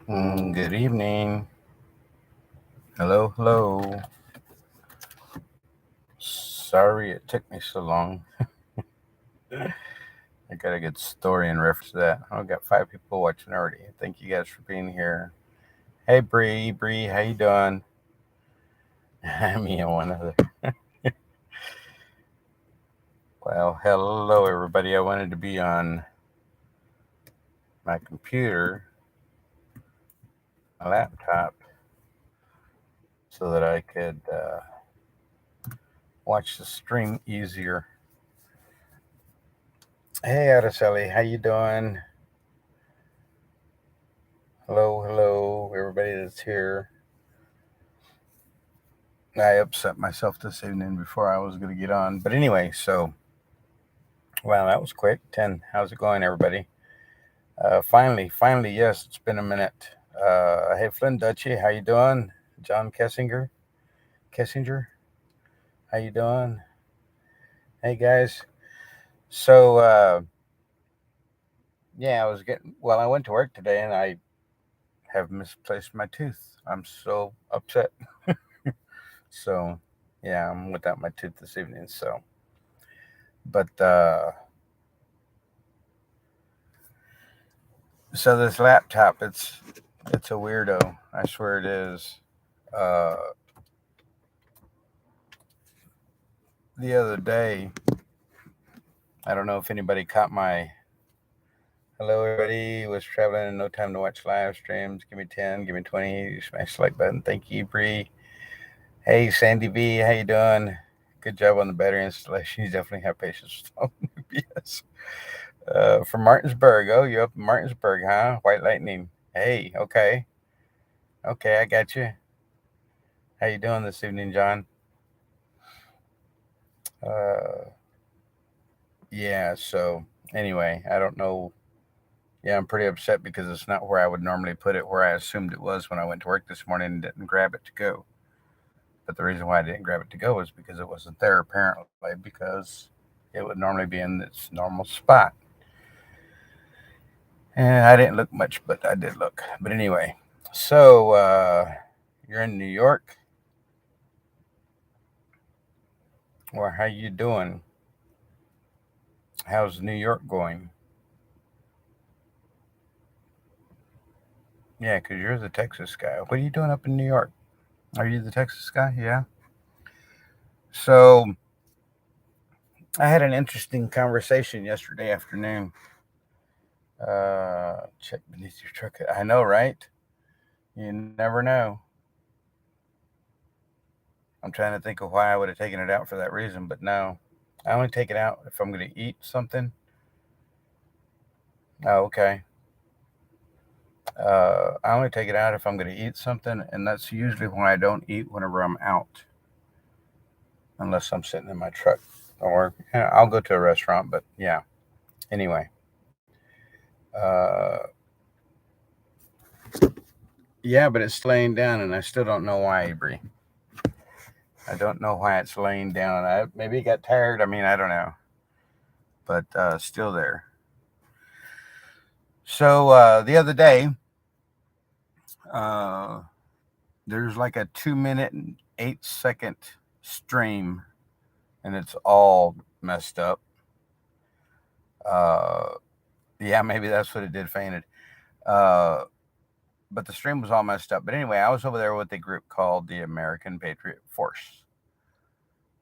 Good evening. Hello, hello. Sorry it took me so long. I got a good story in reference to that. I've got 5 people watching already. Thank you guys for being here. Hey, Bree, how you doing? Me and one other. Well, hello everybody. I wanted to be on my computer, my laptop, so that I could watch the stream easier. Hey, Araceli, how you doing? Hello, hello, everybody that's here. I upset myself this evening before I was going to get on. But anyway, so, wow, that was quick. 10. How's it going, everybody? Finally, yes, it's been a minute. Hey, Flynn Dutchy, how you doing? John Kessinger, how you doing? Hey, guys. So, yeah, I went to work today and I have misplaced my tooth. I'm so upset. So, yeah, I'm without my tooth this evening. But this laptop, it's a weirdo. I swear it is. Uh, the other day, I don't know if anybody caught my hello everybody was traveling and no time to watch live streams. Give me 10, give me 20. Smash the like button. Thank you, Bree. Hey, Sandy V, how you doing? Good job on the battery installation. You definitely have patience with phone. Yes. From Martinsburg. Oh, you're up in Martinsburg, huh? White Lightning. Hey, okay. Okay, I got you. How you doing this evening, John? Uh, yeah, so anyway, I don't know. Yeah, I'm pretty upset because it's not where I would normally put it, where I assumed it was when I went to work this morning and didn't grab it to go. But the reason why I didn't grab it to go is because it wasn't there, apparently, because it would normally be in its normal spot. And I didn't look much, but I did look. But anyway, so you're in New York, or how you doing? How's New York going? Yeah, because you're the Texas guy. What are you doing up in New York? Are you the Texas guy? Yeah. So I had an interesting conversation yesterday afternoon. Check beneath your truck. I know, right? You never know. I'm trying to think of why I would have taken it out for that reason, but no. I only take it out if I'm going to eat something. Oh, okay. I only take it out if I'm going to eat something, and that's usually when I don't eat whenever I'm out, unless I'm sitting in my truck. Or I'll go to a restaurant, but yeah. Anyway, uh, yeah, but it's laying down, and I still don't know why, Avery. I don't know why it's laying down. Maybe it got tired. I mean, I don't know, but still there. So the other day, uh, there's like a 2 minute and 8 second stream, and it's all messed up. Uh, yeah, maybe that's what it did. Fainted. Uh, but the stream was all messed up. But anyway, I was over there with a group called the American Patriot Force.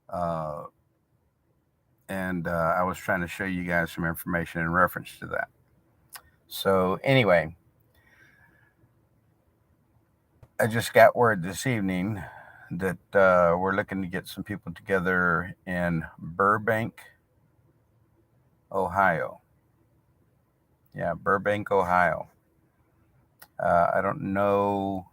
Uh, and I was trying to show you guys some information in reference to that. So, anyway, I just got word this evening that we're looking to get some people together in Burbank, Ohio. Yeah, Burbank, Ohio. I don't know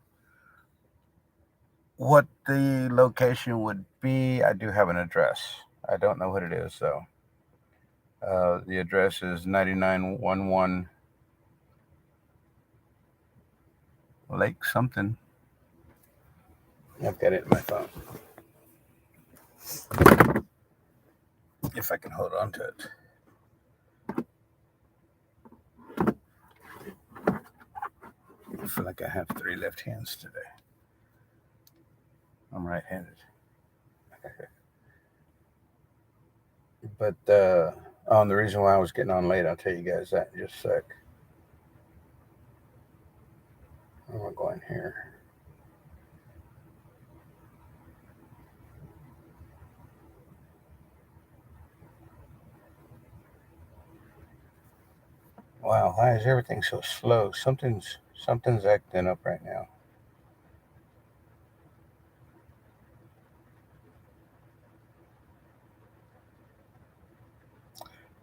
what the location would be. I do have an address. I don't know what it is, though. The address is 9911 Lake something. I've got it in my phone. If I can hold on to it. feel like I have 3 left hands today. I'm right-handed. But the reason why I was getting on late, I'll tell you guys that in just a sec. I'm gonna go in here. Wow, why is everything so slow? Something's acting up right now.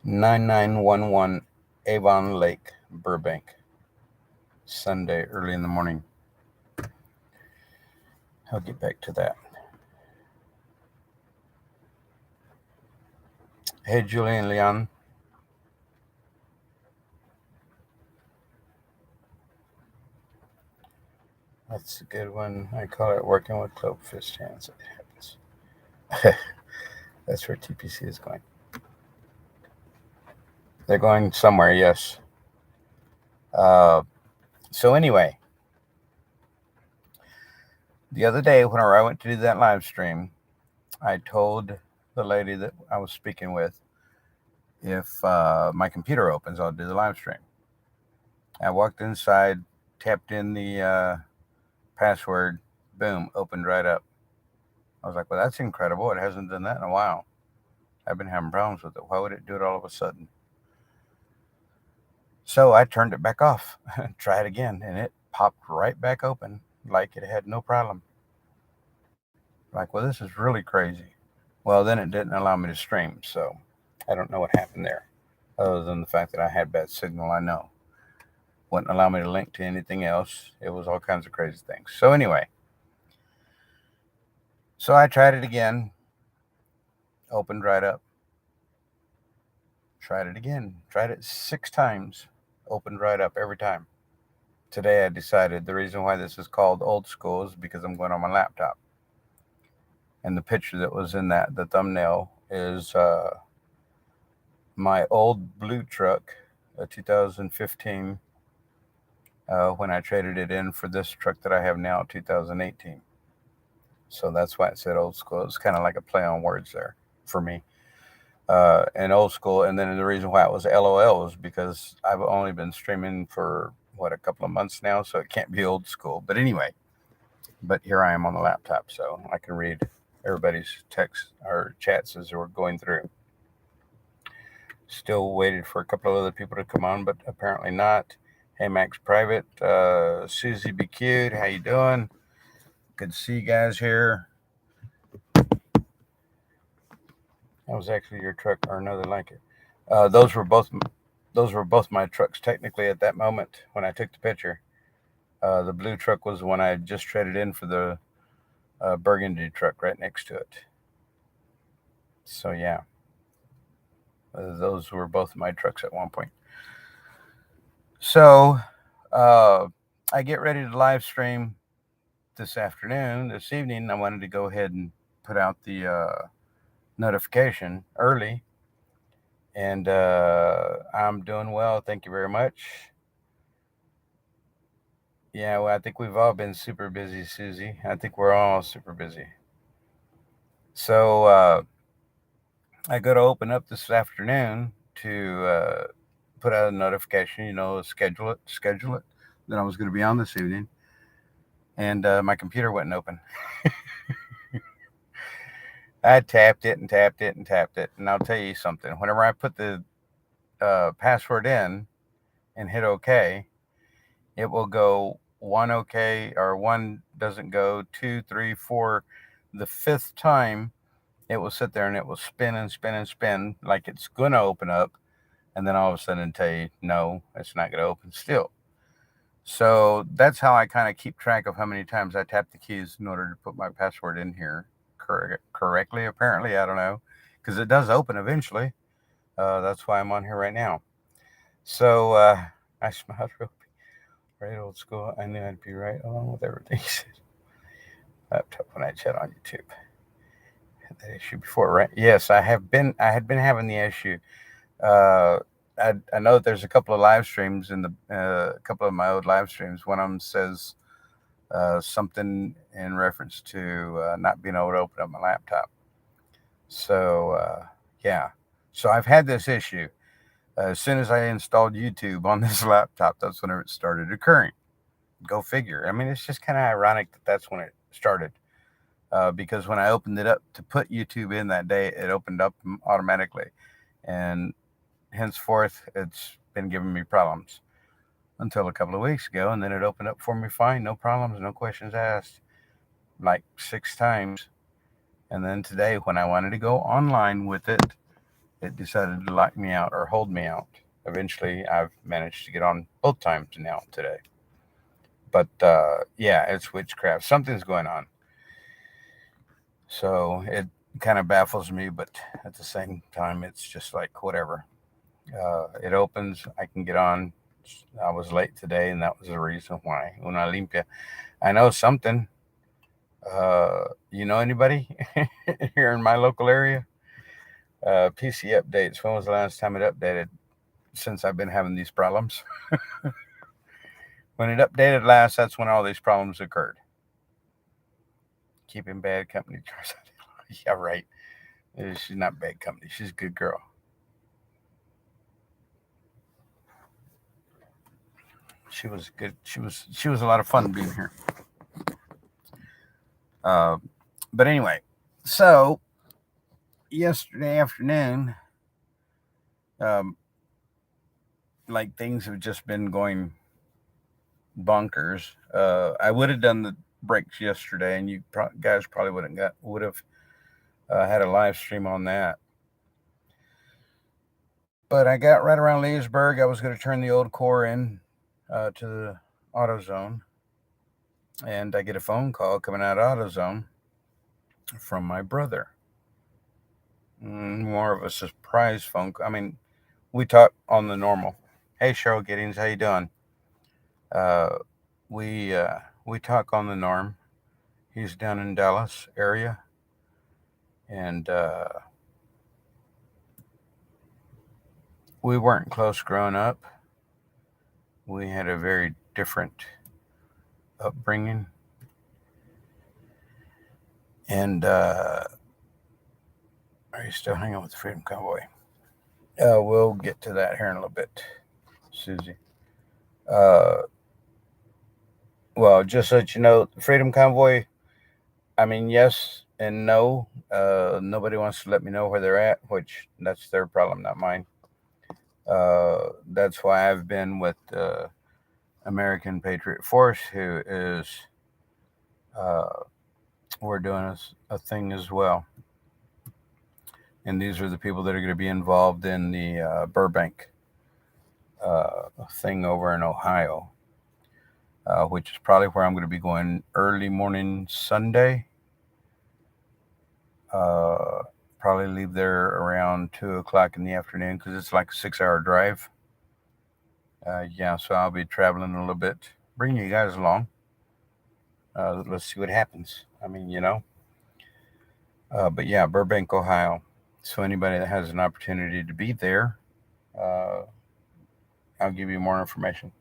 "9911 Avon Lake, Burbank, Sunday, early in the morning." I'll get back to that. Hey, Julian Leon. That's a good one. I call it working with club fist hands. It happens. That's where TPC is going. They're going somewhere, yes. So anyway, the other day whenever I went to do that live stream, I told the lady that I was speaking with, if my computer opens, I'll do the live stream. I walked inside, tapped in the password, boom, opened right up. I was like, well, that's incredible. It hasn't done that in a while. I've been having problems with it. Why would it do it all of a sudden? So I turned it back off, tried again, and it popped right back open like it had no problem. Like, well, this is really crazy. Well, then it didn't allow me to stream, so I don't know what happened there, other than the fact that I had bad signal, I know. Wouldn't allow me to link to anything else. It was all kinds of crazy things. So anyway, so I tried it again, opened right up. Tried it again, tried it 6 times, opened right up every time. Today I decided the reason why this is called old school is because I'm going on my laptop. And the picture that was in that, the thumbnail, is my old blue truck, a 2015, when I traded it in for this truck that I have now, 2018. So that's why it said old school. It's kind of like a play on words there for me. And old school. And then the reason why it was LOL is because I've only been streaming for a couple of months now, so it can't be old school. But anyway, here I am on the laptop, so I can read everybody's text or chats as we're going through. Still waited for a couple of other people to come on, but apparently not. Hey, Max Private, Susie Be Cute, how you doing? Good to see you guys here. That was actually your truck or another like it. Those were both my trucks technically at that moment when I took the picture. The blue truck was the one I just traded in for the burgundy truck right next to it. So yeah, those were both my trucks at one point. So I get ready to live stream this evening. I wanted to go ahead and put out the notification early. And I'm doing well. Thank you very much. Yeah, well, I think we've all been super busy, Susie. I think we're all super busy. So I go to open up this afternoon to put out a notification, schedule it, that I was going to be on this evening. And my computer wouldn't open. I tapped it and tapped it and tapped it. And I'll tell you something. Whenever I put the password in and hit OK, it will go 1 OK or 1 doesn't go, 2, 3, 4. The 5th time, it will sit there and it will spin and spin and spin like it's going to open up. And then all of a sudden tell you, no, it's not going to open still. So that's how I kind of keep track of how many times I tap the keys in order to put my password in here correctly, apparently. I don't know, because it does open eventually. That's why I'm on here right now. So I smiled real right old school. I knew I'd be right along with everything he said. Laptop when I chat on YouTube. Had that issue before, right? Yes, I had been having the issue. I know that there's a couple of live streams in the a couple of my old live streams. One of them says something in reference to not being able to open up my laptop. So yeah, so I've had this issue. As soon as I installed YouTube on this laptop, that's whenever it started occurring. Go figure. I mean, it's just kind of ironic that that's when it started. Because when I opened it up to put YouTube in that day, it opened up automatically. And henceforth, it's been giving me problems until a couple of weeks ago. And then it opened up for me fine, no problems, no questions asked, like 6 times. And then today, when I wanted to go online with it, it decided to lock me out or hold me out. Eventually, I've managed to get on both times now today. But yeah, it's witchcraft. Something's going on. So it kind of baffles me, but at the same time, it's just like whatever. It opens, I can get on. I was late today, and that was the reason why. Una limpia. I know something. You know anybody here in my local area? PC updates. When was the last time it updated? Since I've been having these problems. When it updated last, that's when all these problems occurred. Keeping bad company. Yeah, right. She's not bad company. She's a good girl. She was good. She was a lot of fun being here. Uh, but anyway, so yesterday afternoon, um, like things have just been going bonkers. I would have done the breaks yesterday, and you guys probably would have had a live stream on that. But I got right around Leesburg. I was going to turn the old core in to the AutoZone, and I get a phone call coming out of AutoZone from my brother. More of a surprise phone call. I mean, we talk on the normal. Hey, Cheryl Giddings, how you doing? Uh, we talk on the norm. He's down in Dallas area, and we weren't close growing up. We had a very different upbringing, and are you still hanging with the Freedom Convoy? We'll get to that here in a little bit, Susie. Uh, well, just so that you know, the Freedom Convoy, I mean, yes and no. Nobody wants to let me know where they're at, which that's their problem, not mine. That's why I've been with American Patriot Force, who is, uh, we're doing a thing as well. And these are the people that are going to be involved in the Burbank thing over in Ohio, which is probably where I'm going to be going early morning Sunday. Uh, Probably leave there around 2 o'clock in the afternoon because it's like a 6 hour drive. Yeah, so I'll be traveling a little bit, bring you guys along. Let's see what happens. I mean, but yeah, Burbank, Ohio. So anybody that has an opportunity to be there, uh, I'll give you more information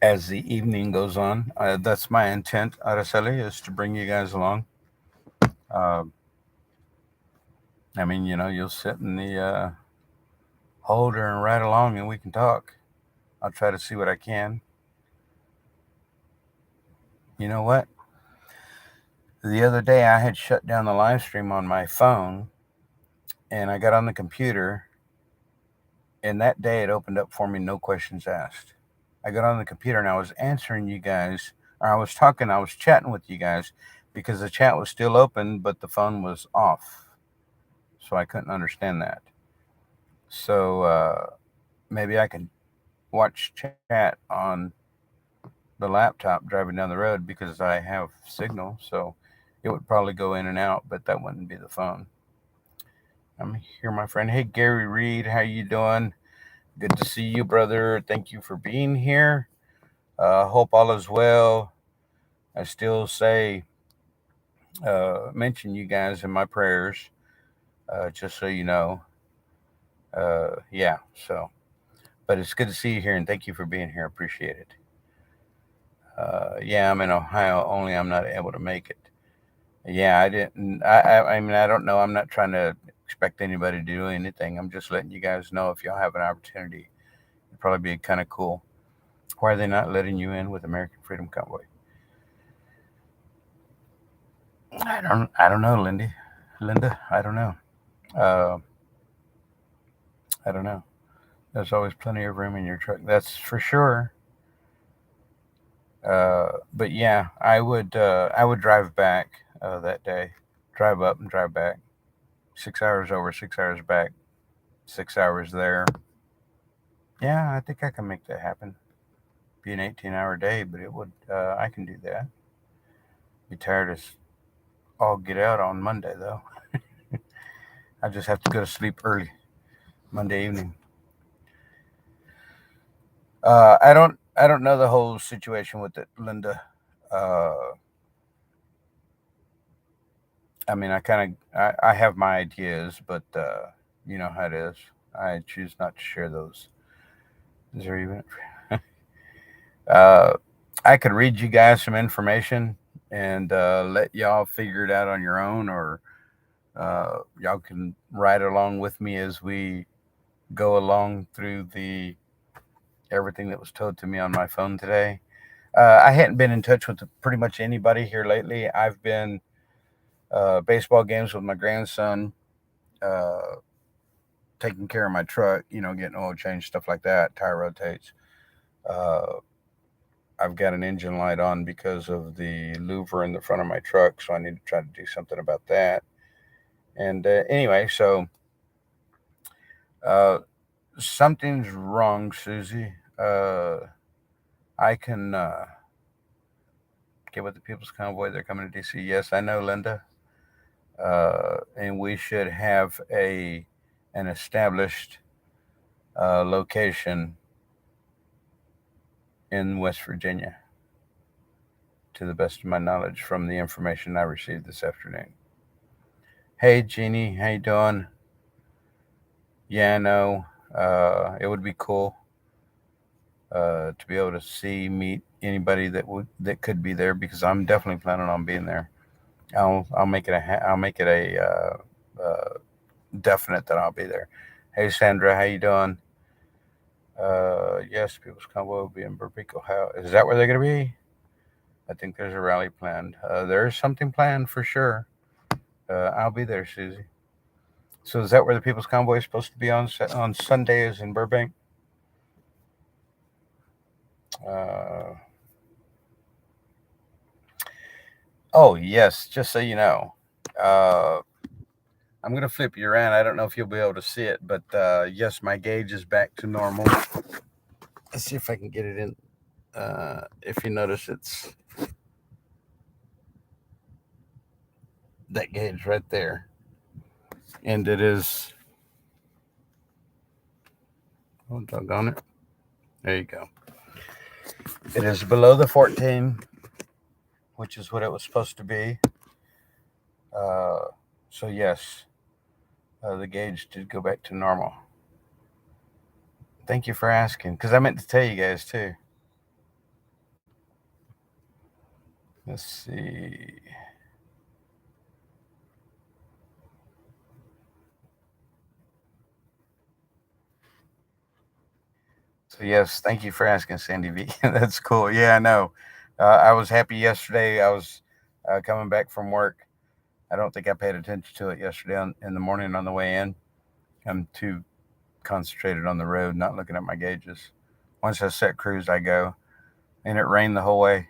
as the evening goes on. That's my intent, Araceli, is to bring you guys along. Uh, I mean, you'll sit in the holder and ride along, and we can talk. I'll try to see what I can. You know what? The other day, I had shut down the live stream on my phone, and I got on the computer, and that day it opened up for me, no questions asked. I got on the computer and I was answering you guys, or I was chatting with you guys because the chat was still open, but the phone was off. So I couldn't understand that. So maybe I can watch chat on the laptop driving down the road because I have signal. So it would probably go in and out, but that wouldn't be the phone. I'm here, my friend. Hey, Gary Reed, how you doing? Good to see you, brother. Thank you for being here. Hope all is well. I still mention you guys in my prayers, just so you know. Yeah. So, but it's good to see you here, and thank you for being here. Appreciate it. Yeah, I'm in Ohio. Only I'm not able to make it. Yeah, I didn't. I mean, I don't know. I'm not trying to expect anybody to do anything. I'm just letting you guys know if y'all have an opportunity. It'd probably be kind of cool. Why are they not letting you in with American Freedom Convoy? I don't know, Lindy. Linda, I don't know. Uh, I don't know. There's always plenty of room in your truck. That's for sure. But yeah, I would drive back that day. Drive up and drive back. 6 hours over, 6 hours back, 6 hours there. Yeah, I think I can make that happen. Be an 18-hour day, but it would. I can do that. Be tired as all get out on Monday though. I just have to go to sleep early Monday evening. I don't know the whole situation with it, Linda. Uh, I mean, I have my ideas, but you know how it is. I choose not to share those. Is there even? uh, I could read you guys some information and let y'all figure it out on your own, or y'all can ride along with me as we go along through the everything that was told to me on my phone today. I hadn't been in touch with pretty much anybody here lately. I've been baseball games with my grandson, uh, taking care of my truck, getting oil change, stuff like that, tire rotates. Uh, I've got an engine light on because of the louver in the front of my truck, so I need to try to do something about that. And anyway, so uh, something's wrong, Susie. I can get with the People's Convoy. They're coming to DC. Yes, I know, Linda. And we should have an established location in West Virginia, to the best of my knowledge, from the information I received this afternoon. Hey, Jeannie, how you doing? Yeah, I know. It would be cool to be able to meet anybody that could be there, because I'm definitely planning on being there. I'll make it I'll make it a definite that I'll be there. Hey, Sandra, how you doing? Yes, People's Convoy will be in Burbank, Ohio. Is that where they're going to be? I think there's a rally planned. There is something planned for sure. I'll be there, Susie. So is that where the People's Convoy is supposed to be on Sundays in Burbank? Uh, oh yes, just so you know, uh, I'm gonna flip you around. I don't know if you'll be able to see it, but yes, my gauge is back to normal. Let's see if I can get it in. If you notice, it's that gauge right there, and it is. Oh, doggone it! There you go. It is below the 14, which is what it was supposed to be. Uh, so yes, the gauge did go back to normal. Thank you for asking, because I meant to tell you guys too. Let's see. So yes, thank you for asking, Sandy V. That's cool. Yeah, I know. I was happy yesterday. I was coming back from work. I don't think I paid attention to it yesterday in the morning on the way in. I'm too concentrated on the road, not looking at my gauges. Once I set cruise, I go, and it rained the whole way.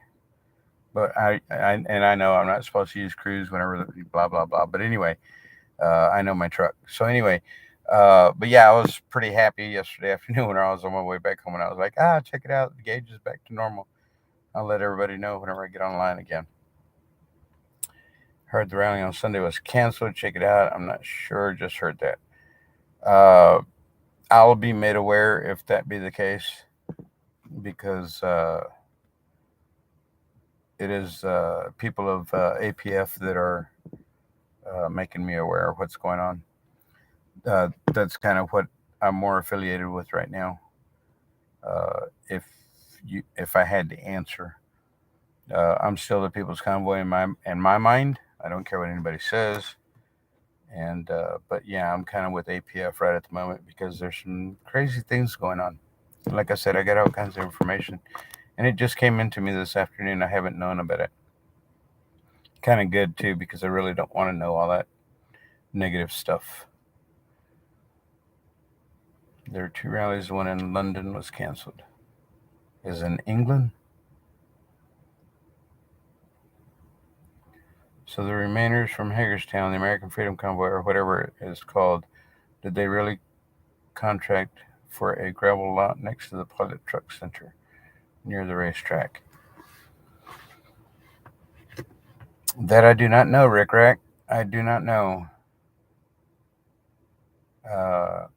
But I know I'm not supposed to use cruise whenever blah blah blah. But anyway, I know my truck. So anyway, but yeah, I was pretty happy yesterday afternoon when I was on my way back home, and I was like, check it out, the gauge is back to normal. I'll let everybody know whenever I get online again. Heard the rally on Sunday was canceled. Check it out. I'm not sure. Just heard that. Uh, I'll be made aware if that be the case, because it is people of APF that are making me aware of what's going on. That's kind of what I'm more affiliated with right now. If I had to answer, I'm still the People's Convoy in my mind. I don't care what anybody says. And but yeah, I'm kind of with APF right at the moment because there's some crazy things going on. Like I said, I got all kinds of information, and it just came into me this afternoon. I haven't known about it. Kind of good too because I really don't want to know all that negative stuff. There are two rallies. One in London was canceled. Is in England. So the remainers from Hagerstown, the American Freedom Convoy, or whatever it is called, did they really contract for a gravel lot next to the Pilot Truck Center near the racetrack? That I do not know, Rick Rack. I do not know. Uh,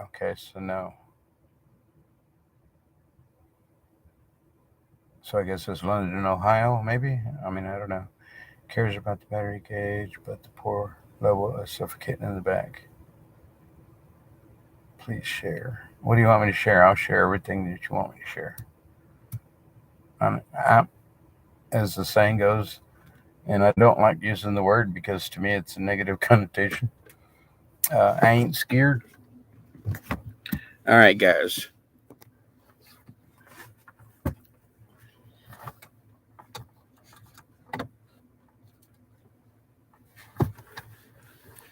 okay, so no. So I guess it's London, Ohio, maybe? I mean, I don't know. Cares about the battery gauge, but the poor level is suffocating in the back. Please share. What do you want me to share? I'll share everything that you want me to share. As the saying goes, and I don't like using the word because to me it's a negative connotation. I ain't scared. All right, guys.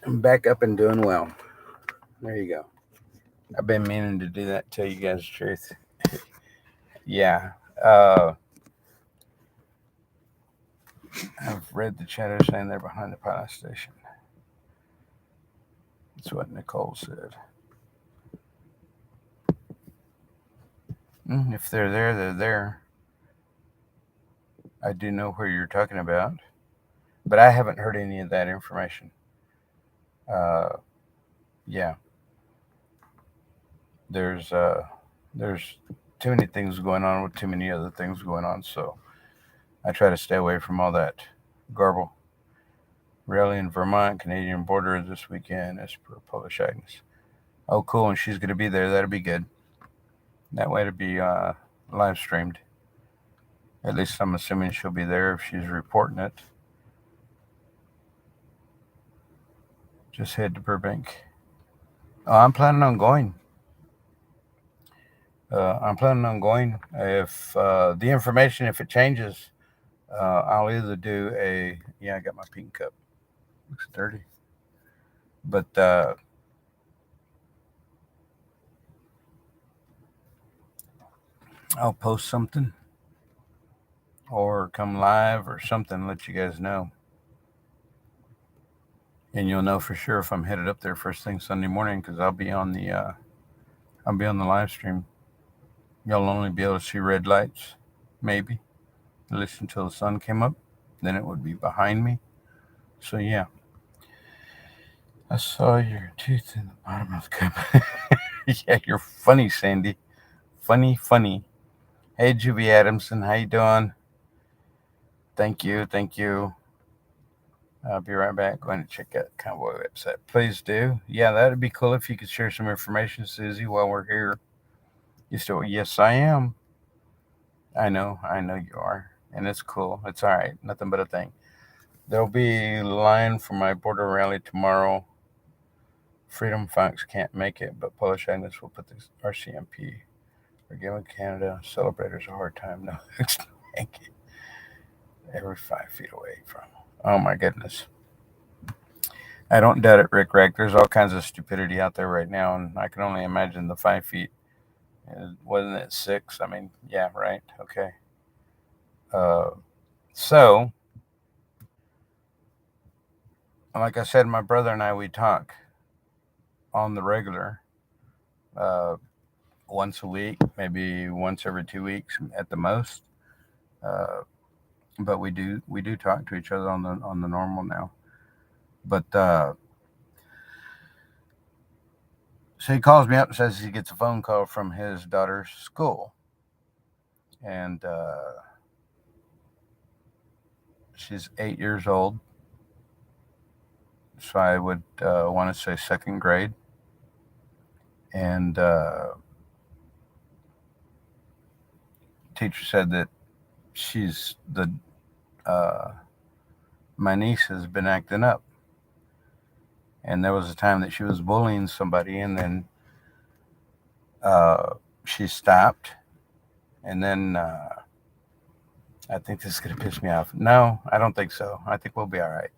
I'm back up and doing well. There you go. I've been meaning to do that, tell you guys the truth. Yeah. Uh, I've read the chatter saying they're behind the pilot station. That's what Nicole said. If they're there, they're there. I do know where you're talking about, but I haven't heard any of that information. Uh, yeah, there's uh, there's too many things going on with too many other things going on, so I try to stay away from all that garble. Rally in Vermont, Canadian border this weekend, as per Polish Agnes. Oh, cool, and she's going to be there. That'll be good. That way it'll be live streamed. At least I'm assuming she'll be there if she's reporting it. Just head to Burbank. I'm planning on going. I'm planning on going. If the information, if it changes, I'll either do a. Yeah, I got my pink cup. Looks dirty. But I'll post something or come live or something, let you guys know. And you'll know for sure if I'm headed up there first thing Sunday morning because I'll be on the live stream. You'll only be able to see red lights, maybe, at least until the sun came up. Then it would be behind me. So yeah, I saw your tooth in the bottom of the cup. Yeah, you're funny, Sandy. Funny, funny. Hey, Juby Adamson, how you doing? Thank you, thank you. I'll be right back. Going to check out the Convoy website. Please do. Yeah, that'd be cool if you could share some information, Susie, while we're here. You still? Yes, I am. I know you are, and it's cool. It's all right. Nothing but a thing. There'll be line for my border rally tomorrow. Freedom Funks can't make it, but Polish Agnes will put this RCMP. We're giving Canada celebrators a hard time. No, it's every 5 feet away from. Oh my goodness. I don't doubt it, Rick Rack. There's all kinds of stupidity out there right now, and I can only imagine the 5 feet. Wasn't it 6? I mean, yeah, right. Okay. Uh, so, like I said, my brother and I, we talk on the regular, uh, once a week, maybe once every 2 weeks at the most. Uh, but we do talk to each other on the normal now. But so he calls me up and says he gets a phone call from his daughter's school, and she's 8 years old. So I would want to say second grade. And teacher said that she's the uh, my niece has been acting up, and there was a time that she was bullying somebody, and then uh, she stopped, and then I think this is gonna piss me off. No, I don't think so. I think we'll be all right.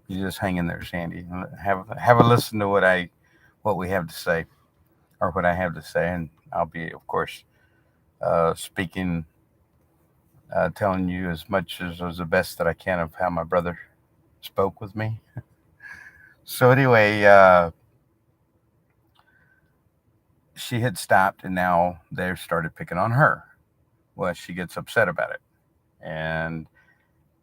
You just hang in there, Sandy. Have a listen to what we have to say, or what I have to say, and I'll be, of course, speaking, telling you as much as was the best that I can of how my brother spoke with me. So anyway, she had stopped, and now they started picking on her. Well, she gets upset about it, and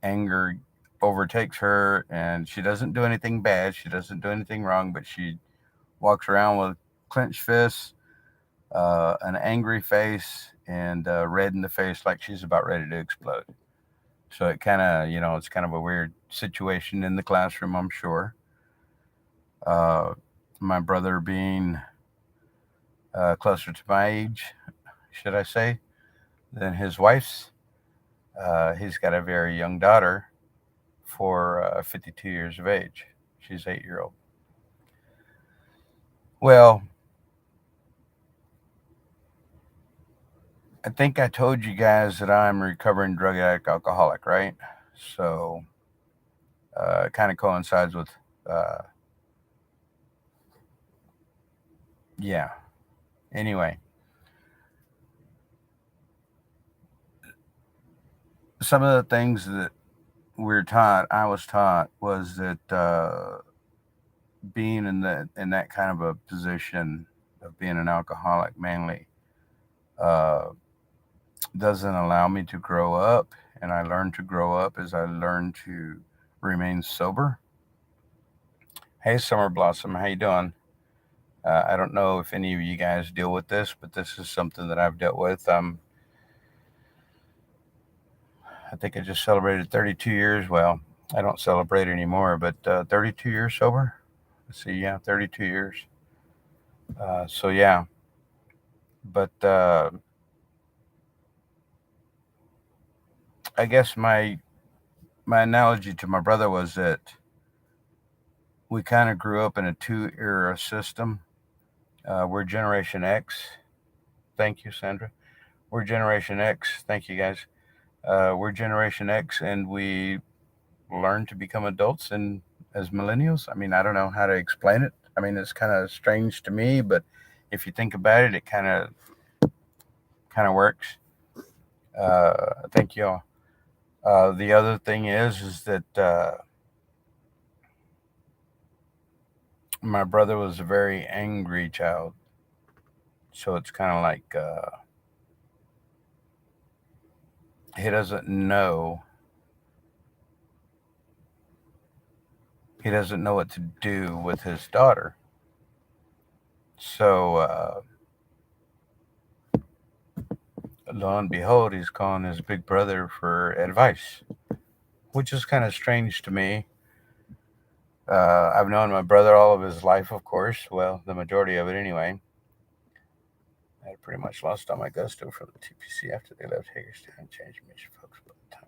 anger overtakes her, and she doesn't do anything bad. She doesn't do anything wrong, but she walks around with clenched fists, an angry face, and red in the face, like she's about ready to explode. So it kind of, it's kind of a weird situation in the classroom, I'm sure. Uh, my brother being closer to my age, should I say, than his wife's. He's got a very young daughter for 52 years of age. She's 8-year old. Well, I think I told you guys that I'm a recovering drug addict alcoholic, right? So it kind of coincides with, uh, yeah. Anyway, some of the things that I was taught, was that being in that kind of a position of being an alcoholic mainly uh, doesn't allow me to grow up, and I learned to grow up as I learned to remain sober. Hey, Summer Blossom, how you doing? I don't know if any of you guys deal with this, but this is something that I've dealt with. I think I just celebrated 32 years. Well, I don't celebrate anymore, but 32 years sober. Let's see, yeah, 32 years. So yeah, but I guess my analogy to my brother was that we kind of grew up in a two-era system. We're Generation X. Thank you, Sandra. We're Generation X. Thank you, guys. We're Generation X, and we learn to become adults and as millennials. I mean, I don't know how to explain it. I mean, it's kind of strange to me, but if you think about it, it kind of works. Thank you all. The other thing is that my brother was a very angry child, so it's kind of like he doesn't know he doesn't know what to do with his daughter. So lo and behold, he's calling his big brother for advice, which is kind of strange to me. I've known my brother all of his life, of course. Well, the majority of it anyway. I pretty much lost all my gusto from the TPC after they left Hagerstown and changed mission folks by the time.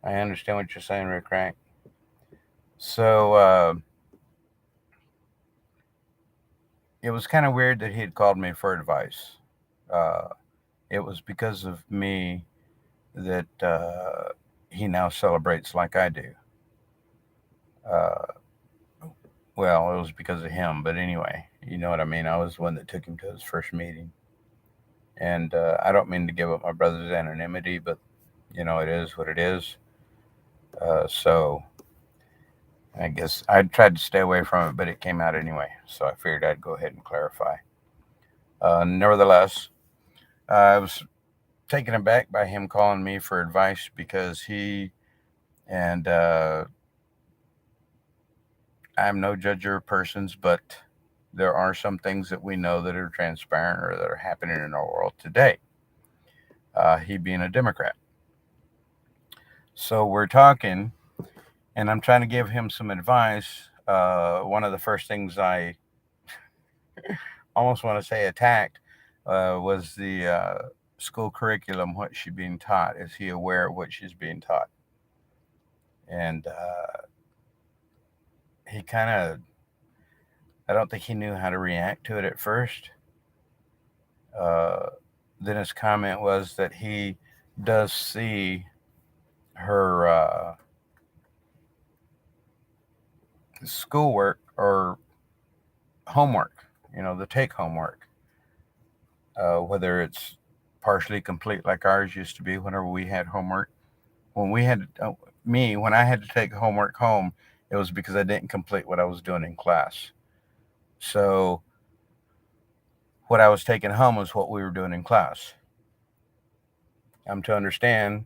I understand what you're saying, Rick Rank. So it was kind of weird that he had called me for advice. Uh, it was because of me that he now celebrates like I do. Uh, well, it was because of him, but anyway, you know what I mean. I was the one that took him to his first meeting, and I don't mean to give up my brother's anonymity, but it is what it is. So I guess I tried to stay away from it, but it came out anyway. So I figured I'd go ahead and clarify. Nevertheless, I was taken aback by him calling me for advice because he and I'm no judger of persons, but there are some things that we know that are transparent or that are happening in our world today. He being a Democrat. So we're talking, and I'm trying to give him some advice one of the first things I almost want to say attacked was the school curriculum, what she's being taught. Is he aware of what she's being taught? And he kind of, I don't think he knew how to react to it at first. Uh, then his comment was that he does see her schoolwork or homework, the take homework, whether it's partially complete like ours used to be whenever we had homework. When we had, when I had to take homework home, it was because I didn't complete what I was doing in class. So what I was taking home was what we were doing in class. I'm to understand,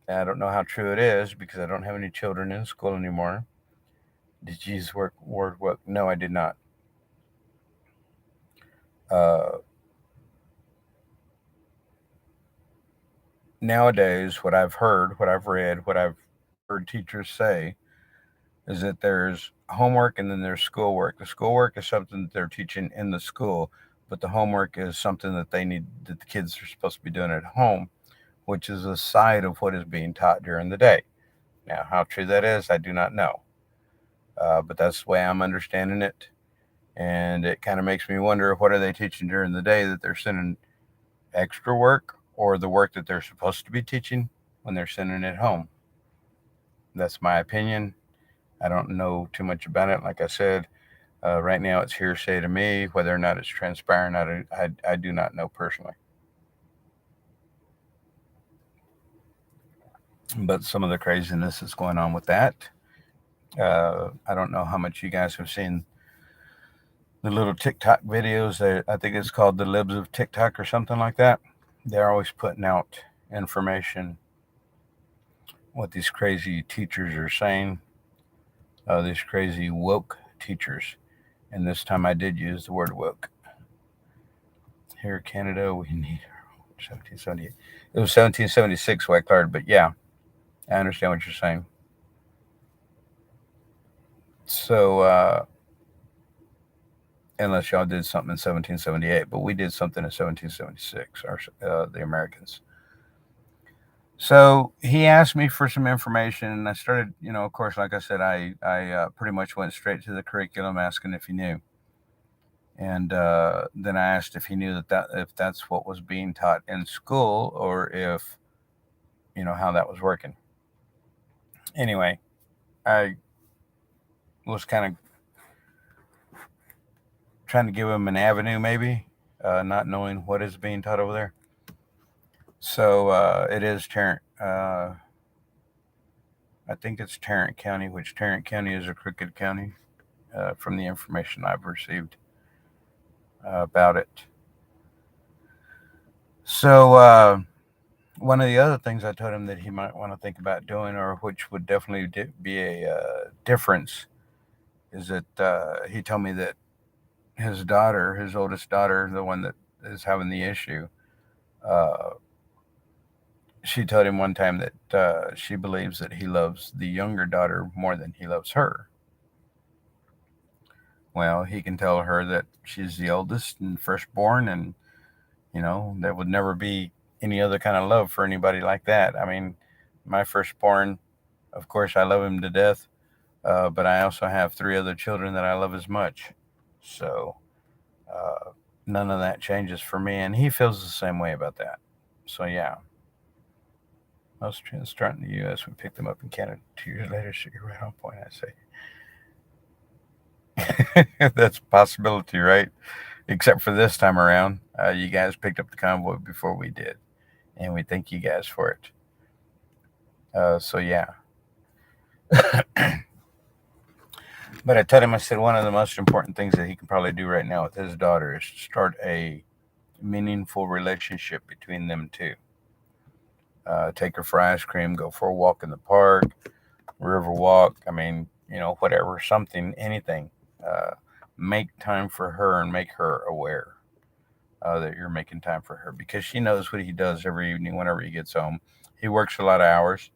I don't know how true it is because I don't have any children in school anymore. Did you use word work? No, I did not. Uh, Nowadays, what I've heard, what I've read, what I've heard teachers say is that there's homework and then there's schoolwork. The schoolwork is something that they're teaching in the school, but the homework is something that that the kids are supposed to be doing at home, which is a side of what is being taught during the day. Now, how true that is, I do not know. But that's the way I'm understanding it. And it kind of makes me wonder, what are they teaching during the day that they're sending extra work, or the work that they're supposed to be teaching when they're sending it home? That's my opinion. I don't know too much about it. Like I said, right now it's hearsay to me. Whether or not it's transparent, I do not know personally. But some of the craziness that's going on with that. I don't know how much you guys have seen the little TikTok videos. I think it's called the Libs of TikTok or something like that. They're always putting out information, what these crazy teachers are saying, these crazy woke teachers. And this time I did use the word woke. Here, Canada, we need 1778. It was 1776 when I cleared, but yeah, I understand what you're saying. So, unless y'all did something in 1778, but we did something in 1776, the Americans. So he asked me for some information, and I started, of course, like I said, I pretty much went straight to the curriculum, asking if he knew. And then I asked if he knew if that's what was being taught in school, or if, how that was working. Anyway, I was kind of trying to give him an avenue, maybe, not knowing what is being taught over there. So it is Tarrant. I think it's Tarrant County, which Tarrant County is a crooked county, from the information I've received about it. So one of the other things I told him that he might want to think about doing, or which would definitely be a difference, is that he told me that his daughter, his oldest daughter, the one that is having the issue, uh, she told him one time that she believes that he loves the younger daughter more than he loves her. Well, he can tell her that she's the oldest and firstborn, and there would never be any other kind of love for anybody like that. I mean, my firstborn, of course, I love him to death, but I also have 3 other children that I love as much. So uh, none of that changes for me, and he feels the same way about that. So yeah. Most trends start in the U.S. We pick them up in Canada 2 years later, so you're right on point, I say. That's a possibility, right? Except for this time around, you guys picked up the convoy before we did, and we thank you guys for it. So yeah. But I told him, I said, one of the most important things that he can probably do right now with his daughter is start a meaningful relationship between them two. Take her for ice cream, go for a walk in the park, river walk. I mean, whatever, something, anything. Uh, make time for her and make her aware that you're making time for her, because she knows what he does every evening whenever he gets home. He works a lot of hours.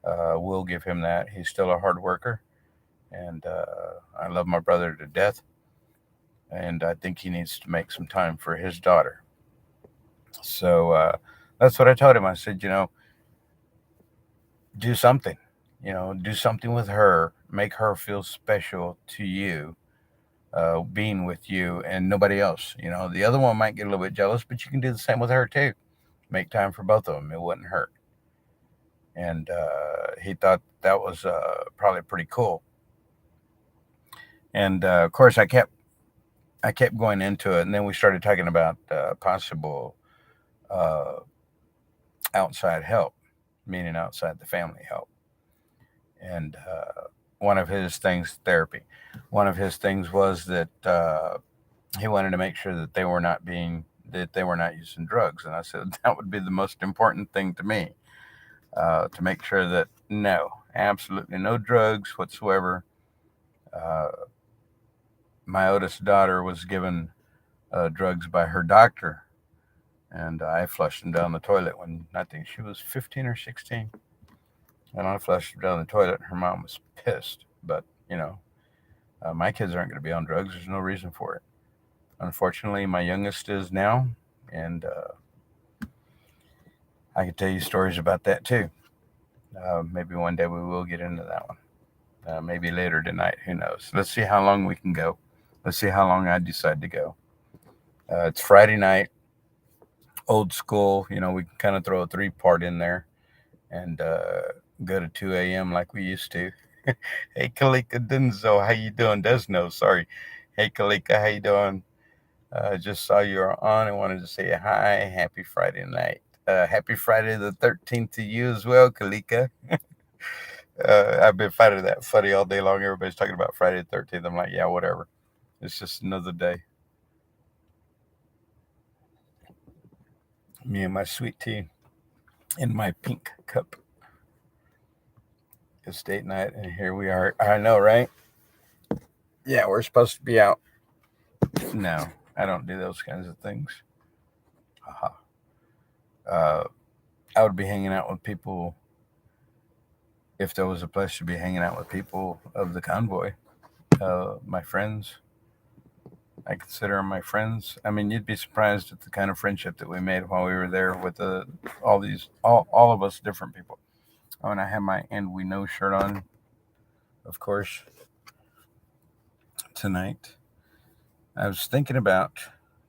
We'll give him that. He's still a hard worker, And I love my brother to death, and I think he needs to make some time for his daughter. So that's what I told him. I said, do something. Do something with her. Make her feel special to you, being with you and nobody else. The other one might get a little bit jealous, but you can do the same with her too. Make time for both of them. It wouldn't hurt. And he thought that was probably pretty cool. And of course, I kept going into it, and then we started talking about possible uh, outside help, meaning outside the family help. And one of his things, therapy. One of his things was that he wanted to make sure that they were not using drugs, and I said that would be the most important thing to me, to make sure that no, absolutely no drugs whatsoever. Uh, my oldest daughter was given drugs by her doctor, and I flushed them down the toilet when I think she was 15 or 16. And I flushed them down the toilet. Her mom was pissed, but my kids aren't going to be on drugs. There's no reason for it. Unfortunately, my youngest is now, and I could tell you stories about that too. Maybe one day we will get into that one. Maybe later tonight. Who knows? Let's see how long we can go. Let's see how long I decide to go. It's Friday night, old school. We can kind of throw a three-part in there and go to 2 a.m. like we used to. Hey, Kalika Denzo, how you doing? Desno, sorry. Hey, Kalika, how you doing? Just saw you were on and wanted to say hi. Happy Friday night. Happy Friday the 13th to you as well, Kalika. I've been finding that funny all day long. Everybody's talking about Friday the 13th. I'm like, yeah, whatever. It's just another day. Me and my sweet tea in my pink cup. It's date night, and here we are. I know, right? Yeah, we're supposed to be out. No, I don't do those kinds of things. Haha. Uh, I would be hanging out with people if there was a place to be hanging out with people of the convoy. My friends, I consider them my friends. I mean, you'd be surprised at the kind of friendship that we made while we were there with all of us different people. Oh, and I have my "and we know" shirt on, of course, tonight. I was thinking about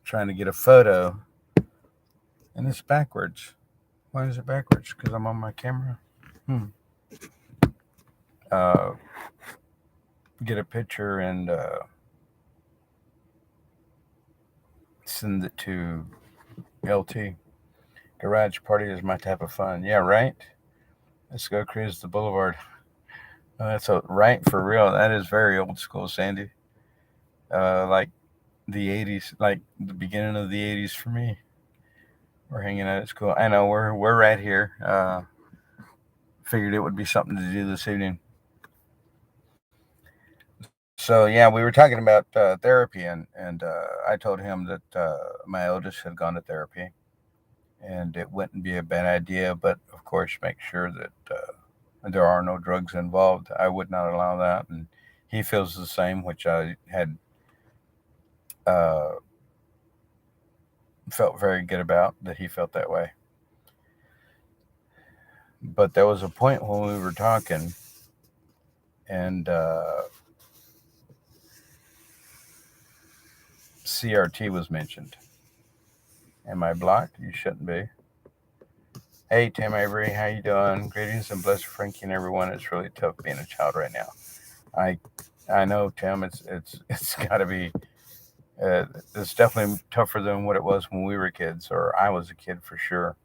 trying to get a photo, and it's backwards. Why is it backwards? Because I'm on my camera. Hmm. Uh, get a picture and send it to LT. Garage party is my type of fun. Yeah, right. Let's go cruise the boulevard. That's right for real. That is very old school, Sandy. Like the '80s, like the beginning of the '80s for me. We're hanging out at school. I know we're right here. Figured it would be something to do this evening. So yeah, we were talking about therapy, and I told him that my oldest had gone to therapy, and it wouldn't be a bad idea, but of course, make sure that there are no drugs involved. I would not allow that, and he feels the same, which I had uh, felt very good about that he felt that way. But there was a point when we were talking, and CRT was mentioned. Am I blocked? You shouldn't be. Hey, Tim Avery, how you doing? Greetings and blessed Frankie and everyone. It's really tough being a child right now. I I know, Tim. It's got to be. It's definitely tougher than what it was when we were kids, or I was a kid for sure.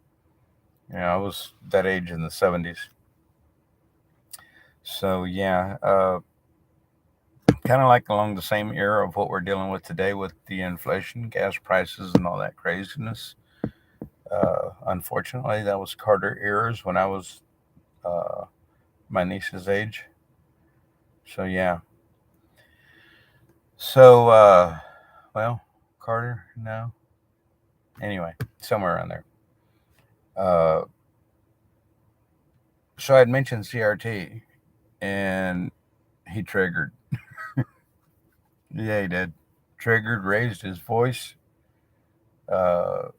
I was that age in the '70s. So yeah, kind of like along the same era of what we're dealing with today with the inflation, gas prices, and all that craziness. Unfortunately, that was Carter eras when I was uh, my niece's age. So yeah. So well, Carter, no. Anyway, somewhere around there. Uh, so I'd mentioned CRT, and he triggered. Yeah, he did. Triggered, raised his voice, uh,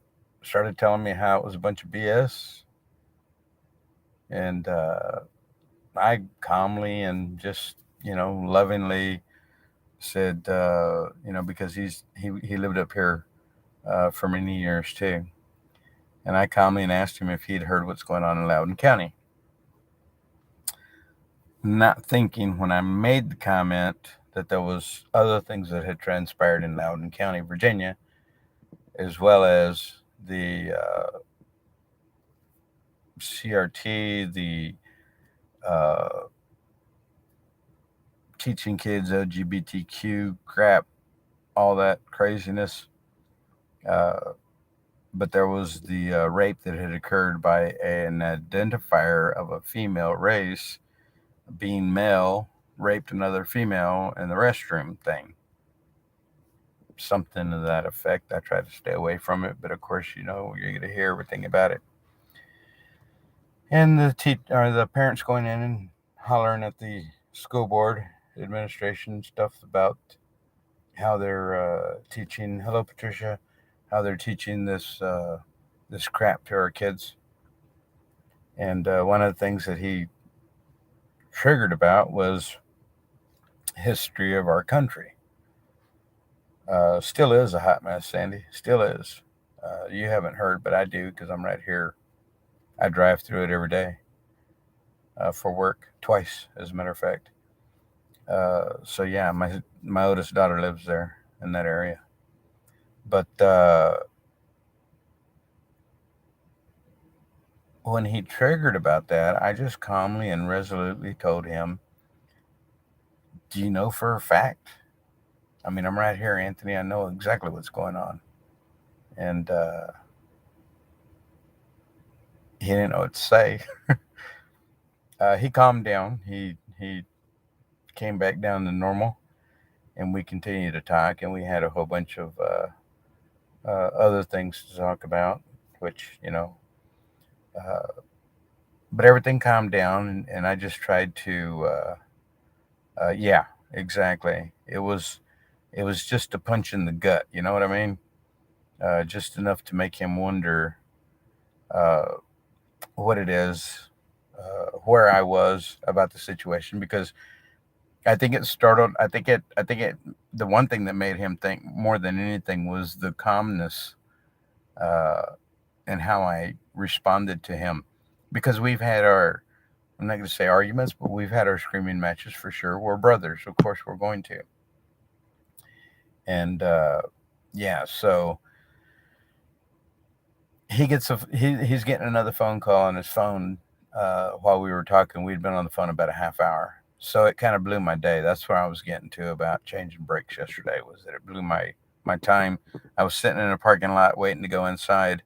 started telling me how it was a bunch of BS. And I calmly and just, lovingly said, because he lived up here for many years too. And I calmly and asked him if he'd heard what's going on in Loudoun County. Not thinking when I made the comment that there was other things that had transpired in Loudoun County, Virginia, as well as the CRT, the uh, teaching kids LGBTQ crap, all that craziness. Uh, but there was the rape that had occurred by an identifier of a female race, being male, raped another female in the restroom thing. Something to that effect. I try to stay away from it, but of course, you're going to hear everything about it. And the parents going in and hollering at the school board administration stuff about how they're teaching. Hello, Patricia. How they're teaching this crap to our kids. And one of the things that he triggered about was history of our country. Still is a hot mess, Sandy. Still is. You haven't heard, but I do because I'm right here. I drive through it every day for work, twice, as a matter of fact. So yeah, my oldest daughter lives there in that area. But when he triggered about that, I just calmly and resolutely told him, "Do you know for a fact? I mean, I'm right here, Anthony. I know exactly what's going on." And he didn't know what to say. He calmed down. He came back down to normal, and we continued to talk. And we had a whole bunch of other things to talk about, which uh, but everything calmed down, and I just tried to, yeah, exactly. It was just a punch in the gut. You know what I mean? Just enough to make him wonder uh, what it is, where I was about the situation, because I think it started. I think it. The one thing that made him think more than anything was the calmness uh, and how I responded to him, because we've had our. I'm not going to say arguments, but we've had our screaming matches for sure. We're brothers, of course. We're going to, and yeah. So he's getting another phone call on his phone while we were talking. We'd been on the phone about a half hour, so it kind of blew my day. That's where I was getting to about changing brakes yesterday. Was that it blew my time? I was sitting in a parking lot waiting to go inside,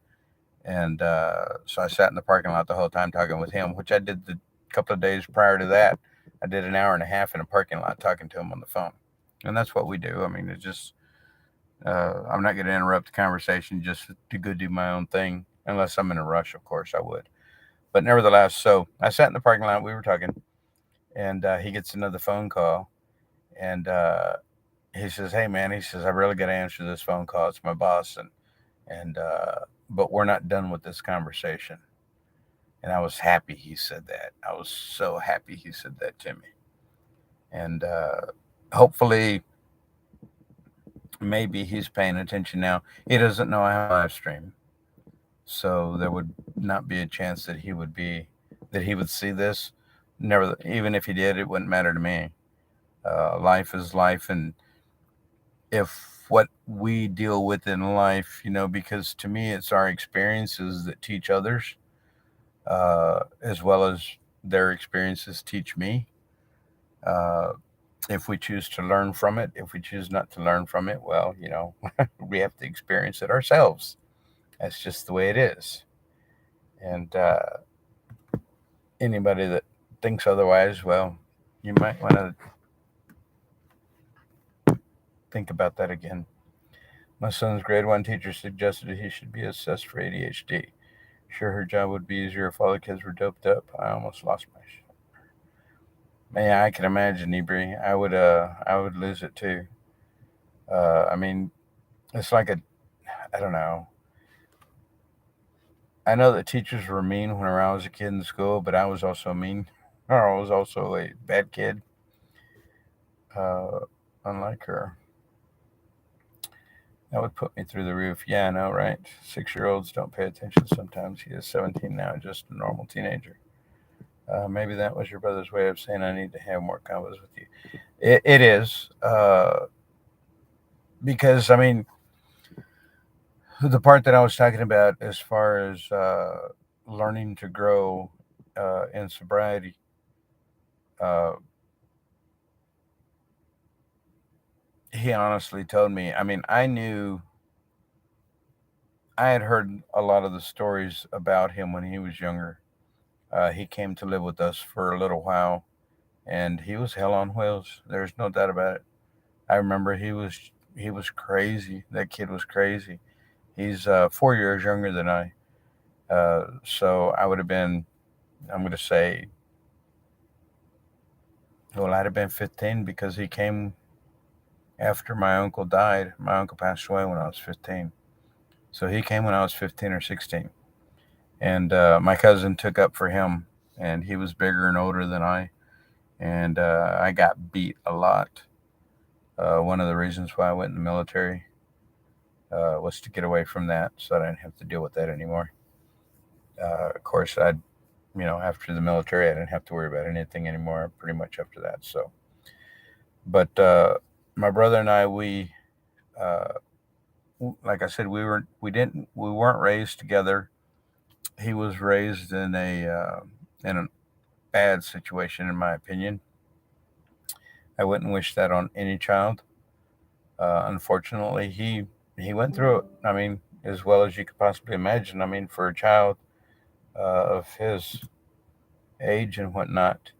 and so I sat in the parking lot the whole time talking with him, which I did the couple of days prior to that. I did an hour and a half in a parking lot talking to him on the phone, and that's what we do. I mean, it's just I'm not going to interrupt the conversation just to go do my own thing, unless I'm in a rush. Of course, I would. But nevertheless, so I sat in the parking lot. We were talking, and he gets another phone call, and he says, "Hey, man," he says, "I really got to answer this phone call. It's my boss, and but we're not done with this conversation." And I was happy he said that. I was so happy he said that to me, and hopefully, maybe he's paying attention now. He doesn't know I have a live stream, so there would not be a chance that he would see this. Never, even if he did, it wouldn't matter to me. Life is life, and if what we deal with in life, because to me it's our experiences that teach others, as well as their experiences teach me. Uh, if we choose to learn from it, if we choose not to learn from it, well, we have to experience it ourselves. That's just the way it is. And anybody that thinks otherwise, well, you might want to think about that again. My son's grade one teacher suggested he should be assessed for ADHD. Sure, her job would be easier if all the kids were doped up. I almost lost Yeah, I can imagine, Ibri. I would lose it too. I mean, it's like a, I don't know. I know that teachers were mean when I was a kid in school, but I was also mean. Or I was also a bad kid, uh, unlike her. That would put me through the roof. Yeah, I know, right? 6-year-olds don't pay attention sometimes. He is 17 now, just a normal teenager. Maybe that was your brother's way of saying I need to have more convos with you. It is. Because, I mean, the part that I was talking about as far as learning to grow in sobriety, uh, he honestly told me, I mean, I had heard a lot of the stories about him when he was younger. He came to live with us for a little while, and he was hell on wheels. There's no doubt about it. I remember he was crazy. That kid was crazy. He's 4 years younger than I, so I would have been. I'm going to say, well, I'd have been 15 because he came after my uncle died. My uncle passed away when I was 15, so he came when I was 15 or 16, and my cousin took up for him, and he was bigger and older than I, and I got beat a lot. One of the reasons why I went in the military was to get away from that, so I didn't have to deal with that anymore. Of course, after the military, I didn't have to worry about anything anymore. Pretty much after that. So, but my brother and I, uh, like I said, we weren't raised together. He was raised in a bad situation, in my opinion. I wouldn't wish that on any child. Unfortunately, he went through it. I mean, as well as you could possibly imagine. I mean, for a child of his age and whatnot,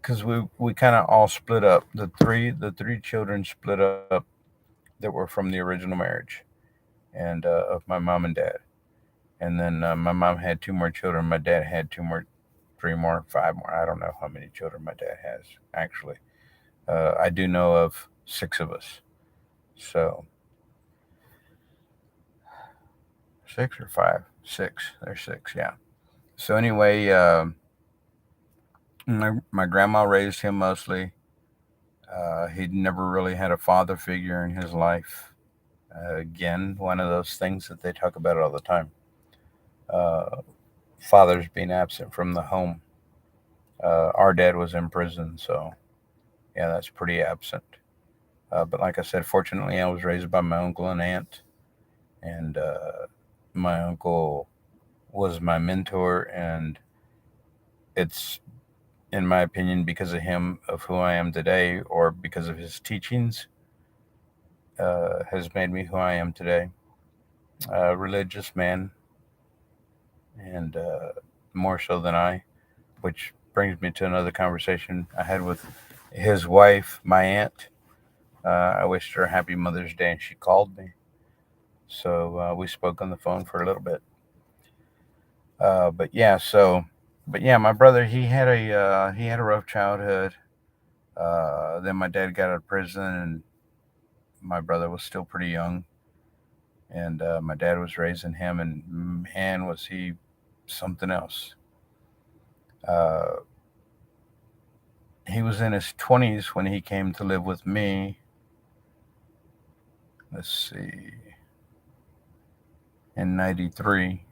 because we kind of all split up. The three children split up that were from the original marriage and of my mom and dad. And then my mom had two more children. My dad had two more, three more, five more. I don't know how many children my dad has actually. I do know of six of us. So six or five, six. There's six. Yeah. So anyway, my grandma raised him mostly. He'd never really had a father figure in his life. Again, one of those things that they talk about all the time. Uh, Fathers being absent from the home. Our dad was in prison, so yeah, that's pretty absent. But like I said, fortunately, I was raised by my uncle and aunt, and my uncle was my mentor, and it's, in my opinion, because of him of who I am today, or because of his teachings, has made me who I am today. A religious man, and more so than I, which brings me to another conversation I had with his wife, my aunt. I wished her a happy Mother's Day, and she called me. So we spoke on the phone for a little bit. But yeah, my brother, he had a rough childhood. Then my dad got out of prison, and my brother was still pretty young, and my dad was raising him, and man, was he something else. Uh, he was in his 20s when he came to live with me. Let's see, in '93,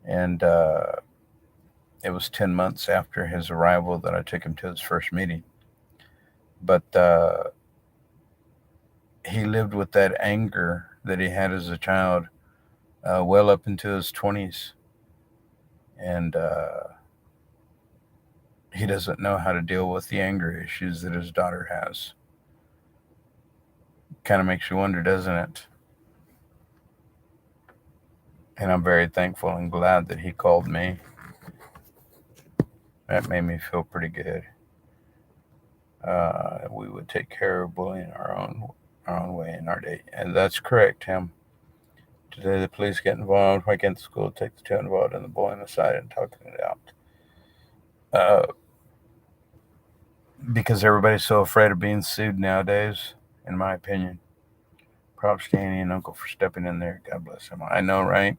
and it was 10 months after his arrival that I took him to his first meeting. But he lived with that anger that he had as a child well up into his 20s. And he doesn't know how to deal with the anger issues that his daughter has. Kind of makes you wonder, doesn't it? And I'm very thankful and glad that he called me. That made me feel pretty good. We would take care of bullying our own way in our day, and that's correct, Tim. Today, the police get involved. Why can't the school take the two involved in the bullying aside and talking it out? uh, because everybody's so afraid of being sued nowadays, in my opinion. Props to Annie and Uncle for stepping in there. God bless him. I know, right?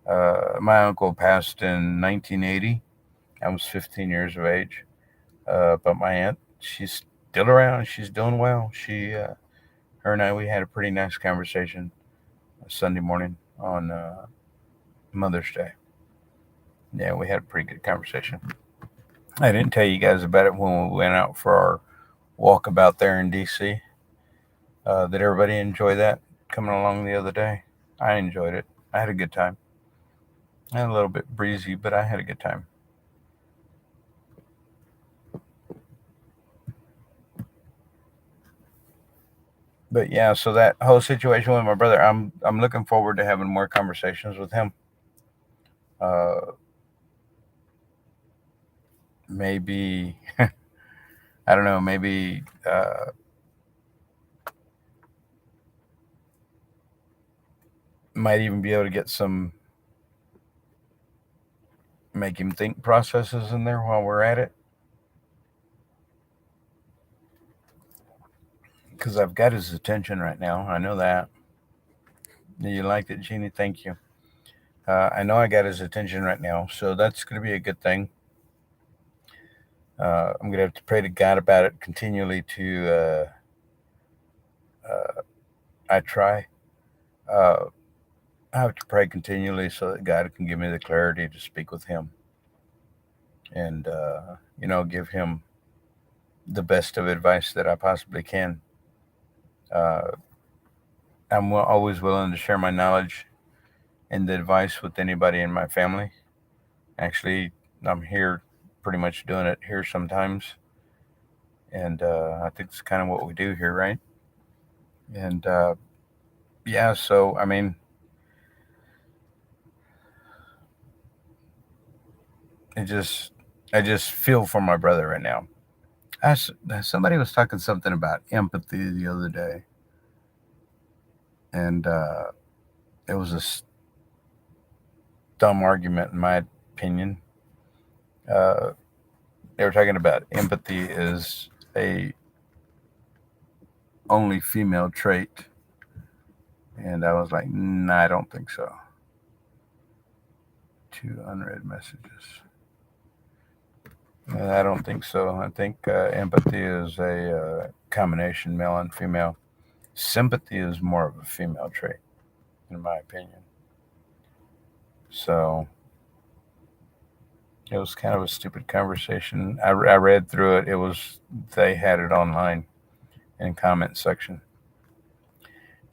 My uncle passed in 1980. I was 15 years of age. But my aunt, she's still around. She's doing well. Her and I, we had a pretty nice conversation Sunday morning on Mother's Day. Yeah, we had a pretty good conversation. I didn't tell you guys about it when we went out for our walkabout there in DC. Did everybody enjoy that coming along the other day? I enjoyed it. I had a good time. I had a little bit breezy, but I had a good time. But yeah, so that whole situation with my brother, I'm looking forward to having more conversations with him. Uh, Maybe I don't know. Maybe might even be able to get some make him think processes in there while we're at it. Because I've got his attention right now. I know that. You liked it, Jeannie? Thank you. I know I got his attention right now, so that's going to be a good thing. I'm going to have to pray to God about it continually. I try. Uh, I have to pray continually so that God can give me the clarity to speak with him and give him the best of advice that I possibly can. Uh, I'm always willing to share my knowledge and the advice with anybody in my family. Actually, I'm here pretty much doing it here sometimes. And I think it's kind of what we do here, right? And yeah, so I mean, it just, I just feel for my brother right now. Somebody was talking something about empathy the other day, and it was a dumb argument, in my opinion. Uh, they were talking about empathy is a only female trait, and I was like, nah, I don't think so. Two unread messages. I don't think so. I think empathy is a combination male and female. Sympathy is more of a female trait, in my opinion. So it was kind of a stupid conversation. I read through it. It was they had it online in comment section,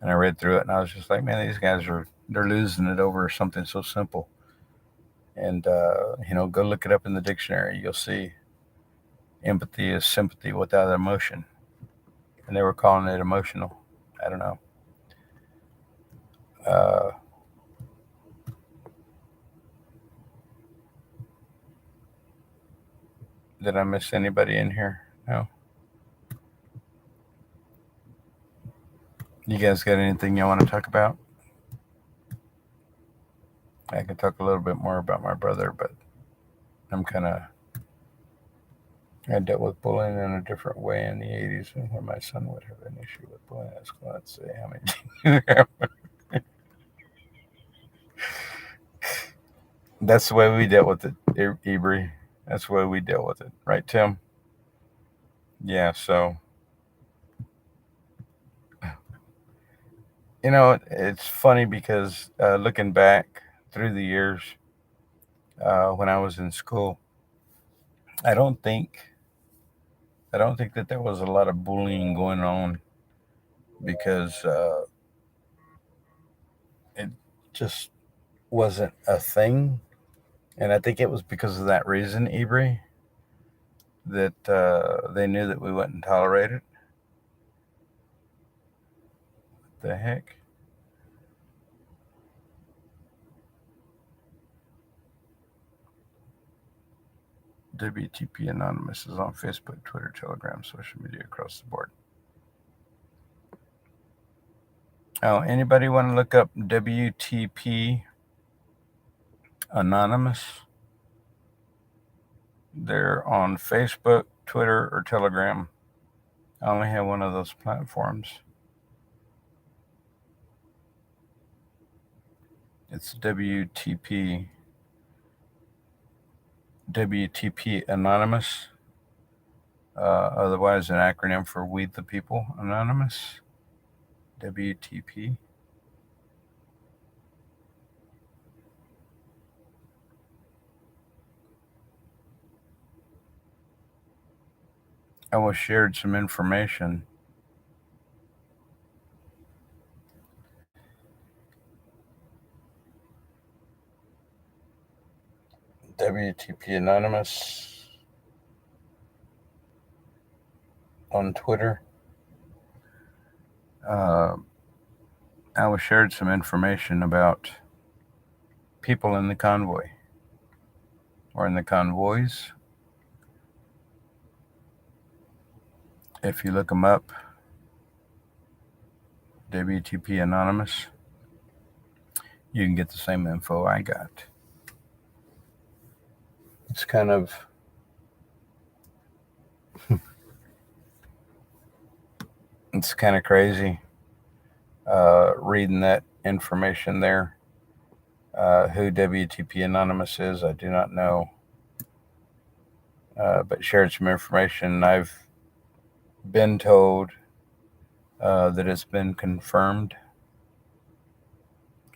and I read through it, and I was just like, man, these guys they're losing it over something so simple. And go look it up in the dictionary. You'll see empathy is sympathy without emotion, and they were calling it emotional. I don't know. Uh, did I miss anybody in here? No. You guys got anything you want to talk about? I can talk a little bit more about my brother, but I'm kind of I dealt with bullying in a different way in the 80s when my son would have an issue with bullying at school. Let's see how many. That's the way we dealt with it, Ebri. That's the way we dealt with it, right, Tim? Yeah. So it's funny because looking back through the years when I was in school, I don't think I don't think that there was a lot of bullying going on because it just wasn't a thing. And I think it was because of that reason, Ebri, that they knew that we wouldn't tolerate it. What the heck? WTP Anonymous is on Facebook, Twitter, Telegram, social media across the board. Oh, anybody want to look up WTP Anonymous? They're on Facebook, Twitter, or Telegram. I only have one of those platforms. It's WTP Anonymous, otherwise an acronym for We the People Anonymous. WTP. I was shared some information. WTP Anonymous on Twitter. I was shared some information about people in the convoy or in the convoys. If you look them up, WTP Anonymous, you can get the same info I got. It's kind of crazy reading that information there. Who WTP Anonymous is, I do not know, but shared some information. I've been told that it's been confirmed.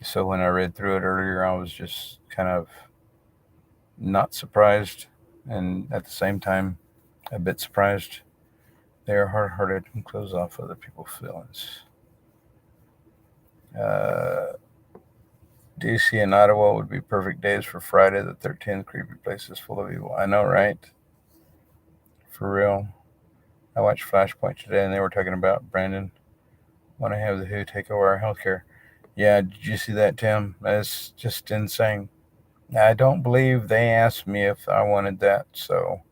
So when I read through it earlier, I was just kind of not surprised, and at the same time, a bit surprised. They are hard-hearted and close off other people's feelings. DC and Ottawa would be perfect days for Friday the 13th. Creepy places full of evil. I know, right? For real. I watched Flashpoint today, and they were talking about Brandon want to have the WHO take over our healthcare. Yeah, did you see that, Tim? That's just insane. I don't believe they asked me if I wanted that, so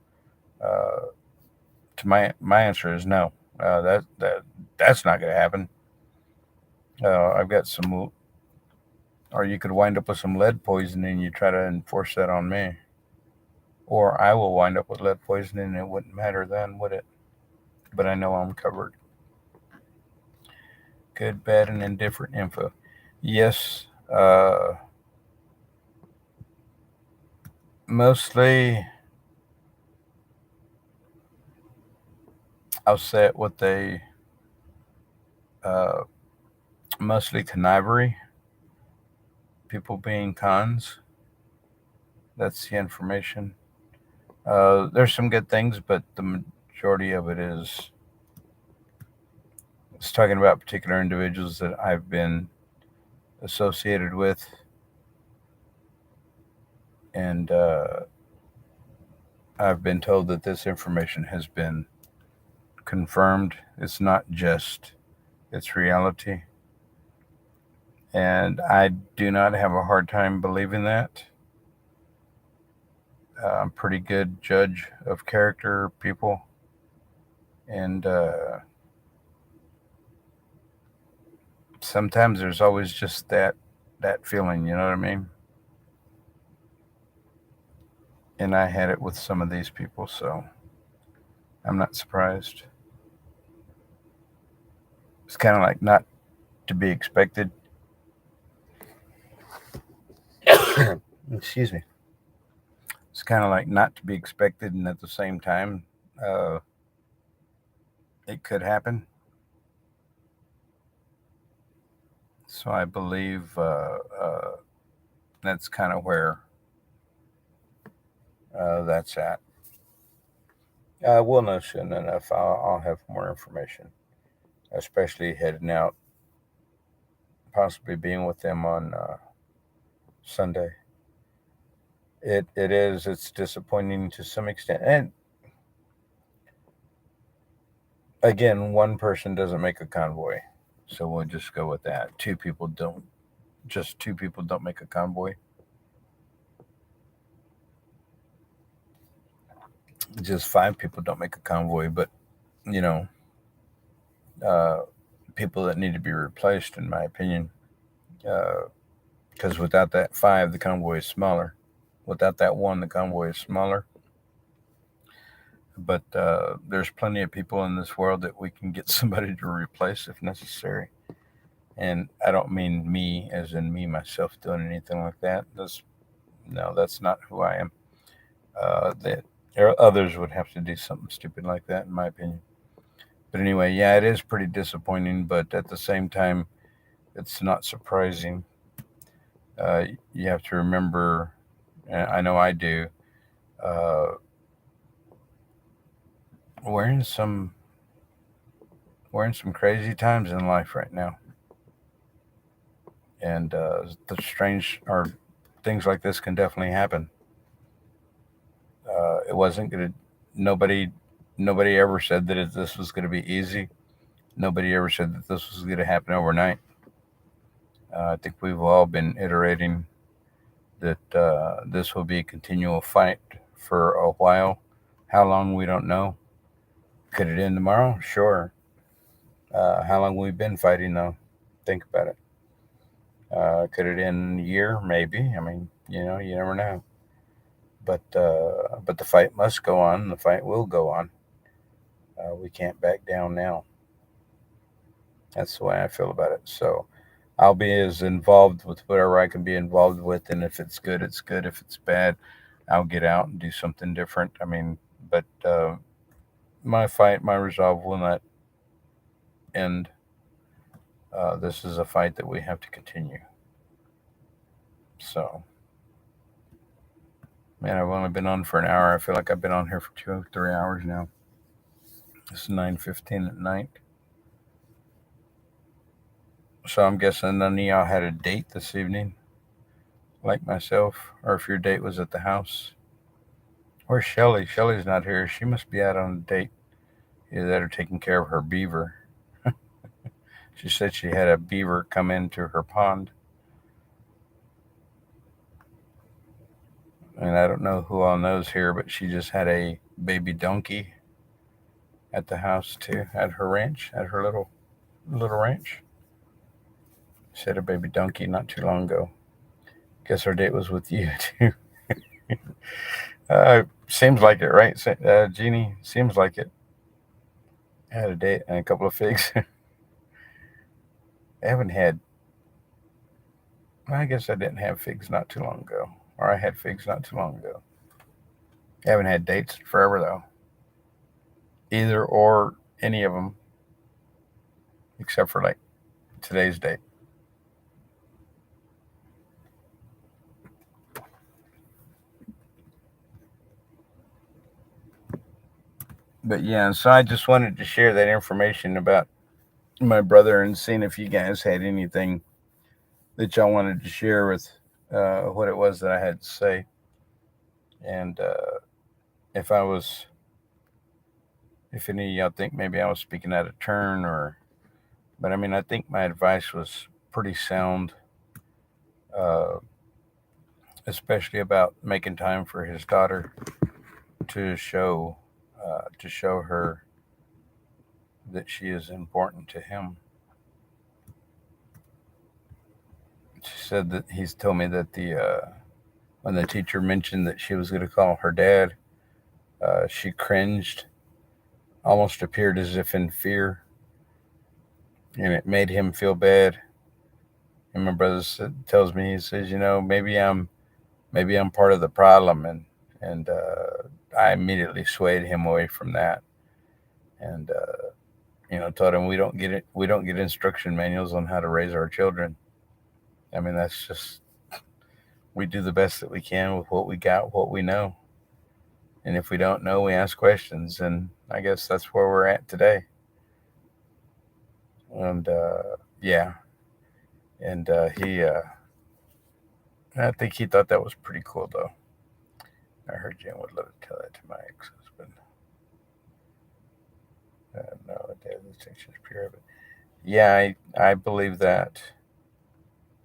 to my answer is no. That's not going to happen. I've got some, or you could wind up with some lead poisoning. And you try to enforce that on me, or I will wind up with lead poisoning. And it wouldn't matter then, would it? But I know I'm covered. Good, bad, and indifferent info. Yes, mostly. I'll say it what they mostly connivery, people being cons. That's the information. There's some good things, but the majority of it is it's talking about particular individuals that I've been associated with, and I've been told that this information has been confirmed. It's not just, it's reality. And I do not have a hard time believing that. I'm a pretty good judge of character, people, and sometimes there's always just that feeling, you know what I mean? And I had it with some of these people, so I'm not surprised. It's kind of like not to be expected. Excuse me. It's kind of like not to be expected, and at the same time, it could happen. So I believe that's kind of where that's at. We'll know soon enough. I'll have more information, especially heading out, possibly being with them on Sunday. It's disappointing to some extent, and again, one person doesn't make a convoy, so we'll just go with that. Two people don't make a convoy. Just five people don't make a convoy, but you know, people that need to be replaced, in my opinion, because without that five, the convoy is smaller. Without that one, the convoy is smaller. but there's plenty of people in this world that we can get somebody to replace if necessary. And I don't mean me, as in me myself, doing anything like that. No, that's not who I am. That others would have to do something stupid like that, in my opinion. But anyway, yeah, it is pretty disappointing. But at the same time, it's not surprising. You have to remember, and I know I do. Uh, we're in some we're in some crazy times in life right now, and the strange or things like this can definitely happen. It wasn't gonna. Nobody, nobody ever said that this was gonna be easy. Nobody ever said that this was gonna happen overnight. I think we've all been iterating that this will be a continual fight for a while. How long we don't know. Could it end tomorrow? Sure. How long we've been fighting though? Think about it. Could it end a year? Maybe. I mean, you never know. But the fight must go on. The fight will go on. We can't back down now. That's the way I feel about it. So I'll be as involved with whatever I can be involved with, and if it's good, it's good. If it's bad, I'll get out and do something different. I mean, but my fight, my resolve will not end. This is a fight that we have to continue. So, man, I've only been on for an hour. I feel like I've been on here for 2 or 3 hours now. It's 9:15 at night. So I'm guessing none of y'all had a date this evening, like myself, or if your date was at the house. Where's Shelly? Shelly's not here. She must be out on a date. Either that or taking care of her beaver. She said she had a beaver come into her pond. And I don't know who all knows here, but she just had a baby donkey at the house too, at her ranch, at her little ranch. She had a baby donkey not too long ago. Guess her date was with you too. Seems like it, right? Jeannie, seems like it. I had a date and a couple of figs. I haven't had. I guess I didn't have figs not too long ago, or I had figs not too long ago. I haven't had dates forever though. Either or any of them, except for like today's date. But yeah, so I just wanted to share that information about my brother and seeing if you guys had anything that y'all wanted to share with what it was that I had to say. And if I was, if any of y'all think maybe I was speaking out of turn but I mean, I think my advice was pretty sound, uh, especially about making time for his daughter to show, to show her that she is important to him. She said that he's told me that when the teacher mentioned that she was going to call her dad, she cringed, almost appeared as if in fear, and it made him feel bad. And my brother tells me, he says, maybe I'm part of the problem, and I immediately swayed him away from that, and told him we don't get instruction manuals on how to raise our children. I mean, that's just, we do the best that we can with what we got, what we know. And if we don't know, we ask questions. And I guess that's where we're at today. And yeah, and I think he thought that was pretty cool, though. I heard Jen would love to tell that to my ex-husband. No, the distinction is pure. But yeah, I believe that.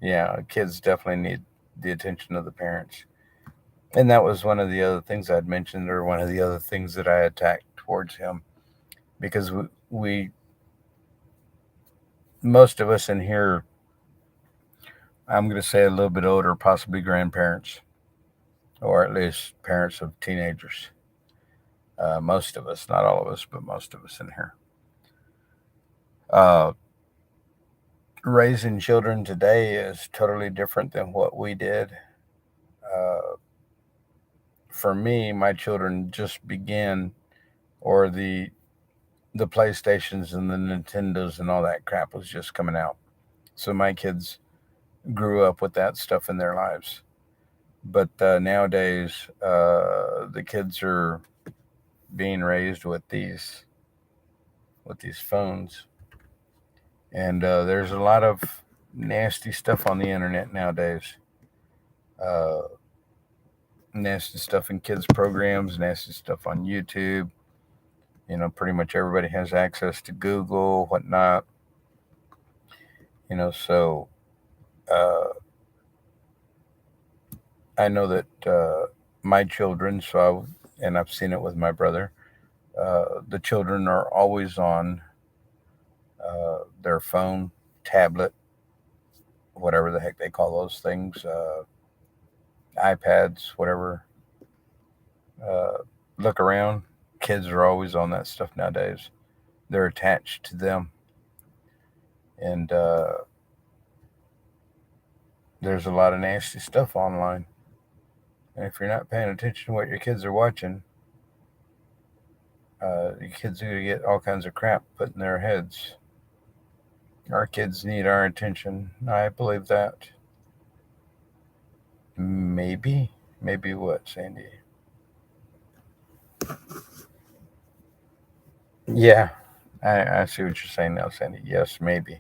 Yeah, kids definitely need the attention of the parents. And that was one of the other things I'd mentioned, or one of the other things that I attacked towards him, because most of us in here, I'm going to say a little bit older, possibly grandparents, or at least parents of teenagers. Most of us, not all of us, but most of us in here. Uh, Raising children today is totally different than what we did. Uh, for me, my children just began, or the PlayStations and the Nintendos and all that crap was just coming out. So my kids grew up with that stuff in their lives. But nowadays, the kids are being raised with these phones, and there's a lot of nasty stuff on the internet nowadays. Uh, Nasty stuff in kids programs, nasty stuff on YouTube. Pretty much everybody has access to Google, whatnot. So uh, I know that my children, and I've seen it with my brother. The children are always on their phone, tablet, whatever the heck they call those things, iPads, whatever. Uh, Look around. Kids are always on that stuff nowadays. They're attached to them. And there's a lot of nasty stuff online. And if you're not paying attention to what your kids are watching, your kids are going to get all kinds of crap put in their heads. Our kids need our attention. I believe that. Maybe. Maybe what, Sandy? Yeah, I see what you're saying now, Sandy. Yes, maybe.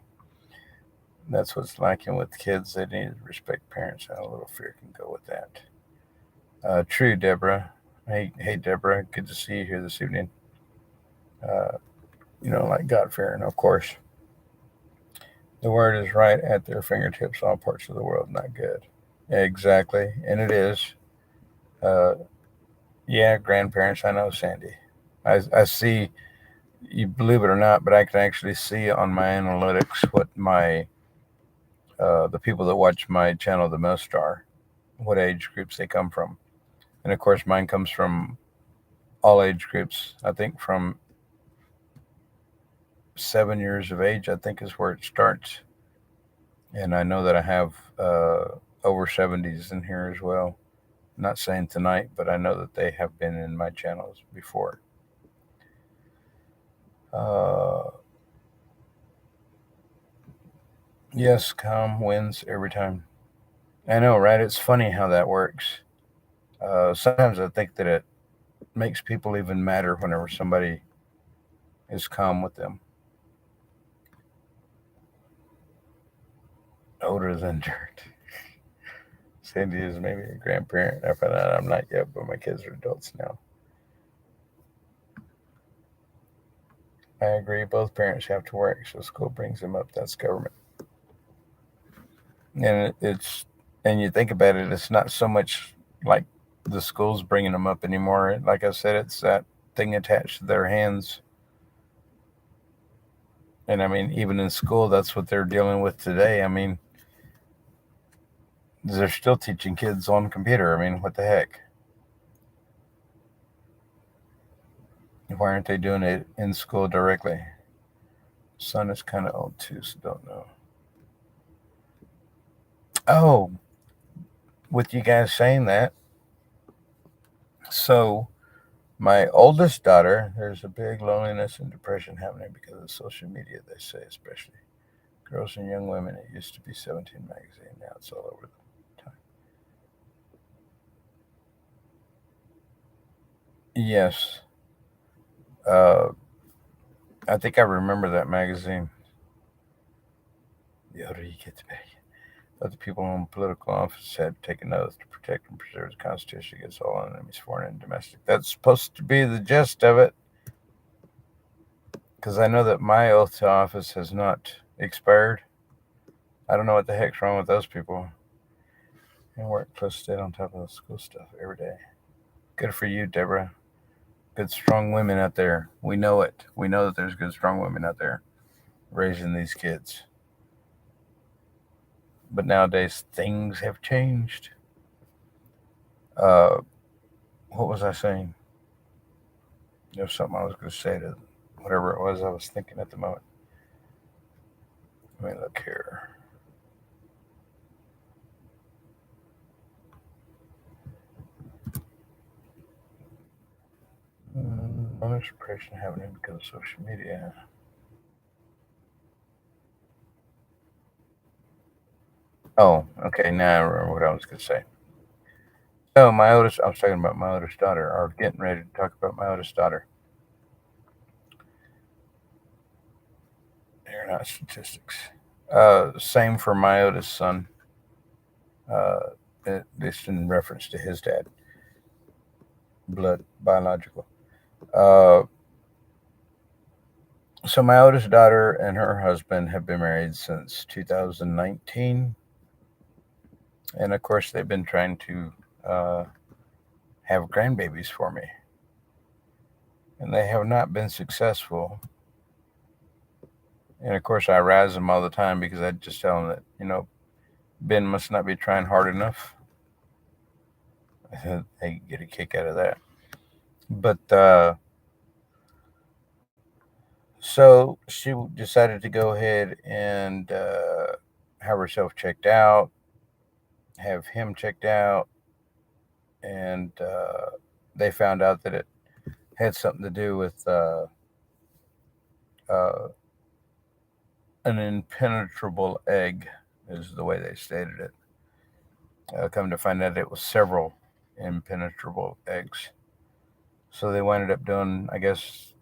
That's what's lacking with kids. They need to respect parents, and a little fear can go with that. True, Deborah. Hey, Deborah. Good to see you here this evening. Uh, like God fearing, of course. The word is right at their fingertips, all parts of the world, not good. Exactly, and it is. Uh, yeah, grandparents, I know, Sandy. I see, you believe it or not, but I can actually see on my analytics what the people that watch my channel the most are, what age groups they come from. And of course, mine comes from all age groups. I think from 7 years of age, I think is where it starts. And I know that I have over 70s in here as well. Not saying tonight, but I know that they have been in my channels before. Uh, yes, calm wins every time. I know, right? It's funny how that works. Sometimes I think that it makes people even madder whenever somebody is calm with them. Older than dirt. Sandy is maybe a grandparent. I found out I'm not yet, but my kids are adults now. I agree. Both parents have to work, so school brings them up. That's government. And and you think about it, it's not so much like the school's bringing them up anymore. Like I said, it's that thing attached to their hands. And I mean, even in school, that's what they're dealing with today. I mean, they're still teaching kids on computer. I mean, what the heck? Why aren't they doing it in school directly? Son is kind of old too, so don't know. Oh, with you guys saying that, so my oldest daughter, there's a big loneliness and depression happening because of social media, they say, especially girls and young women. It used to be 17 magazine, now it's all over the time. Yes, uh, I think I remember that magazine. The older you get, the better. That the people in political office had taken oath to protect and preserve the Constitution against all enemies, foreign and domestic. That's supposed to be the gist of it, because I know that my oath to office has not expired. I don't know what the heck's wrong with those people. And work plus stay on top of the school stuff every day. Good for you, Deborah. Good, strong women out there. We know it. We know that there's good, strong women out there raising these kids. But nowadays, things have changed. Uh, what was I saying? There's something I was going to say to whatever it was I was thinking at the moment. Let me look here. Bonus depression happening because of social media. Oh, okay. Now I remember what I was going to say. So I was talking about my oldest daughter, or getting ready to talk about my oldest daughter. They're not statistics. Same for my oldest son. This in reference to his dad, blood, biological. Uh, so my oldest daughter and her husband have been married since 2019, and of course they've been trying to have grandbabies for me, and they have not been successful. And of course I razz them all the time because I just tell them that Ben must not be trying hard enough. They get a kick out of that. But so she decided to go ahead and have herself checked out, have him checked out, and they found out that it had something to do with uh, an impenetrable egg, is the way they stated it. Come to find out, it was several impenetrable eggs. So they ended up doing, I guess,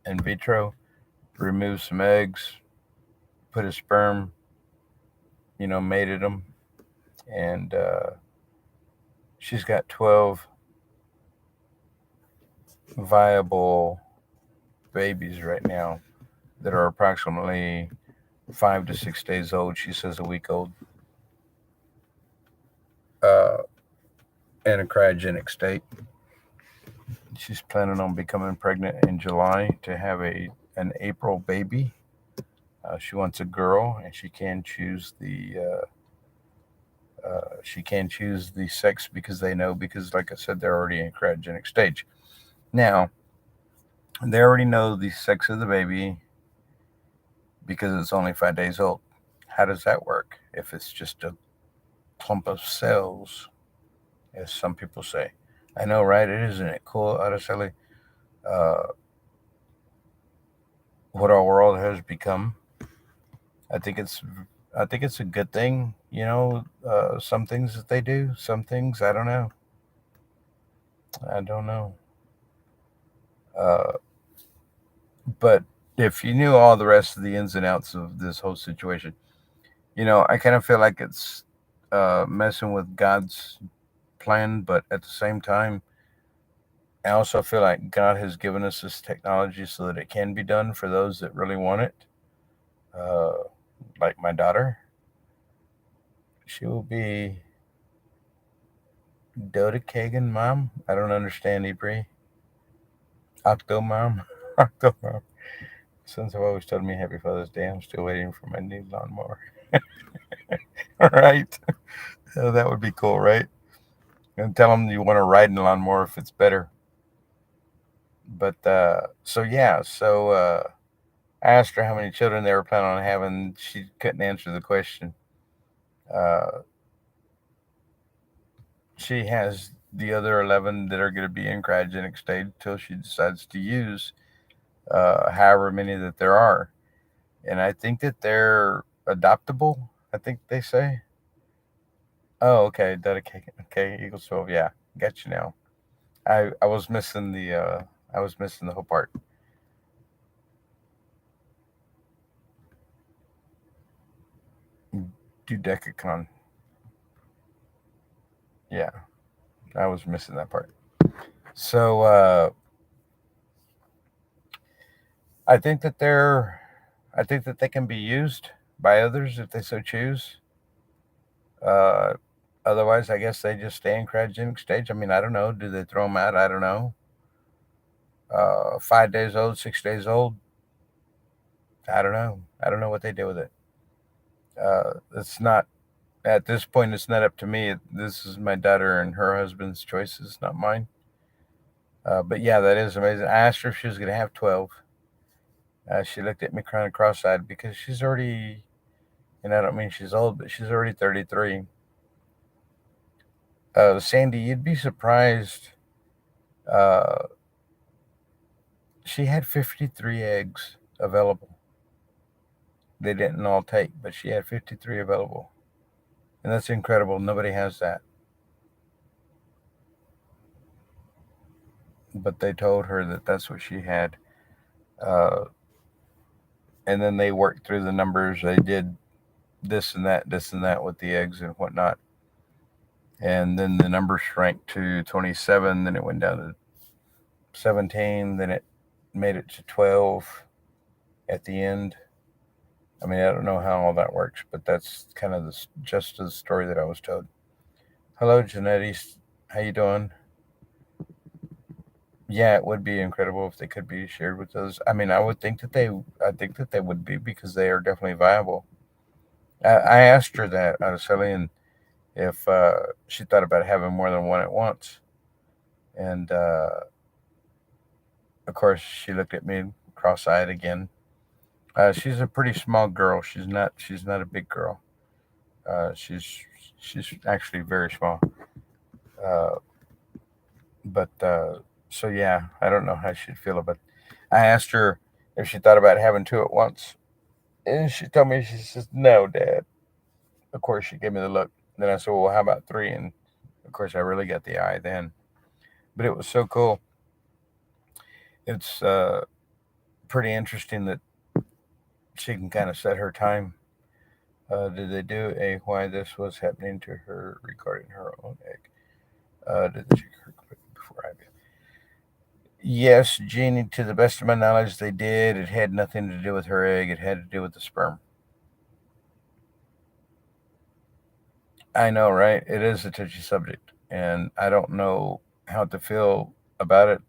in vitro, remove some eggs, put a sperm, mated them, and she's got 12 viable babies right now that are approximately 5 to 6 days old. She says a week old, uh, in a cryogenic state. She's planning on becoming pregnant in July to have an April baby. She wants a girl, and she can choose the sex because they know, because like I said, they're already in cryogenic stage. Now they already know the sex of the baby because it's only 5 days old. How does that work if it's just a clump of cells, as some people say? I know, right? Isn't it cool, Araceli? Uh, what our world has become. I think it's I think it's a good thing. Some things that they do, some things I don't know. I don't know. Uh, but if you knew all the rest of the ins and outs of this whole situation, I kind of feel like it's messing with God's plan, but at the same time, I also feel like God has given us this technology so that it can be done for those that really want it. Uh, like my daughter, she will be Dota Kagan mom. I don't understand Hebrew. Octo mom. Octo mom. Since have always told me Happy Father's Day, I'm still waiting for my new lawnmower. All right. That would be cool, right? And tell them you want to ride in a lawnmower if it's better. But so yeah, so I asked her how many children they were planning on having. She couldn't answer the question. Uh, she has the other 11 that are going to be in cryogenic state until she decides to use however many that there are. And I think that they're adoptable, I think they say. Oh, okay. Dedicated. Okay, equals 12. Yeah, got you now. I was missing the whole part. Dudecacon. Yeah, I was missing that part. So I think that they can be used by others if they so choose. Uh, Otherwise, I guess they just stay in cryogenic stage. I mean, I don't know. Do they throw them out? I don't know. 5 days old, 6 days old. I don't know. I don't know what they do with it. It's not at this point. It's not up to me. This is my daughter and her husband's choices, not mine. But yeah, that is amazing. I asked her if she was going to have 12. She looked at me kind of cross-eyed because she's already, and I don't mean she's old, but she's already 33. Sandy, you'd be surprised. Uh, she had 53 eggs available. They didn't all take, but she had 53 available. And that's incredible. Nobody has that. But they told her that that's what she had. Uh, and then they worked through the numbers. They did this and that with the eggs and whatnot. And then the number shrank to 27. Then it went down to 17. Then it made it to 12 at the end. I mean, I don't know how all that works, but that's kind of just the story that I was told. Hello, Janetti. How you doing? Yeah, it would be incredible if they could be shared with those. I mean, I think that they would be because they are definitely viable. I asked her that, Araceli, if she thought about having more than one at once. And of course, she looked at me cross-eyed again. She's a pretty small girl. She's not a big girl. Uh, she's she's actually very small. Uh, but so yeah, I don't know how she'd feel about it. I asked her if she thought about having two at once, and she told me, she says, "No, Dad." Of course, she gave me the look. Then I said, "Well, how about three?" And of course, I really got the eye then. But it was so cool. It's pretty interesting that she can kind of set her time. Did they do a why this was happening to her regarding her own egg? Did they check her before I did? Yes, Jeannie, to the best of my knowledge, they did. It had nothing to do with her egg, it had to do with the sperm. I know, right? It is a touchy subject, and I don't know how to feel about it,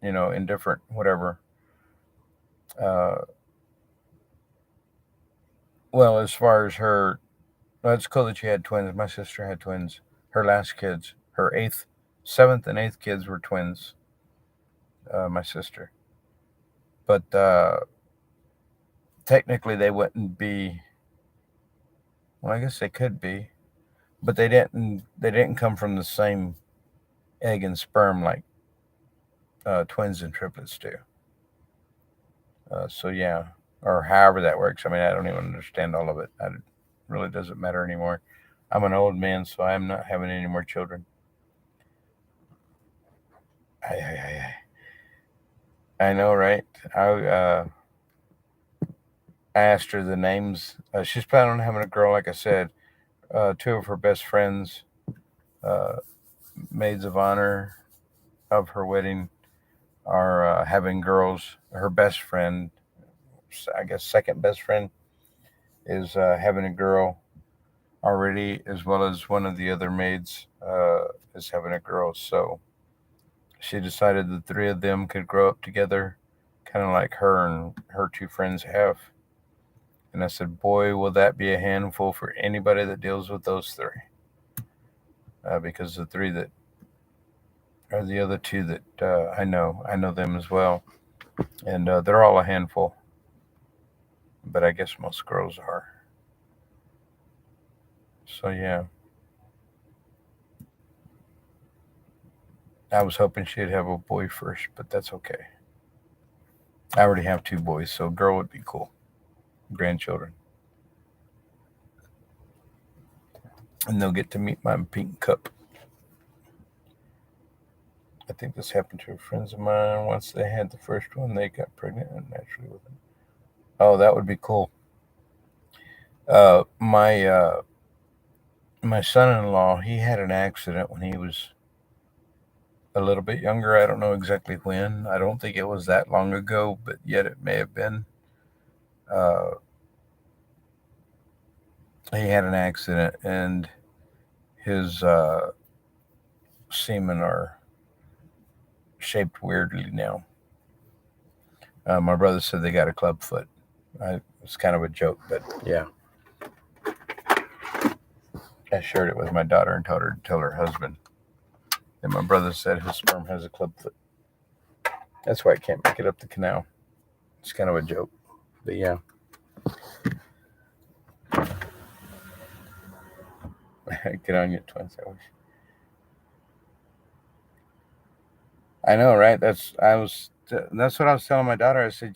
indifferent, whatever. Uh, well, as far as her, well, it's cool that she had twins. My sister had twins. Her last kids, her seventh and eighth kids were twins. My sister, but technically they wouldn't be. Well, I guess they could be, but they didn't. They didn't come from the same egg and sperm like twins and triplets do. So yeah, or however that works. I mean, I don't even understand all of it. It really doesn't matter anymore. I'm an old man, so I'm not having any more children. I know, right? I asked her the names. She's planning on having a girl, like I said. Two of her best friends, uh, maids of honor of her wedding, are having girls. Her best friend, I guess second best friend, is having a girl already, as well as one of the other maids is having a girl. So she decided the three of them could grow up together, kind of like her and her two friends have. And I said, boy, will that be a handful for anybody that deals with those three. Because the three that are the other two that I know them as well. And they're all a handful. But I guess most girls are. So yeah, I was hoping she'd have a boy first, but that's okay. I already have two boys, so a girl would be cool. Grandchildren. And they'll get to meet my pink cup. I think this happened to friends of mine. Once they had the first one, they got pregnant and naturally with it. Oh, that would be cool. My son-in-law, he had an accident when he was a little bit younger. I don't know exactly when. I don't think it was that long ago, but yet it may have been. Uh, he had an accident, and his semen are shaped weirdly now. My brother said they got a club foot. It's kind of a joke, but yeah. I shared it with my daughter and told her husband. And my brother said his sperm has a club foot. That's why I can't make it up the canal. It's kind of a joke. But yeah. Get on your twins. I know, right? That's what I was telling my daughter. I said,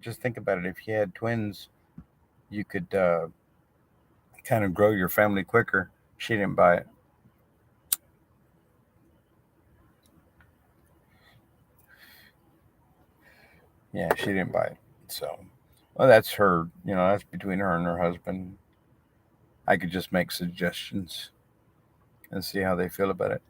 just think about it. If you had twins, you could kind of grow your family quicker. She didn't buy it. Yeah, she didn't buy it. So, well, that's her. That's between her and her husband. I could just make suggestions and see how they feel about it.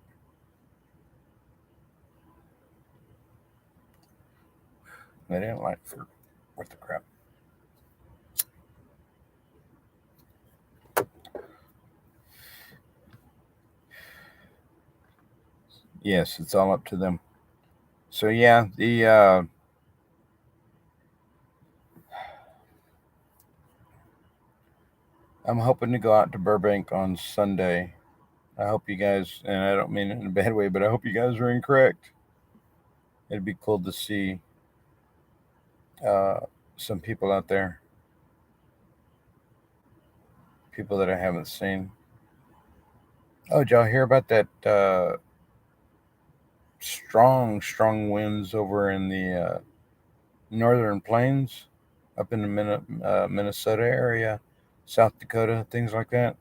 They didn't like fruit. What the crap? Yes, it's all up to them. So yeah, the I'm hoping to go out to Burbank on Sunday. I hope you guys, and I don't mean it in a bad way, but I hope you guys are incorrect. It'd be cool to see uh, some people out there, people that I haven't seen. Oh, did y'all hear about that strong winds over in the northern plains, up in the Minnesota area, South Dakota, things like that?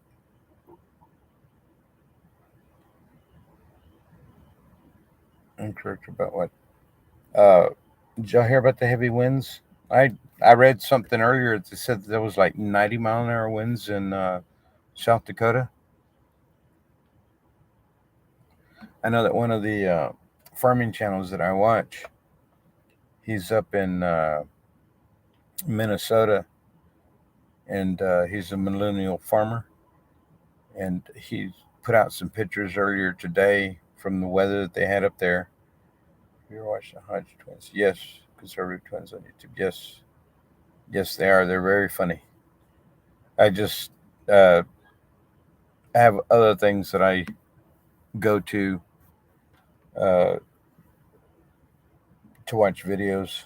Incorrect about what? Uh, did y'all hear about the heavy winds? I I read something earlier that said that there was like 90-mile-an-hour winds in South Dakota. I know that one of the farming channels that I watch, he's up in Minnesota, and he's a millennial farmer, and he put out some pictures earlier today from the weather that they had up there. You're watching the Hodge twins, yes, conservative twins on YouTube, yes, yes, they are. They're very funny. I just uh, have other things that I go uh, to watch videos.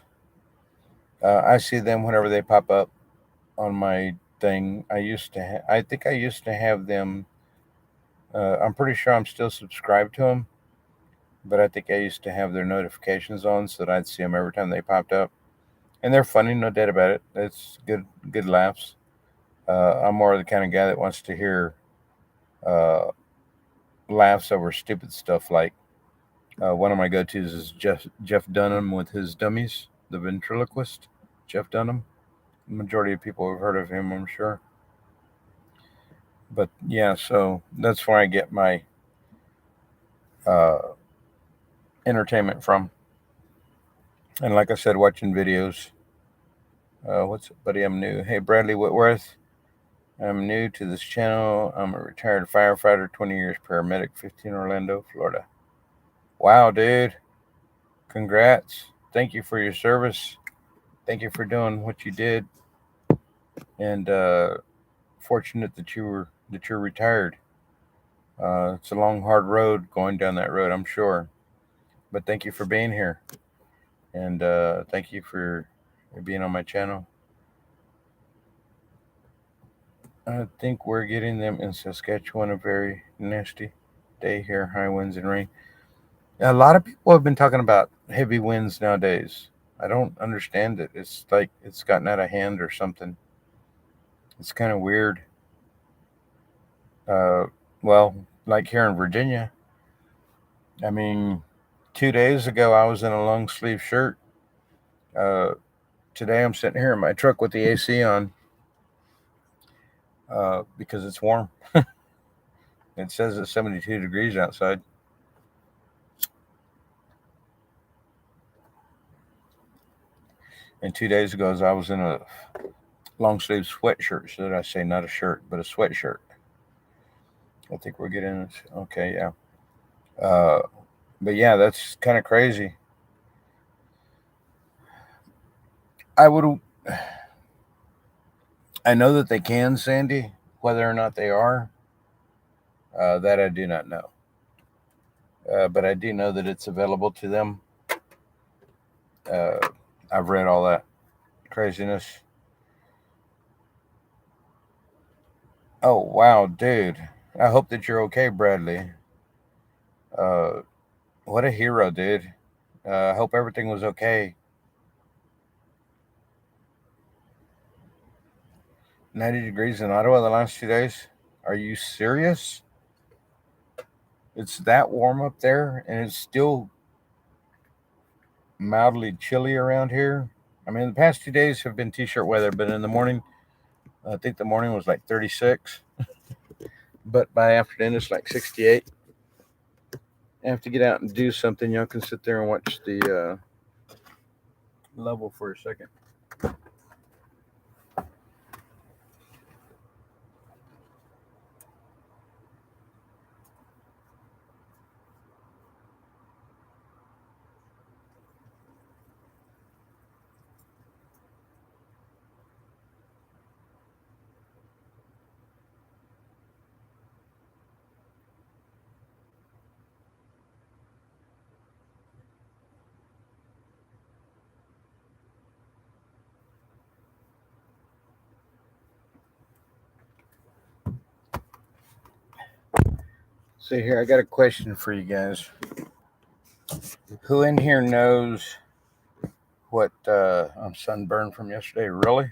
I see them whenever they pop up on my thing. I think I used to have them. I'm pretty sure I'm still subscribed to them, but I think I used to have their notifications on so that I'd see them every time they popped up. And they're funny, no doubt about it. It's good laughs. I'm more the kind of guy that wants to hear uh, laughs over stupid stuff. Like one of my go-tos is Jeff Dunham with his dummies, the ventriloquist. Jeff Dunham. The majority of people have heard of him, I'm sure. But yeah, so that's where I get my uh, entertainment from. And like I said, watching videos. What's up, buddy? I'm new. Hey, Bradley Whitworth. I'm new to this channel. I'm a retired firefighter, 20 years paramedic, 15 Orlando, Florida. Wow, dude. Congrats. Thank you for your service. Thank you for doing what you did. And fortunate that you're retired. It's a long, hard road going down that road, I'm sure. But thank you for being here. And thank you for being on my channel. I think we're getting them in Saskatchewan a very nasty day here, high winds and rain. A lot of people have been talking about heavy winds nowadays. I don't understand it. It's like it's gotten out of hand or something. It's kind of weird. Uh, well, like here in Virginia, I mean, 2 days ago I was in a long sleeve shirt. Uh, Today I'm sitting here in my truck with the AC on because it's warm. It says it's 72 degrees outside. And 2 days ago, I was in a long sleeve sweatshirt. Should I say not a shirt, but a sweatshirt? I think we're getting it. Okay, yeah. Uh, but yeah, that's kind of crazy. I would. I know that they can, Sandy. Whether or not they are, that I do not know. But I do know that it's available to them. I've read all that craziness. Oh wow, dude! I hope that you're okay, Bradley. Uh, what a hero, dude. I hope everything was okay. 90 degrees in Ottawa the last 2 days. Are you serious? It's that warm up there, and it's still mildly chilly around here. I mean, the past 2 days have been t-shirt weather, but in the morning, I think the morning was like 36, but by afternoon it's like 68. I have to get out and do something. Y'all can sit there and watch the level for a second. See here, I got a question for you guys. Who in here knows what I'm sunburned from yesterday? Really?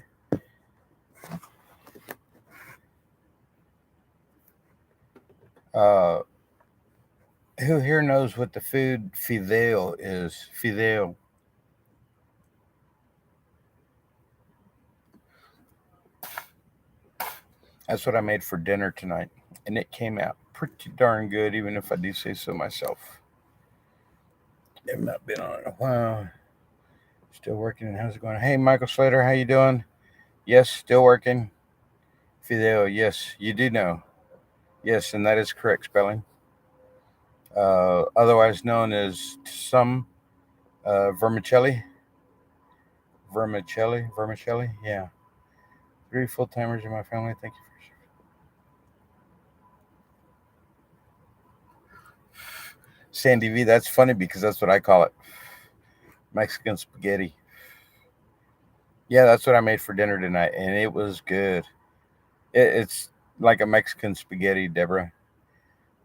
Uh, who here knows what the food fideo is? Fideo. That's what I made for dinner tonight, and it came out pretty darn good, even if I do say so myself. I've not been on in a while. Still working. How's it going? Hey, Michael Slater, how you doing? Yes, still working. Fideo, yes, you do know. Yes, and that is correct spelling. Otherwise known as some vermicelli. Vermicelli. Yeah, 3 full-timers in my family. Thank you for Sandy V. That's funny because that's what I call it. Mexican spaghetti. Yeah, that's what I made for dinner tonight, and it was good. It's like a Mexican spaghetti, Deborah.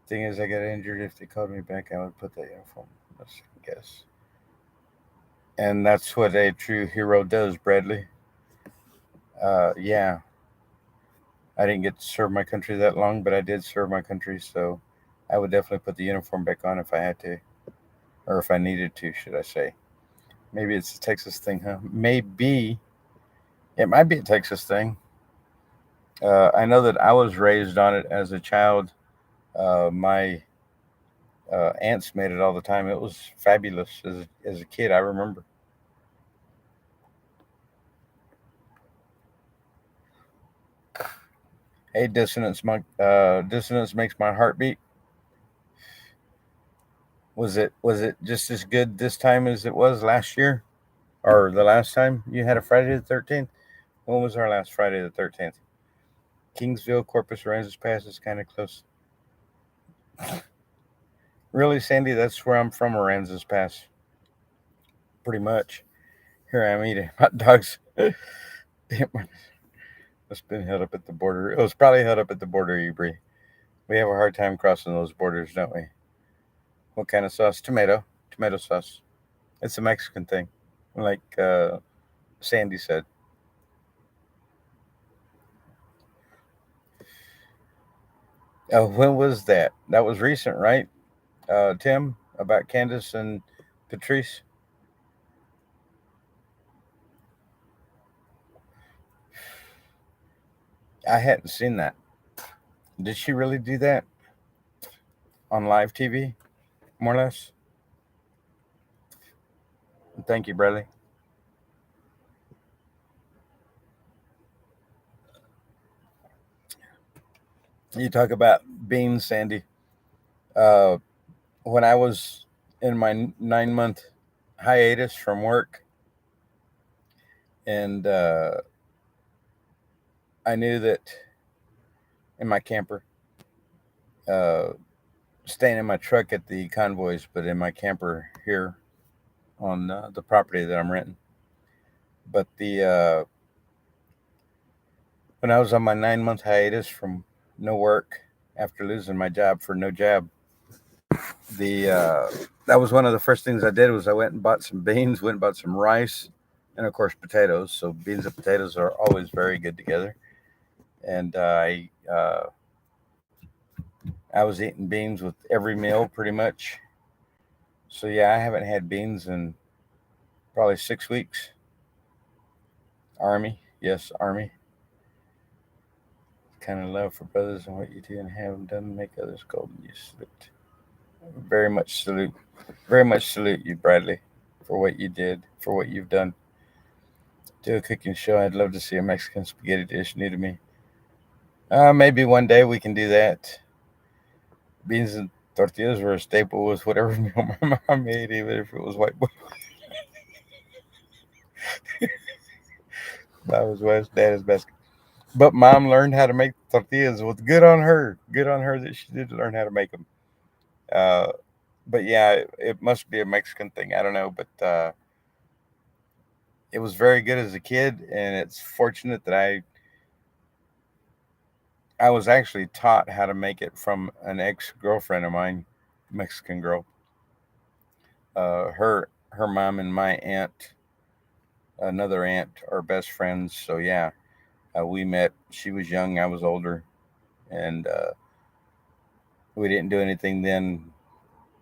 Thing is, I got injured. If they called me back, I would put that uniform. I guess. And that's what a true hero does, Bradley. Yeah, I didn't get to serve my country that long, but I did serve my country, so I would definitely put the uniform back on if I had to, or if I needed to, should I say. Maybe it's a Texas thing, huh? Maybe. It might be a Texas thing. I know that I was raised on it as a child. My aunts made it all the time. It was fabulous as a kid, I remember. Hey, dissonance makes my heart beat. Was it just as good this time as it was last year, or the last time you had a Friday the 13th? When was our last Friday the 13th? Kingsville, Corpus Aranzas Pass is kind of close. Really, Sandy? That's where I'm from, Aranzas Pass. Pretty much. Here I am eating hot dogs. It's been held up at the border. It was probably held up at the border, Ubri. We have a hard time crossing those borders, don't we? What kind of sauce? Tomato. Tomato sauce. It's a Mexican thing, like Sandy said. When was that? That was recent, right? Tim, about Candace and Patrice. I hadn't seen that. Did she really do that on live TV, more or less? Thank you, Bradley. You talk about beans, Sandy. Uh, when I was in my 9 month hiatus from work, and I knew that in my camper, uh, staying in my truck at the convoys, but in my camper here, on the property that I'm renting. But the when I was on my 9 month hiatus from no work after losing my job for no job, the that was one of the first things I did was I went and bought some beans, went and bought some rice, and of course potatoes. So beans and potatoes are always very good together. And I was eating beans with every meal pretty much. So yeah, I haven't had beans in probably 6 weeks. Army, yes, Army. Kind of love for brothers and what you do and have them done make others golden. You salute. Very much salute. Very much salute you, Bradley, for what you did, for what you've done. Do a cooking show. I'd love to see a Mexican spaghetti dish new to me. Maybe one day we can do that. Beans and tortillas were a staple with whatever meal my mom made, even if it was white boy. I was West, dad is best. But mom learned how to make tortillas. Well, good on her. Good on her that she did learn how to make them. Uh, but yeah, it must be a Mexican thing. I don't know, but it was very good as a kid, and it's fortunate that I was actually taught how to make it from an ex girlfriend of mine, Mexican girl. Her mom and my aunt, another aunt, are best friends. So yeah, we met. She was young, I was older, and we didn't do anything then.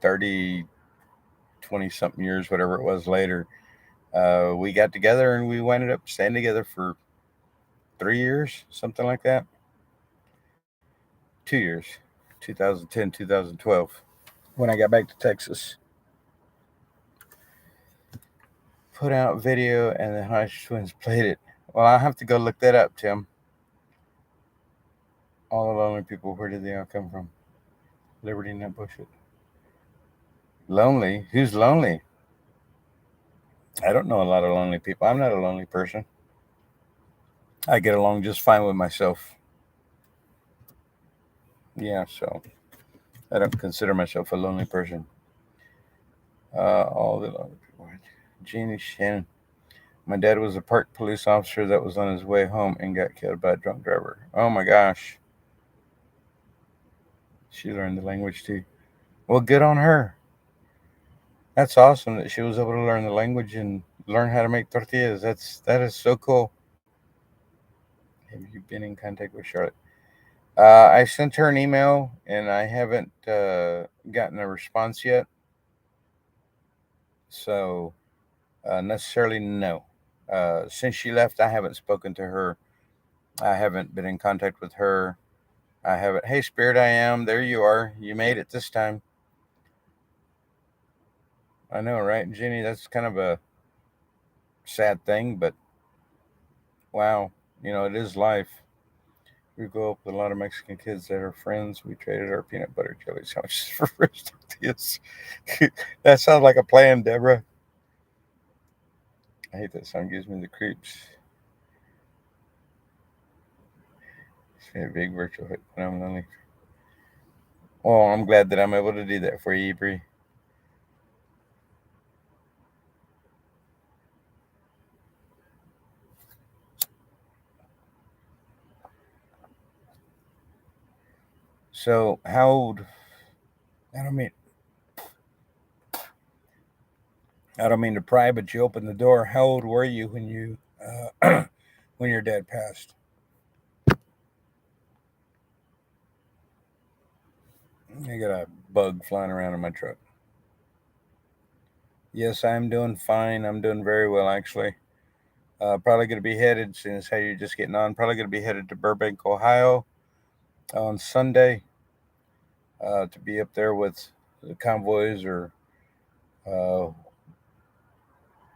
30, 20 something years, whatever it was later, we got together and we ended up staying together for 3 years, something like that. 2 years, 2010, 2012, when I got back to Texas. Put out video and the Hodge twins played it. Well, I'll have to go look that up, Tim. All the lonely people, where did they all come from? Liberty, not bullshit. Lonely? Who's lonely? I don't know a lot of lonely people. I'm not a lonely person. I get along just fine with myself. Yeah, so I don't consider myself a lonely person. All the lonely people. Jeannie Shannon. My dad was a park police officer that was on his way home and got killed by a drunk driver. Oh my gosh. She learned the language too. Well, good on her. That's awesome that she was able to learn the language and learn how to make tortillas. That is so cool. Have you been in contact with Charlotte? I sent her an email and I haven't gotten a response yet. So necessarily no. Since she left, I haven't spoken to her. I haven't been in contact with her. I haven't. Hey, Spirit, I am. There you are. You made it this time. I know, right, Jenny? That's kind of a sad thing, but wow, it is life. We grew up with a lot of Mexican kids that are friends. We traded our peanut butter jelly sandwiches for fresh tortillas. That sounds like a plan, Deborah. I hate that song. Gives me the creeps. It's a big virtual hit when I'm lonely. Well, I'm glad that I'm able to do that for you, Bree. So, how old? I don't mean I don't mean to pry, but you opened the door. How old were you when you when your dad passed? I got a bug flying around in my truck. Yes, I'm doing fine. I'm doing very well, actually. Probably going to be headed, seeing as how you're just getting on, probably going to be headed to Burbank, Ohio on Sunday to be up there with the convoys or uh,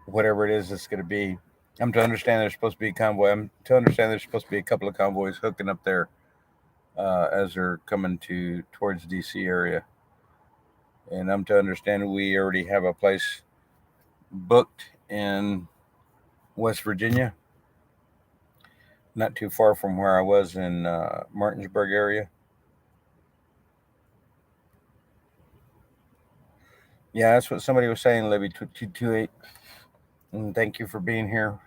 whatever it is it's going to be. I'm to understand there's supposed to be a convoy. I'm to understand there's supposed to be a couple of convoys hooking up there as they're coming towards DC area. And I'm to understand we already have a place booked in West Virginia, not too far from where I was in Martinsburg area. Yeah, that's what somebody was saying, Libby 228. And thank you for being here.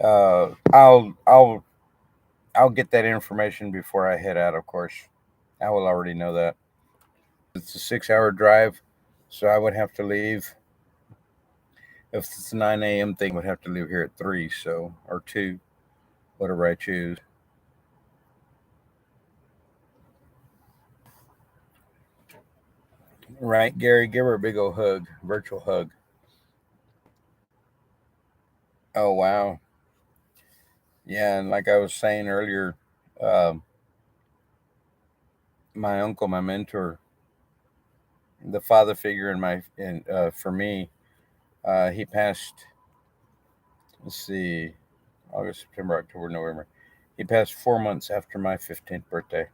Uh, I'll I'll I'll get that information before I head out. Of course, I will already know that it's a 6 hour drive, so I would have to leave. If it's a 9 a.m. thing, I would have to leave here at 3, so or 2, whatever I choose. Right, Gary, give her a big old hug, virtual hug. Oh wow, yeah, and like I was saying earlier, um, my uncle, my mentor, the father figure in my in for me, he passed. Let's see, August, September, October, November. He passed 4 months after my 15th birthday.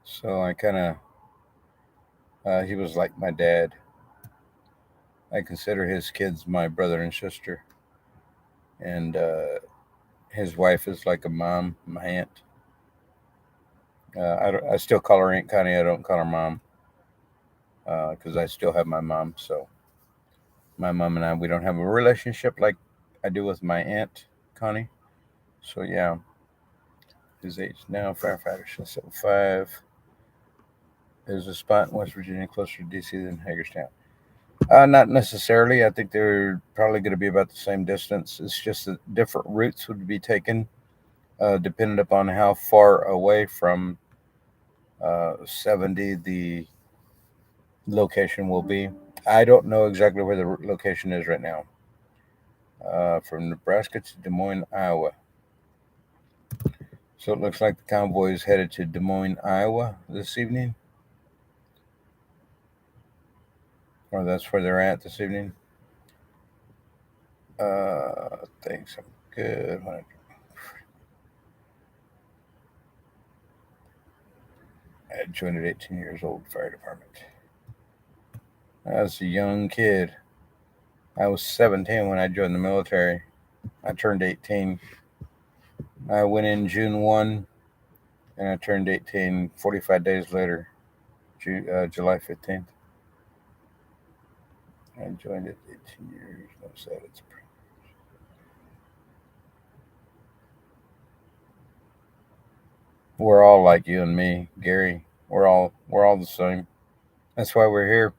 So I kind of, he was like my dad. I consider his kids my brother and sister, and his wife is like a mom, my aunt. I still call her Aunt Connie. I don't call her mom because I still have my mom. So my mom and I, we don't have a relationship like I do with my aunt Connie. So yeah, his age now, firefighter since 05. There's a spot in West Virginia closer to DC than Hagerstown. Not necessarily. I think they're probably going to be about the same distance. It's just that different routes would be taken, depending upon how far away from 70 the location will be. I don't know exactly where the location is right now. From Nebraska to Des Moines, Iowa. So it looks like the convoy is headed to Des Moines, Iowa this evening, or that's where they're at this evening. Thanks. I'm good. I joined at 18 years old, fire department. I was a young kid. I was 17 when I joined the military. I turned 18. I went in June 1 and I turned 18 45 days later, July 15th. I joined at 18 years. No sad. We're all like you and me, Gary. We're all the same. That's why we're here.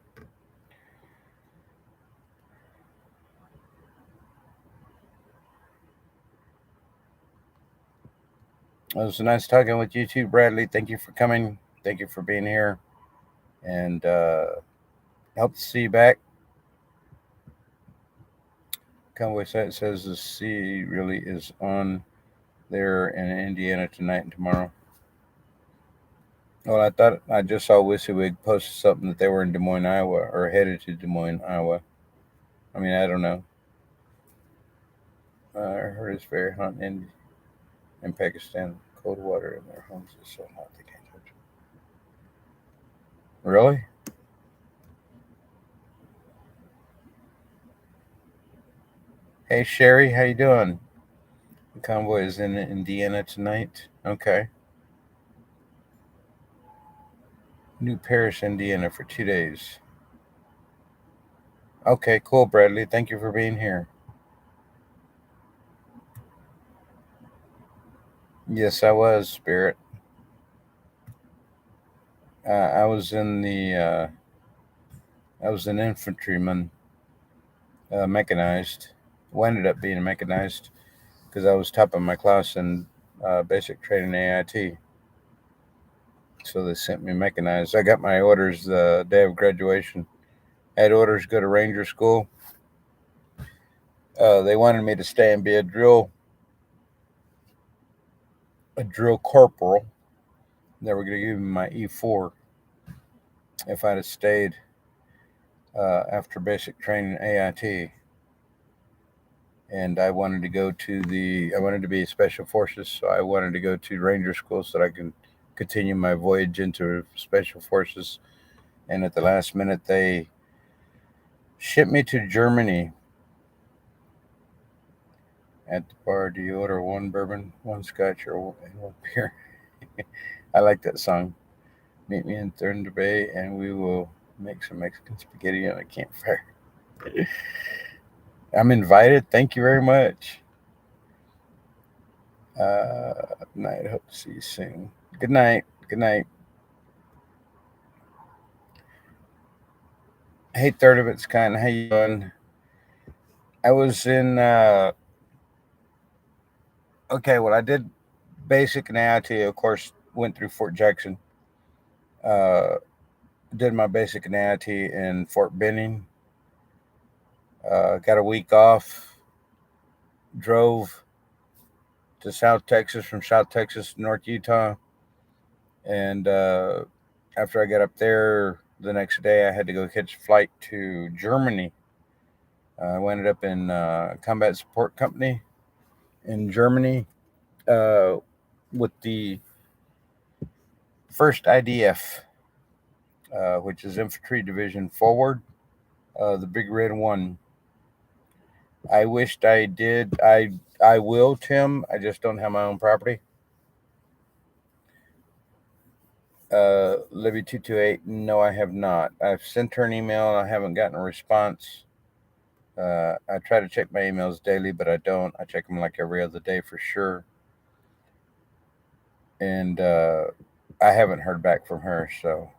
It was nice talking with you too, Bradley. Thank you for coming. Thank you for being here. And hope to see you back. Convoy site says the sea really is on there in Indiana tonight and tomorrow. Well, I thought I just saw WYSIWYG post something that they were in Des Moines, Iowa, or headed to Des Moines, Iowa. I mean, I don't know. I heard it's very hot in Pakistan. Cold water in their homes is so hot they can't touch it. Really? Hey, Sherry, how you doing? The convoy is in Indiana tonight. Okay. New Paris, Indiana for 2 days. Okay, cool, Bradley. Thank you for being here. Yes, I was, Spirit. I was in the. I was an infantryman, mechanized. Well, ended up being mechanized because I was top of my class in basic training AIT. So they sent me mechanized. I got my orders the day of graduation. I had orders to go to Ranger School. They wanted me to stay and be a drill corporal. They were going to give me my E4 if I'd have stayed after basic training AIT. And I wanted to go to I wanted to be special forces, so I wanted to go to Ranger School so that I can continue my voyage into special forces. And at the last minute, they shipped me to Germany. At the bar, do you order one bourbon, one scotch, or one beer? I like that song. Meet me in Thunder Bay, and we will Make some Mexican spaghetti on a campfire. I'm invited. Thank you very much. Night. Hope to see you soon. Good night. Good night. Hey, third of its kind. How you doing? I was in. Okay, well, I did basic and AIT. Of course, went through Fort Jackson. Uh, did my basic and AIT in Fort Benning. Got a week off. Drove to South Texas from South Texas to North Utah, and after I got up there the next day, I had to go catch a flight to Germany. I ended up in combat support company in Germany uh, with the first IDF, which is Infantry Division Forward, the Big Red One. I wished I did. I will, Tim. I just don't have my own property. Libby228. No, I have not. I've sent her an email and I haven't gotten a response. I try to check my emails daily, but I don't. I check them like every other day for sure. And I haven't heard back from her, so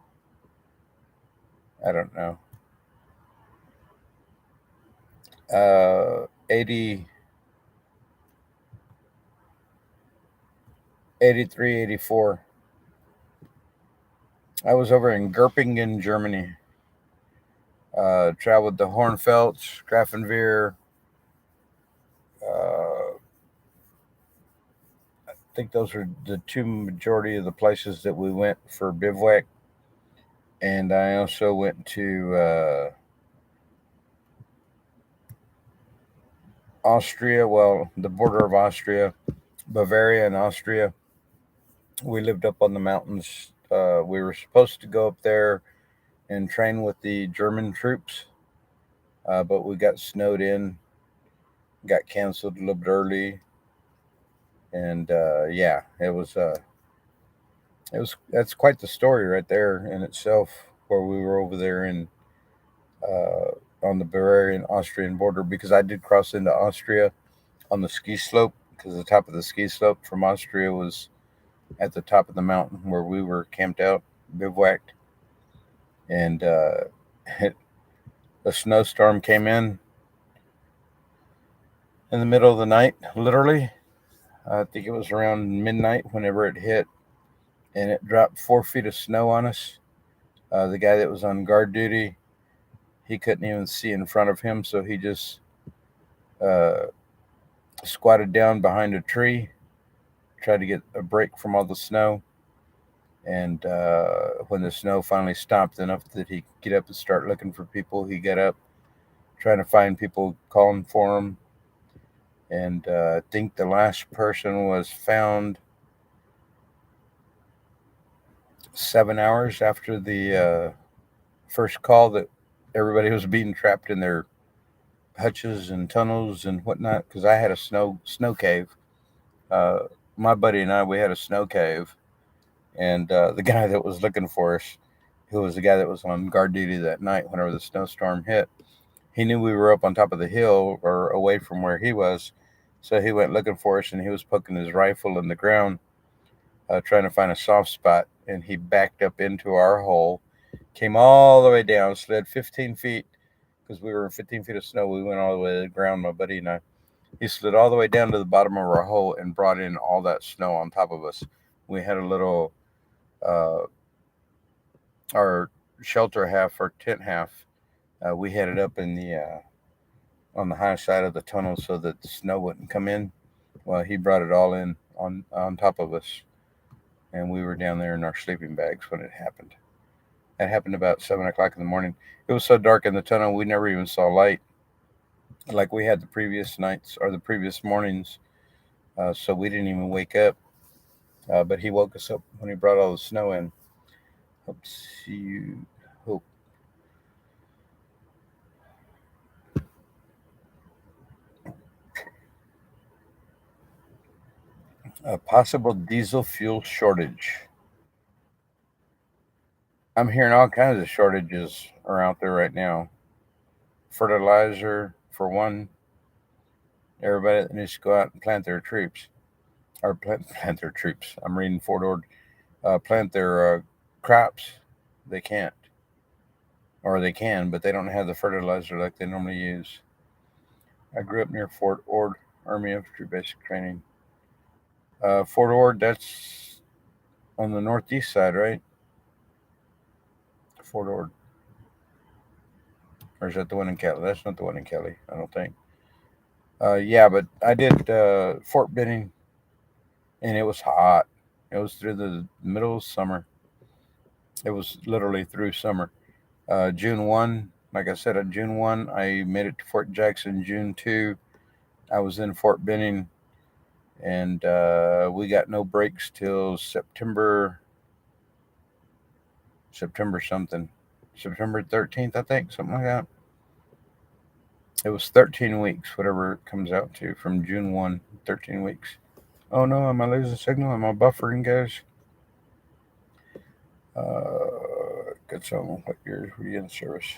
I don't know. 80, 83, 84. I was over in Gerpingen, Germany. Traveled to Hornfelds, Grafenwehr. I think those are the two majority of the places that we went for bivouac. And I also went to Austria, well, the border of Austria, Bavaria and Austria. We lived up on the mountains. We were supposed to go up there and train with the German troops, but we got snowed in, got canceled a little bit early, and yeah, that's quite the story right there in itself. Where we were over there in on the Bavarian Austrian border, because I did cross into Austria on the ski slope, because the top of the ski slope from Austria was at the top of the mountain where we were camped out, bivouacked, and a snowstorm came in the middle of the night, literally. I think it was around midnight whenever it hit, and it dropped 4 feet of snow on us. The guy that was on guard duty, he couldn't even see in front of him, so he just uh, squatted down behind a tree, tried to get a break from all the snow. And when the snow finally stopped enough that he could get up and start looking for people, he got up, trying to find people, calling for him. And I think the last person was found 7 hours after the first call that everybody was being trapped in their hutches and tunnels and whatnot. Because I had a snow cave. Uh, my buddy and I, we had a snow cave, and the guy that was looking for us, who was the guy that was on guard duty that night whenever the snowstorm hit, he knew we were up on top of the hill or away from where he was, so he went looking for us, and he was poking his rifle in the ground, trying to find a soft spot, and he backed up into our hole, came all the way down, slid 15 feet, because we were in 15 feet of snow. We went all the way to the ground, my buddy and I. He slid all the way down to the bottom of our hole and brought in all that snow on top of us. We had a little, uh, our shelter half, our tent half, we had it up in the on the high side of the tunnel so that the snow wouldn't come in. Well, he brought it all in on top of us, and we were down there in our sleeping bags when it happened. That happened about 7 o'clock in the morning. It was so dark in the tunnel we never even saw light, like we had the previous nights or the previous mornings. So we didn't even wake up. But he woke us up when he brought all the snow in. Hope to see you. Hope. A possible diesel fuel shortage. I'm hearing all kinds of shortages are out there right now. Fertilizer, for one, everybody that needs to go out and plant their troops, or plant their troops. I'm reading Fort Ord. Plant their crops. They can't, or they can, but they don't have the fertilizer like they normally use. I grew up near Fort Ord, Army Infantry Basic Training. Fort Ord, that's on the northeast side, right? Fort Ord, or is that the one in Kelly? That's not the one in Kelly, I don't think. Yeah, but I did Fort Benning, and it was hot. It was through the middle of summer. It was literally through summer. June 1, like I said, on June 1, I made it to Fort Jackson. June 2, I was in Fort Benning, and we got no breaks till September something. September 13th, I think, something like that. It was 13 weeks, whatever it comes out to, from June 1, 13 weeks. Oh no, am I losing signal? Am I buffering, guys? Good song. What years were you in service?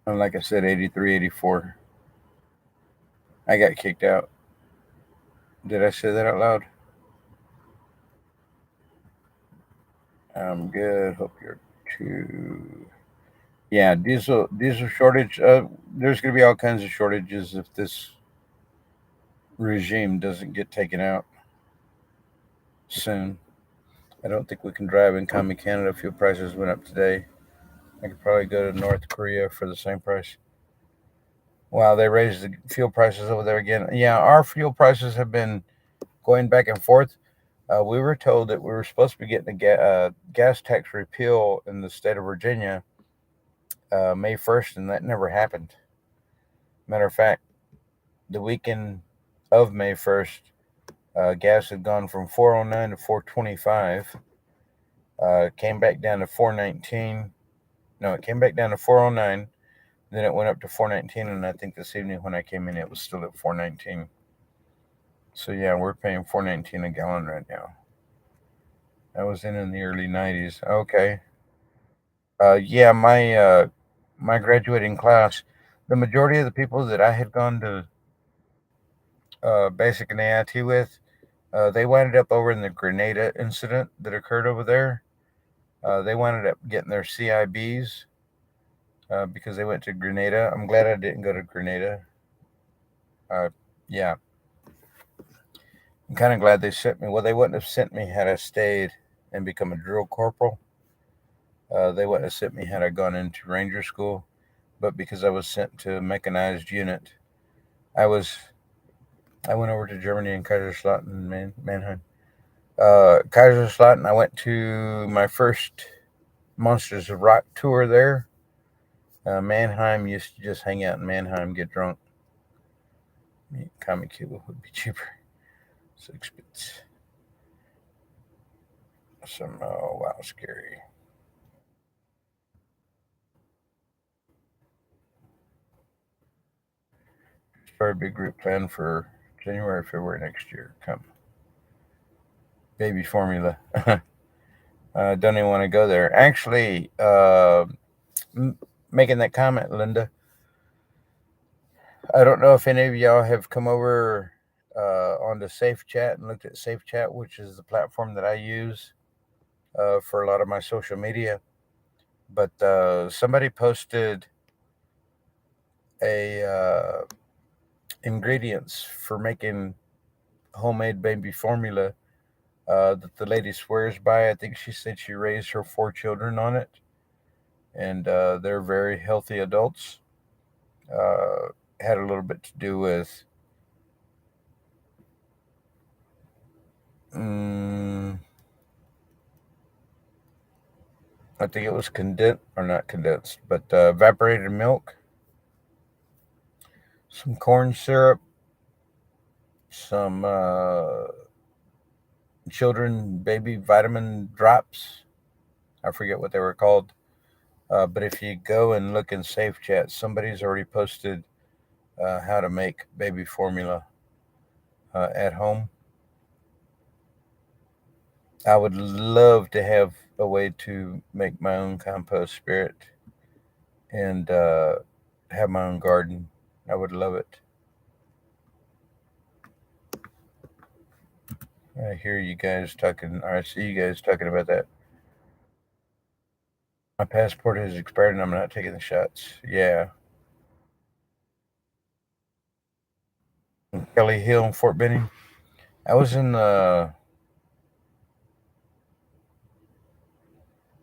And like I said, 83, 84. I got kicked out. Did I say that out loud? I'm good. Hope you're too. Yeah, diesel shortage. There's going to be all kinds of shortages if this regime doesn't get taken out soon. I don't think we can drive in common Canada. Fuel prices went up today. I could probably go to North Korea for the same price. Wow, they raised the fuel prices over there again. Yeah, our fuel prices have been going back and forth. We were told that we were supposed to be getting a gas tax repeal in the state of Virginia May 1st, and that never happened. Matter of fact, the weekend of May 1st, gas had gone from 409 to 425, came back down to 419. No, it came back down to 409. Then it went up to 419, and I think this evening when I came in, it was still at 419. So yeah, we're paying 419 a gallon right now. I was in the early 90s. Okay. Yeah, my graduating class, the majority of the people that I had gone to basic and AIT with, they wound up over in the Grenada incident that occurred over there. They wound up getting their CIBs because they went to Grenada. I'm glad I didn't go to Grenada. Uh, yeah, I'm kind of glad they sent me. Well, they wouldn't have sent me had I stayed and become a drill corporal. They wouldn't have sent me had I gone into Ranger School. But because I was sent to a mechanized unit, I was I went over to Germany and Kaiserslautern, Mannheim. Kaiserslautern, I went to my first Monsters of Rock tour there. Mannheim used to just hang out in Mannheim, get drunk. Comic Cuba would be cheaper. 6 bits. Oh wow, scary. Start a big group plan for January, February next year. Come, baby formula. Don't even want to go there. Actually, making that comment, Linda. I don't know if any of y'all have come over on the Safe Chat and looked at Safe Chat, which is the platform that I use for a lot of my social media. But somebody posted a ingredients for making homemade baby formula that the lady swears by. I think she said she raised her 4 children on it, and they're very healthy adults. Uh, had a little bit to do with mm, I think it was condensed, or not condensed, but evaporated milk, some corn syrup, some children baby vitamin drops. I forget what they were called. But if you go and look in Safe Chat, somebody's already posted how to make baby formula at home. I would love to have a way to make my own compost spirit and have my own garden. I would love it. I hear you guys talking, or I see you guys talking about that. My passport has expired and I'm not taking the shots. Yeah. Kelly Hill, Fort Benning. I was in I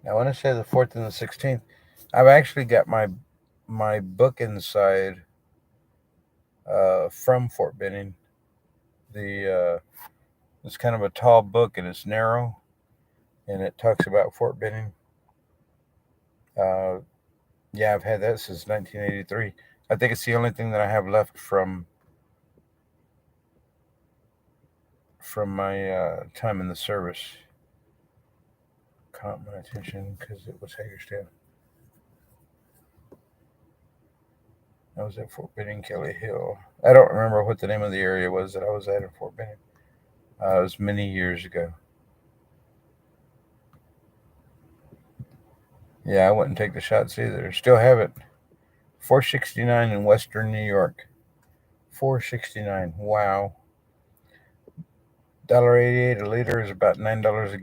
want to say the 4th and the 16th. I've actually got my book inside from Fort Benning. It's kind of a tall book and it's narrow and it talks about Fort Benning. Uh, yeah, I've had that since 1983. I think it's the only thing that I have left from my time in the service. Caught my attention because it was Hagerstown. I was at Fort Benning, Kelly Hill. I don't remember what the name of the area was that I was at in Fort Benning. It was many years ago. Yeah, I wouldn't take the shots either. Still have it. 469 in Western New York. 469. Wow. $1.88 a liter is about $9 a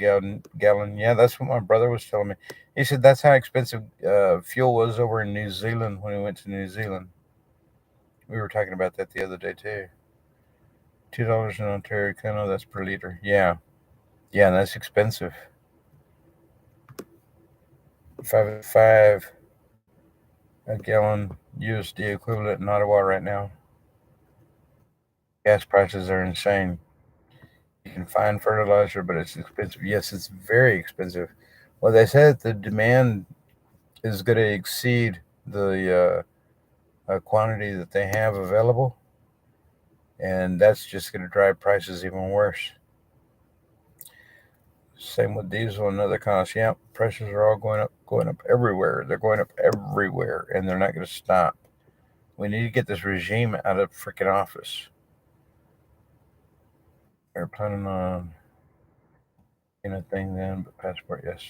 gallon. Yeah, that's what my brother was telling me. He said that's how expensive fuel was over in New Zealand when we went to New Zealand. We were talking about that the other day too. $2 in Ontario, Canada, that's per liter. Yeah. Yeah, and that's expensive. 5.5 a gallon USD equivalent in Ottawa right now. Gas prices are insane. You can find fertilizer, but it's expensive. Yes, it's very expensive. Well, they said the demand is going to exceed the quantity that they have available, and that's just going to drive prices even worse. Same with diesel and other costs. Yeah, prices are all going up everywhere. They're going up everywhere, and they're not going to stop. We need to get this regime out of freaking office. They're planning on a thing then, but passport, yes.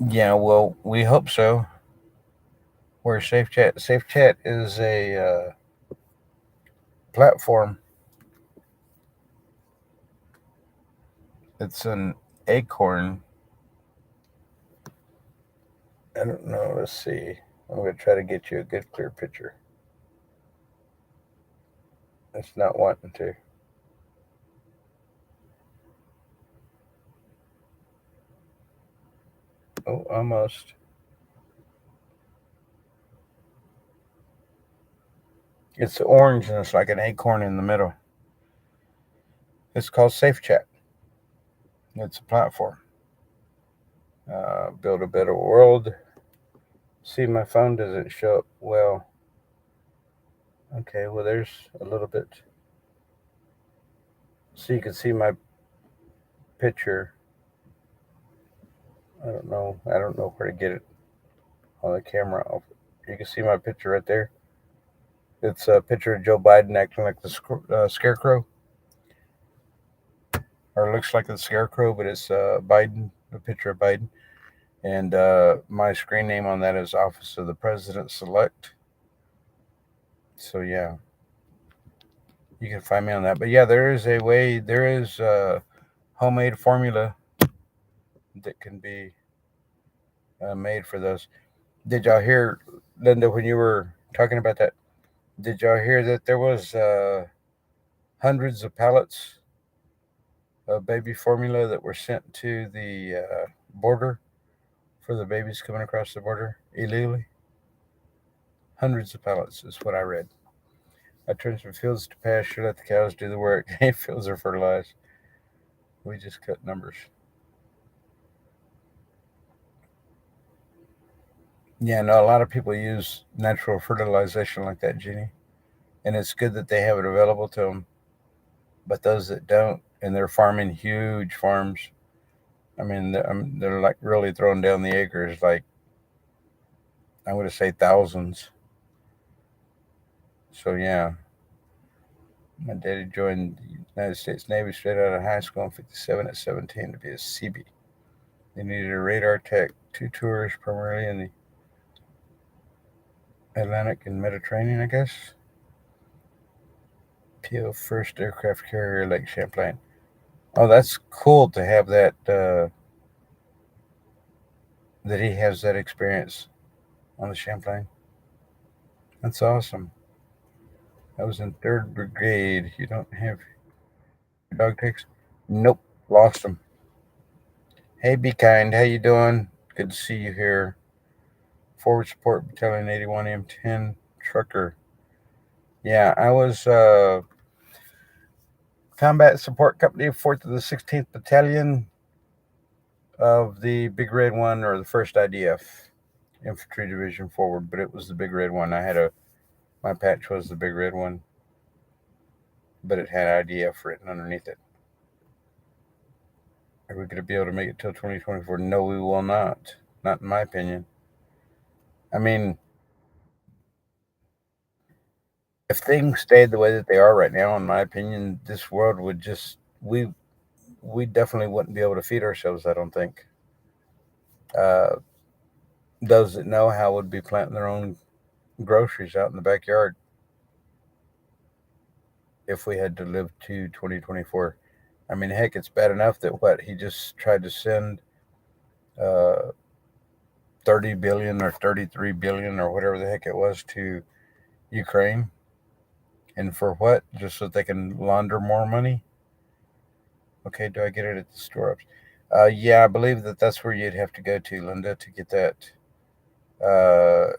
Yeah, well, we hope so. Where SafeChat? SafeChat is a platform. It's an acorn. I don't know. Let's see. I'm going to try to get you a good clear picture. It's not wanting to. Oh, almost. It's orange and it's like an acorn in the middle. It's called SafeChat. It's a platform. Build a better world. See, my phone doesn't show up well. Okay, well, there's a little bit. So you can see my picture. I don't know. I don't know where to get it on the camera. You can see my picture right there. It's a picture of Joe Biden acting like the scarecrow, or looks like the scarecrow, but it's Biden, a picture of Biden. And my screen name on that is Office of the President Select. So yeah, you can find me on that. But yeah, there is a way. There is a homemade formula that can be made for those. Did y'all hear, Linda, when you were talking about that? Did y'all hear that there was hundreds of pallets of baby formula that were sent to the border for the babies coming across the border illegally? Hundreds of pallets is what I read. I turned some fields to pasture, let the cows do the work. Fields are fertilized. We just cut numbers. Yeah, no, a lot of people use natural fertilization like that, Jeannie. And it's good that they have it available to them. But those that don't, and they're farming huge farms, I mean, they're like really throwing down the acres, like I'm going to say thousands. So yeah, my daddy joined United States Navy straight out of high school in 57 at 17 to be a CB. They needed a radar tech, 2 tours primarily in the Atlantic and Mediterranean, I guess. PO first aircraft carrier, Lake Champlain. Oh, that's cool to have that he has that experience on the Champlain. That's awesome. I was in 3rd Brigade. You don't have your dog tags? Nope, lost them. Hey, Be Kind, how you doing? Good to see you here. Forward Support Battalion 81 M10 Trucker. Yeah, I was Combat Support Company, 4th to the 16th Battalion of the Big Red One, or the 1st IDF Infantry Division Forward, but it was the Big Red One. My patch was the Big Red One, but it had IDF written underneath it. Are we going to be able to make it till 2024? No, we will not. Not in my opinion. I mean, if things stayed the way that they are right now, in my opinion, this world would just we definitely wouldn't be able to feed ourselves. I don't think. Uh, those that know how would be planting their own groceries out in the backyard if we had to live to 2024. I mean, heck, it's bad enough that what he just tried to send uh, 30 billion or 33 billion or whatever the heck it was to Ukraine, and for what? Just so they can launder more money. Okay, do I get it at the store ups? Yeah, I believe that that's where you'd have to go to, Linda, to get that. Uh,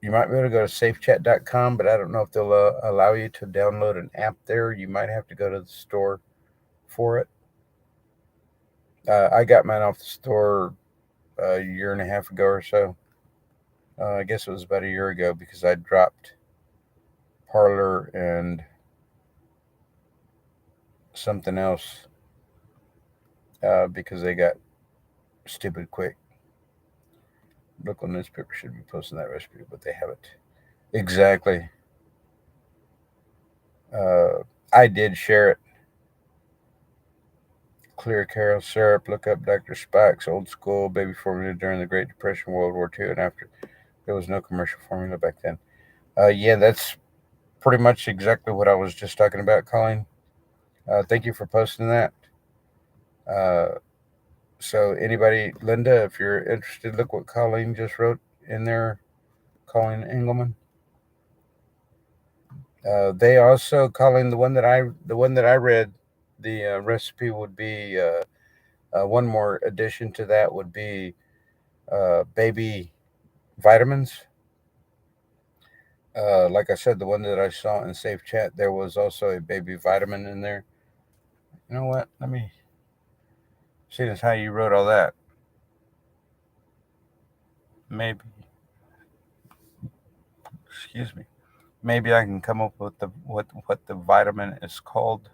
you might be able to go to safechat.com, but I don't know if they'll allow you to download an app there. You might have to go to the store for it. I got mine off the store a year and a half ago or so. I guess it was about a year ago because I dropped Parlor and something else because they got stupid quick. Local newspaper should be posting that recipe, but they haven't. Exactly. I did share it. Clear Carol syrup. Look up Dr. Spock's old school baby formula during the Great Depression, World War II, and after. There was no commercial formula back then. Yeah, that's pretty much exactly what I was just talking about, Colleen. Thank you for posting that. Uh, so, anybody, Linda, if you're interested, look what Colleen just wrote in there. Colleen Engelman. They also, Colleen, the one that I read, the recipe would be one more addition to that would be baby vitamins. Like I said, the one that I saw in Safe Chat, there was also a baby vitamin in there. You know what? Let me see this. How you wrote all that? Maybe, excuse me. Maybe I can come up with the what the vitamin is called.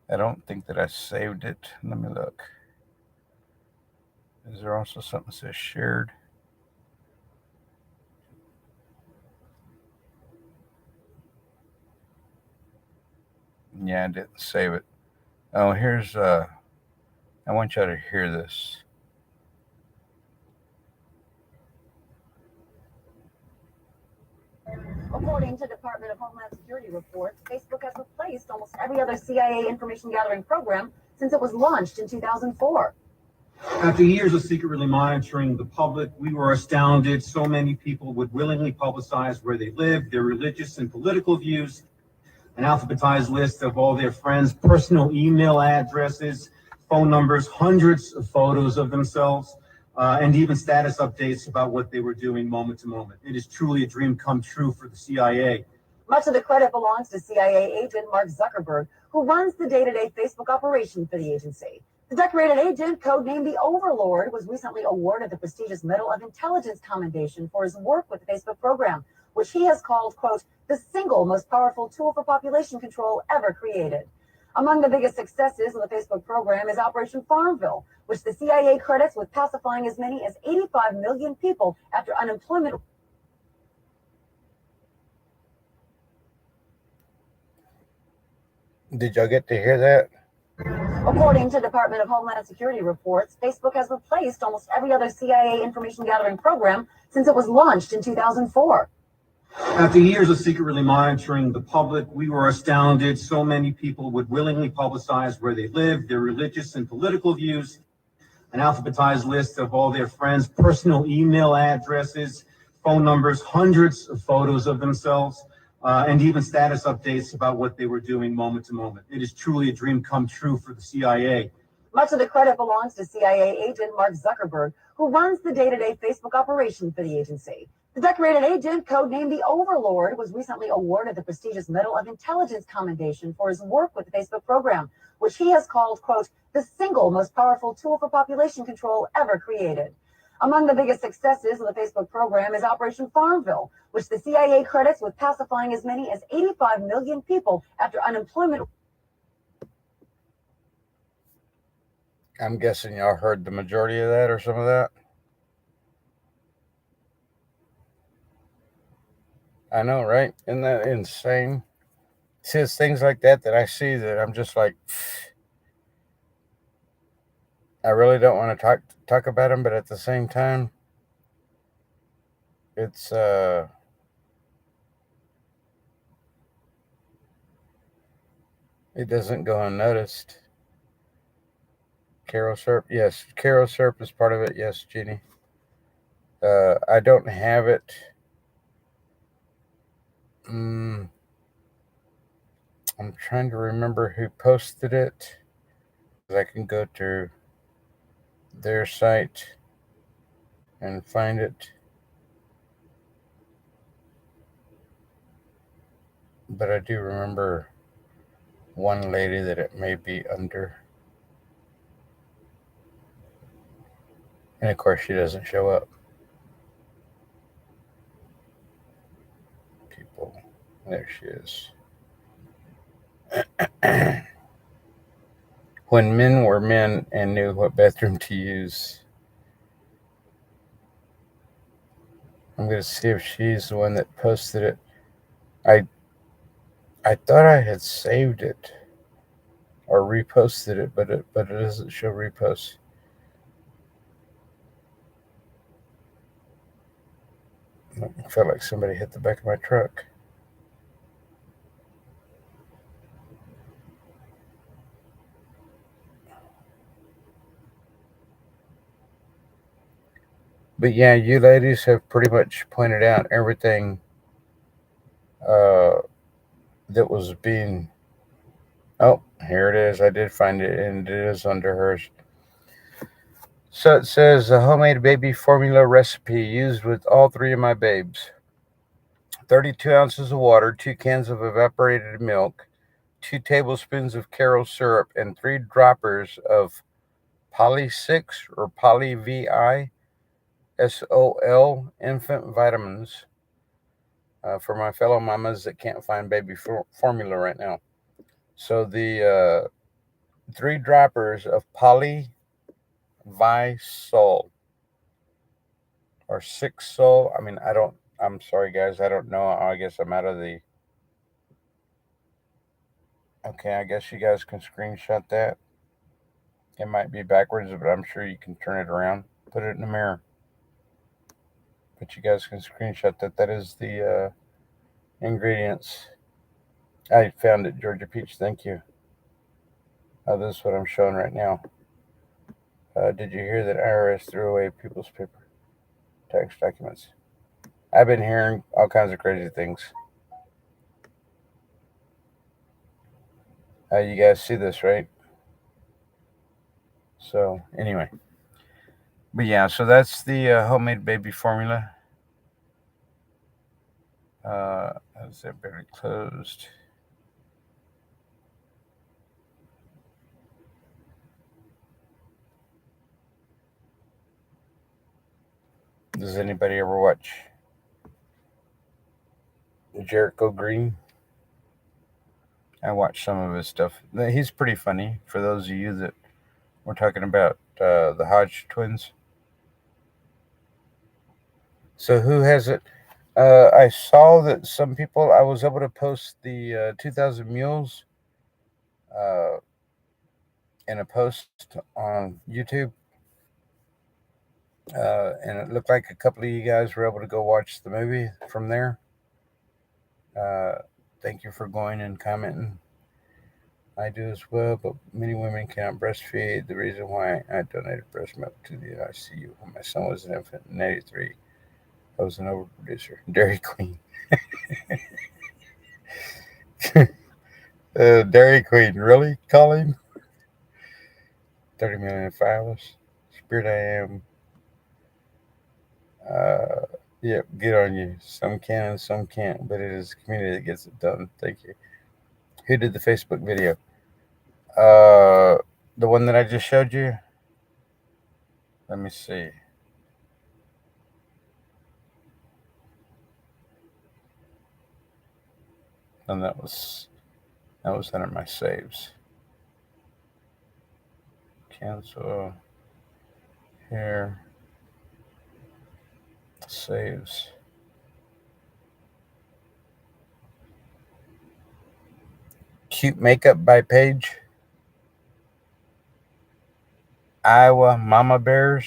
I don't think that I saved it. Let me look. Is there also something that says shared? Yeah, I didn't save it. Oh, here's I want y'all to hear this. According to Department of Homeland Security reports, Facebook has replaced almost every other CIA information gathering program since it was launched in 2004. After years of secretly monitoring the public, we were astounded so many people would willingly publicize where they live, their religious and political views, an alphabetized list of all their friends' personal email addresses, phone numbers, hundreds of photos of themselves, and even status updates about what they were doing moment to moment. It is truly a dream come true for the CIA. Much of the credit belongs to CIA agent Mark Zuckerberg, who runs the day-to-day Facebook operation for the agency. The decorated agent, codenamed the Overlord, was recently awarded the prestigious Medal of Intelligence Commendation for his work with the Facebook program, which he has called, quote, the single most powerful tool for population control ever created. Among the biggest successes of the Facebook program is Operation Farmville, which the CIA credits with pacifying as many as 85 million people after unemployment. Did y'all get to hear that? According to Department of Homeland Security reports, Facebook has replaced almost every other CIA information gathering program since it was launched in 2004. After years of secretly monitoring the public, we were astounded so many people would willingly publicize where they live, their religious and political views, an alphabetized list of all their friends' personal email addresses, phone numbers, hundreds of photos of themselves, and even status updates about what they were doing moment to moment. It is truly a dream come true for the CIA. Much of the credit belongs to CIA agent Mark Zuckerberg, who runs the day-to-day Facebook operation for the agency. The decorated agent, codenamed the Overlord, was recently awarded the prestigious Medal of Intelligence commendation for his work with the Facebook program, which he has called, quote, the single most powerful tool for population control ever created. Among the biggest successes of the Facebook program is Operation Farmville, which the CIA credits with pacifying as many as 85 million people after unemployment. I'm guessing y'all heard the majority of that or some of that. I know, right? Isn't that insane? See, it's things like that I see that I'm just like, I really don't want to talk about them, but at the same time, it's it doesn't go unnoticed. Carol syrup, yes, Carol syrup is part of it. Yes, Jeannie. I don't have it. I'm trying to remember who posted it. I can go to their site and find it. But I do remember one lady that it may be under. And of course, she doesn't show up. People. There she is. When men were men and knew what bathroom to use. I'm going to see if she's the one that posted it. I thought I had saved it or reposted it, but it doesn't show repost. I felt like somebody hit the back of my truck. But yeah, you ladies have pretty much pointed out everything that was being. Oh, here it is. I did find it, and it is under hers. So it says a homemade baby formula recipe used with all three of my babes. 32 ounces of water, 2 cans of evaporated milk, 2 tablespoons of Carol syrup, and 3 droppers of Poly 6 or Poly VI SOL infant vitamins for my fellow mamas that can't find baby formula right now. So the 3 droppers of Poly Vi Sol or 6 Sol. I mean, I'm sorry, guys. I don't know. I guess I'm out of the. Okay, I guess you guys can screenshot that. It might be backwards, but I'm sure you can turn it around. Put it in the mirror. But you guys can screenshot that. That is the ingredients. I found it, Georgia Peach. Thank you. This is what I'm showing right now. Did you hear that IRS threw away people's paper tax documents? I've been hearing all kinds of crazy things. You guys see this, right? So anyway, but yeah, so that's the homemade baby formula. Is that barely closed? Does anybody ever watch Jericho Green? I watch some of his stuff. He's pretty funny. For those of you that we're talking about the Hodge twins. So who has it? I saw that some people. I was able to post the 2,000 Mules in a post on YouTube. And it looked like a couple of you guys were able to go watch the movie from there. Uh, Thank you for going and commenting. I do as well, but many women cannot breastfeed. The reason why I donated breast milk to the ICU when my son was an infant in '83. I was an overproducer. Dairy Queen. Dairy Queen, really, Colleen? 30 million followers. Spirit I am. Uh, Yep, good on you. Some can and some can't, but it is the community that gets it done. Thank you. Who did the Facebook video? Uh, the one that I just showed you. Let me see. And that was under my saves. Cancel here. Saves. Cute makeup by Paige. Iowa Mama Bears.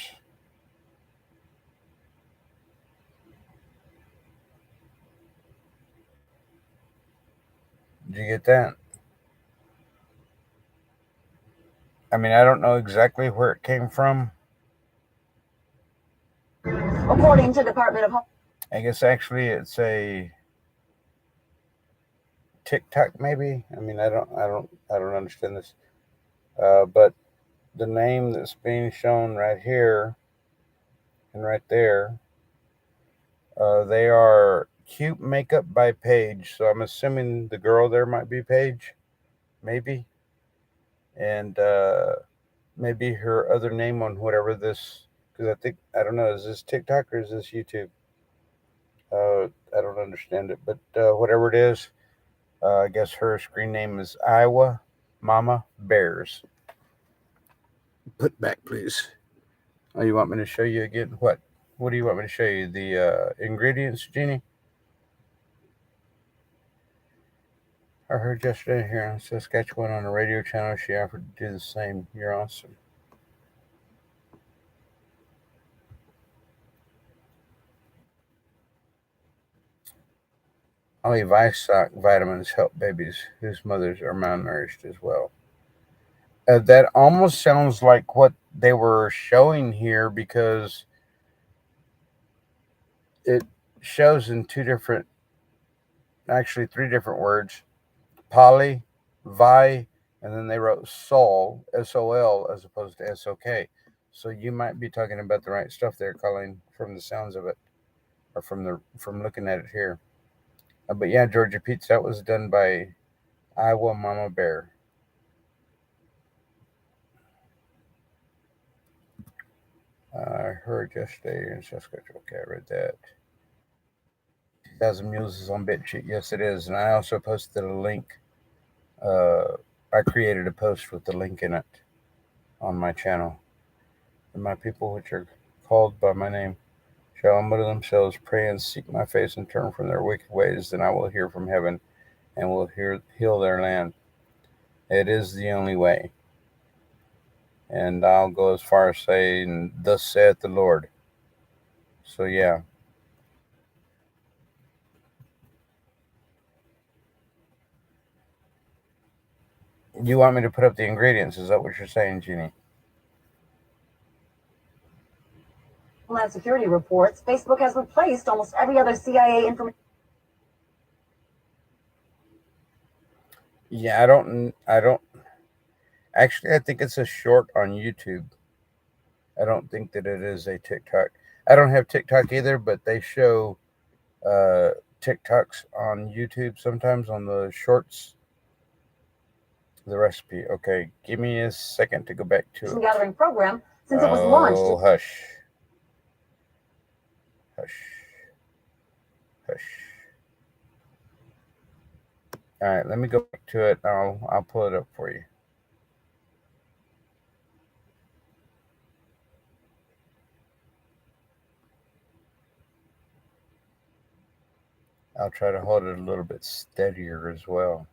Did you get that? I mean, I don't know exactly where it came from. According to Department of Home. I guess actually it's a TikTok, maybe. I mean, I don't understand this. But the name that's being shown right here and right there, they are Cute Makeup by Paige. So I'm assuming the girl there might be Paige, maybe, and maybe her other name on whatever this. Because I don't know, is this TikTok or is this YouTube? I don't understand it, but whatever it is, I guess her screen name is Iowa Mama Bears. Put back, please. Oh, you want me to show you again? What? What do you want me to show you? The ingredients, Jeannie? I heard yesterday here in Saskatchewan on a radio channel she offered to do the same. You're awesome. Only Visoc vitamins help babies whose mothers are malnourished as well. That almost sounds like what they were showing here because it shows in actually three different words: poly, vi, and then they wrote sol, S-O-L, as opposed to S-O-K. So you might be talking about the right stuff there, Colleen, from the sounds of it, or from looking at it here. But yeah, Georgia Pete's, that was done by Iowa Mama Bear. I heard yesterday in Saskatchewan. Okay, I read that. 2,000 Mules is on BitChute. Yes, it is. And I also posted a link. I created a post with the link in it on my channel. And my people, which are called by my name, shall humble themselves, pray, and seek my face, and turn from their wicked ways. Then I will hear from heaven and will heal their land. It is the only way. And I'll go as far as saying, thus saith the Lord. So, yeah. You want me to put up the ingredients? Is that what you're saying, Jeannie? Homeland Security reports Facebook has replaced almost every other CIA information. Yeah, I don't. Actually, I think it's a short on YouTube. I don't think that it is a TikTok. I don't have TikTok either, but they show TikToks on YouTube sometimes on the shorts. The recipe. Okay, give me a second to go back to it. Gathering program since it was launched. Oh, hush. Hush. Hush. All right, let me go back to it. I'll pull it up for you. I'll try to hold it a little bit steadier as well.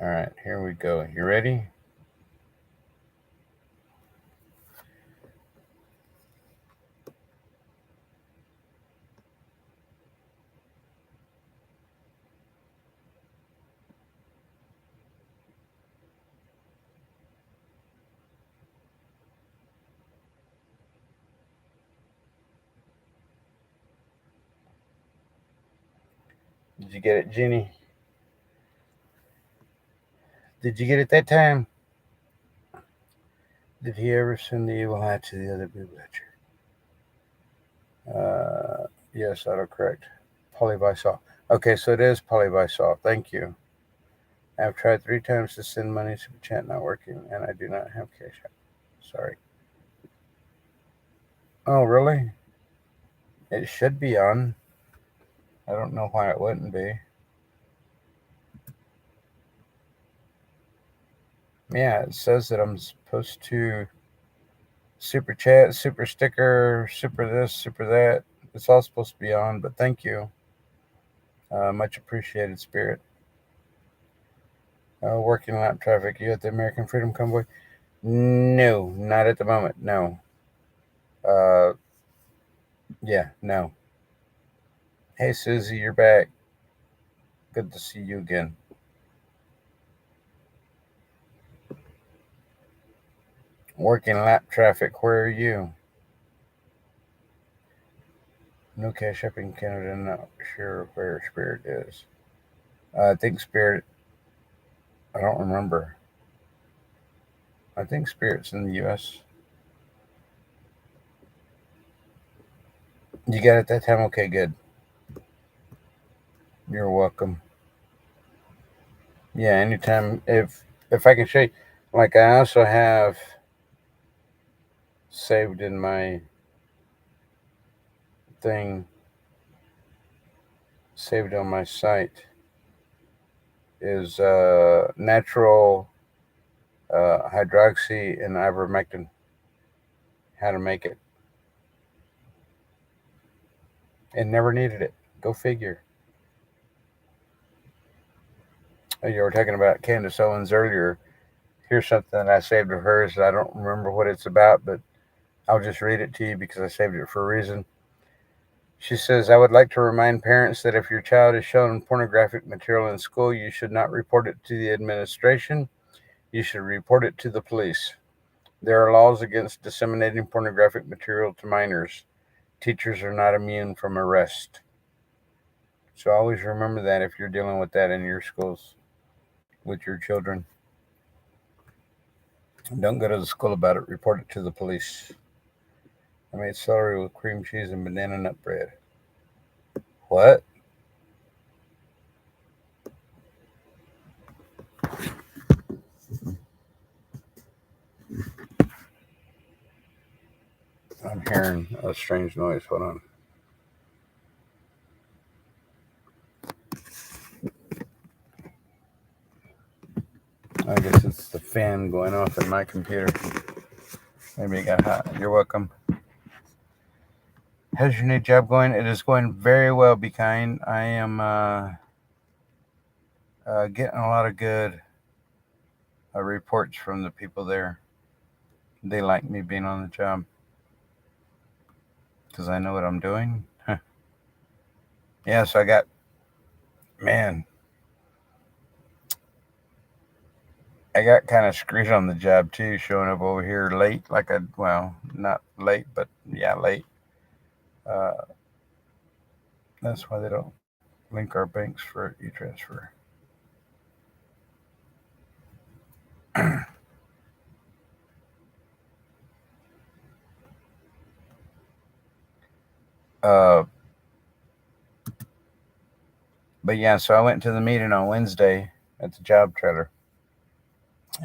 All right, here we go. You ready? Did you get it, Jeannie? Did you get it that time? Did he ever send the evil eye to the other blue ledger? Yes, autocorrect. Polyvisol. Okay, so it is polyvisol. Thank you. I've tried 3 times to send money, super chat not working, and I do not have Cash App. Sorry. Oh, really? It should be on. I don't know why it wouldn't be. Yeah, it says that I'm supposed to super chat, super sticker, super this, super that. It's all supposed to be on, but thank you. Much appreciated, Spirit. Working lap traffic. You at the American Freedom Convoy? No, not at the moment. No. Yeah, no. Hey, Susie, you're back. Good to see you again. Working lap traffic. Where are you? No Cash App in Canada. Not sure where Spirit is. I think Spirit. I don't remember. I think Spirit's in the U.S. You got it that time? Okay, good. You're welcome. Yeah, anytime. If I can show you, like I also have saved in my thing, saved on my site, is natural hydroxy and ivermectin. How to make it. And never needed it. Go figure. You were talking about Candace Owens earlier. Here's something that I saved of hers. I don't remember what it's about, but I'll just read it to you because I saved it for a reason. She says, I would like to remind parents that if your child is shown pornographic material in school, you should not report it to the administration. You should report it to the police. There are laws against disseminating pornographic material to minors. Teachers are not immune from arrest. So always remember that if you're dealing with that in your schools with your children. Don't go to the school about it. Report it to the police. I made celery with cream cheese and banana nut bread. What? I'm hearing a strange noise. Hold on. I guess it's the fan going off in my computer. Maybe it got hot. You're welcome. How's your new job going? It is going very well, Be Kind. I am getting a lot of good reports from the people there. They like me being on the job because I know what I'm doing. Yeah, so I got, man, I got kind of screwed on the job too, showing up over here late. Well, not late, but yeah, late. Uh, that's why they don't link our banks for e-transfer. uh, but yeah, so I went to the meeting on Wednesday at the job trailer,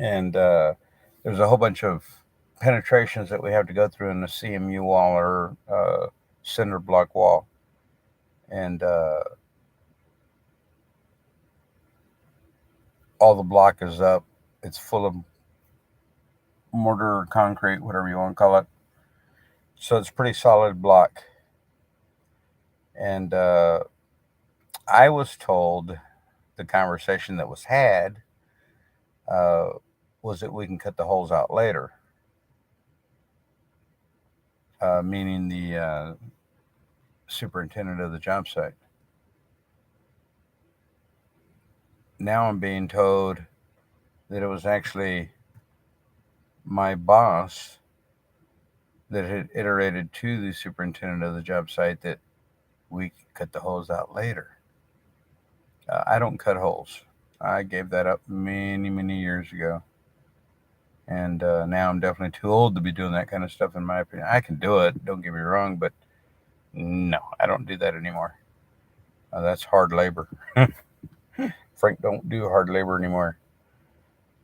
and there's a whole bunch of penetrations that we have to go through in the CMU wall or cinder block wall, and all the block is up. It's full of mortar or concrete, whatever you want to call it. So it's pretty solid block. And I was told the conversation that was had was that we can cut the holes out later, meaning the superintendent of the job site. Now I'm being told that it was actually my boss that had iterated to the superintendent of the job site that we could cut the holes out later. I don't cut holes. I gave that up many, many years ago. And now I'm definitely too old to be doing that kind of stuff, in my opinion. I can do it, don't get me wrong, but no, I don't do that anymore. That's hard labor. Frank don't do hard labor anymore.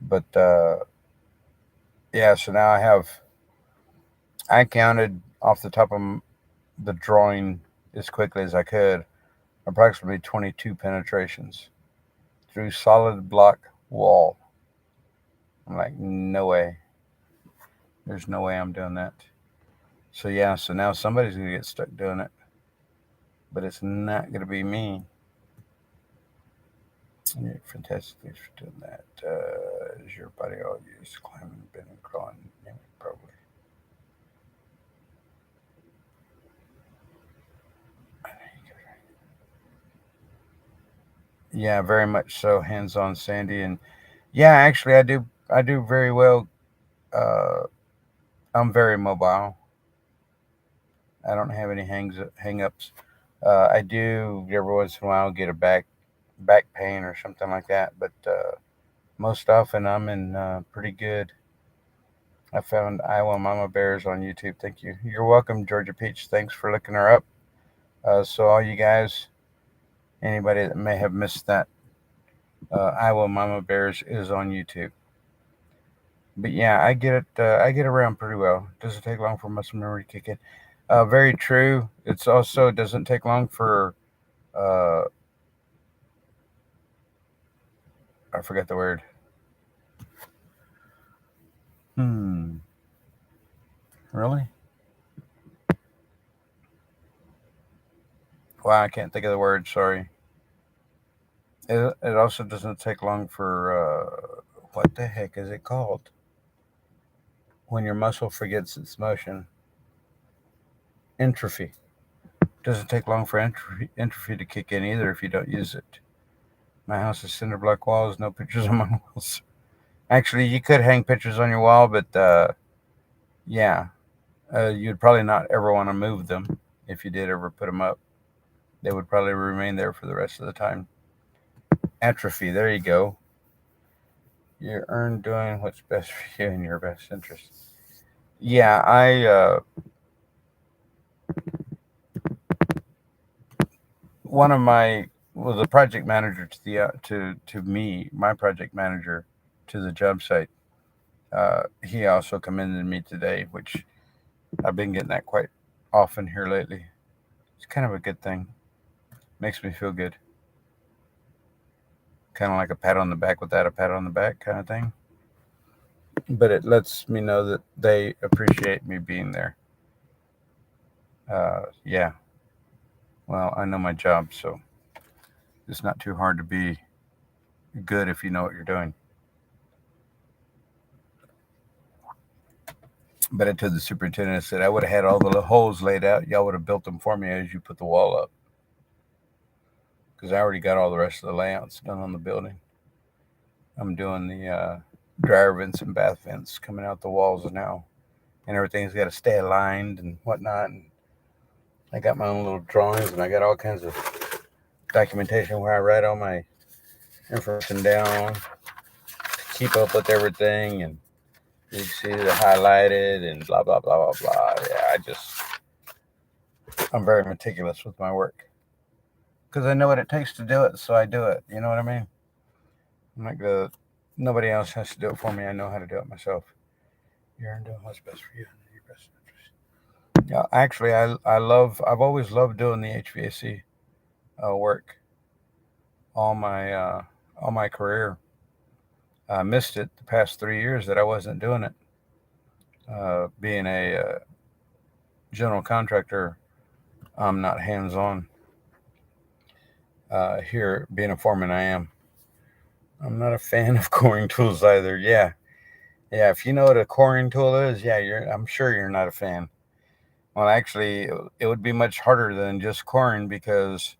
But yeah, so now I counted off the top of the drawing as quickly as I could, approximately 22 penetrations through solid block wall. I'm like, no way. There's no way I'm doing that. So yeah, so now somebody's gonna get stuck doing it, but it's not gonna be me. Yeah, fantastic, thanks for doing that. Is your body all used climbing, bending, crawling? Yeah, probably. Yeah, very much so. Hands on, Sandy, and yeah, actually, I do very well. Uh, I'm very mobile. I don't have any hang ups. I do every once in a while get a back pain or something like that, but most often I'm in pretty good. I found Iowa Mama Bears on YouTube. Thank you. You're welcome, Georgia Peach. Thanks for looking her up. So all you guys, anybody that may have missed that, Iowa Mama Bears is on YouTube. But yeah, I get it. I get around pretty well. Doesn't take long for muscle memory to kick in. Very true. It's also doesn't take long for uh, I forget the word. Hmm. Really? Wow, I can't think of the word. Sorry. It also doesn't take long for what the heck is it called? When your muscle forgets its motion. Entropy. Doesn't take long for entropy to kick in either if you don't use it. My house is cinder block walls, no pictures on my walls. Actually, you could hang pictures on your wall, but yeah, you'd probably not ever want to move them if you did ever put them up. They would probably remain there for the rest of the time. Atrophy, there you go. You earn doing what's best for you in your best interest. Yeah, one of my was a project manager to the to me, my project manager to the job site. He also commended me today, which I've been getting that quite often here lately. It's kind of a good thing. Makes me feel good. Kind of like a pat on the back without a pat on the back kind of thing. But it lets me know that they appreciate me being there. Yeah. Well, I know my job, so it's not too hard to be good if you know what you're doing. But I told the superintendent, I said, I would have had all the little holes laid out. Y'all would have built them for me as you put the wall up. Because I already got all the rest of the layouts done on the building. I'm doing the dryer vents and bath vents coming out the walls now. And everything's got to stay aligned and whatnot. And I got my own little drawings and I got all kinds of documentation where I write all my information down to keep up with everything. And you can see the highlighted and blah, blah, blah, blah, blah. Yeah, I'm very meticulous with my work. Because I know what it takes to do it, so I do it. You know what I mean? I'm like nobody else has to do it for me. I know how to do it myself. You're doing what's best for you and your best interest. Yeah, actually, I've always loved doing the HVAC work all my career. I missed it the past 3 years that I wasn't doing it. Being a general contractor, I'm not hands on. Here, being a foreman, I am. I'm not a fan of coring tools either. Yeah. Yeah, if you know what a coring tool is, yeah, I'm sure you're not a fan. Well, actually, it would be much harder than just coring because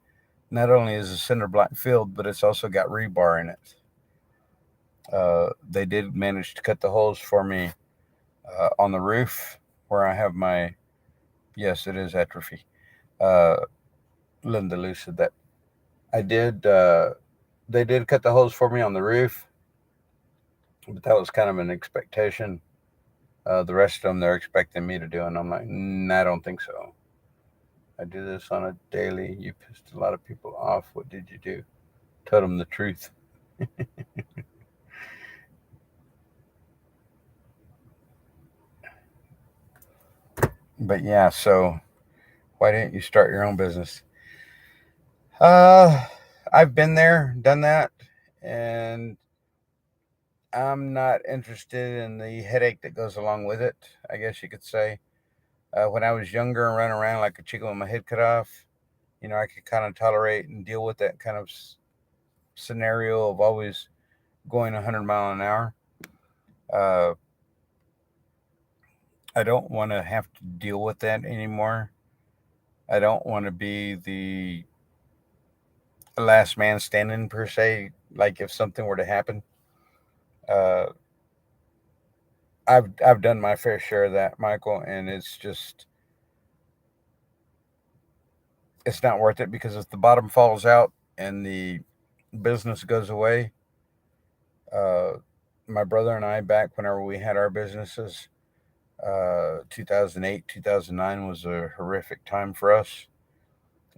not only is a cinder block filled, but it's also got rebar in it. They did manage to cut the holes for me on the roof where I have my, yes, it is atrophy. Uh, Linda Lou said that. I did, they did cut the holes for me on the roof, but that was kind of an expectation. The rest of them they're expecting me to do, and I'm like, I don't think so. I do this on a daily. You pissed a lot of people off. What did you do? Told them the truth. But yeah, so why didn't you start your own business? Uh, I've been there, done that, and I'm not interested in the headache that goes along with it, I guess you could say. When I was younger and running around like a chicken with my head cut off, I could kind of tolerate and deal with that kind of scenario of always going 100 mile an hour. Uh, I don't want to have to deal with that anymore. I don't want to be the last man standing per se. Like if something were to happen, uh, I've done my fair share of that, Michael, and it's not worth it because if the bottom falls out and the business goes away, uh, my brother and I back whenever we had our businesses, 2008, 2009 was a horrific time for us.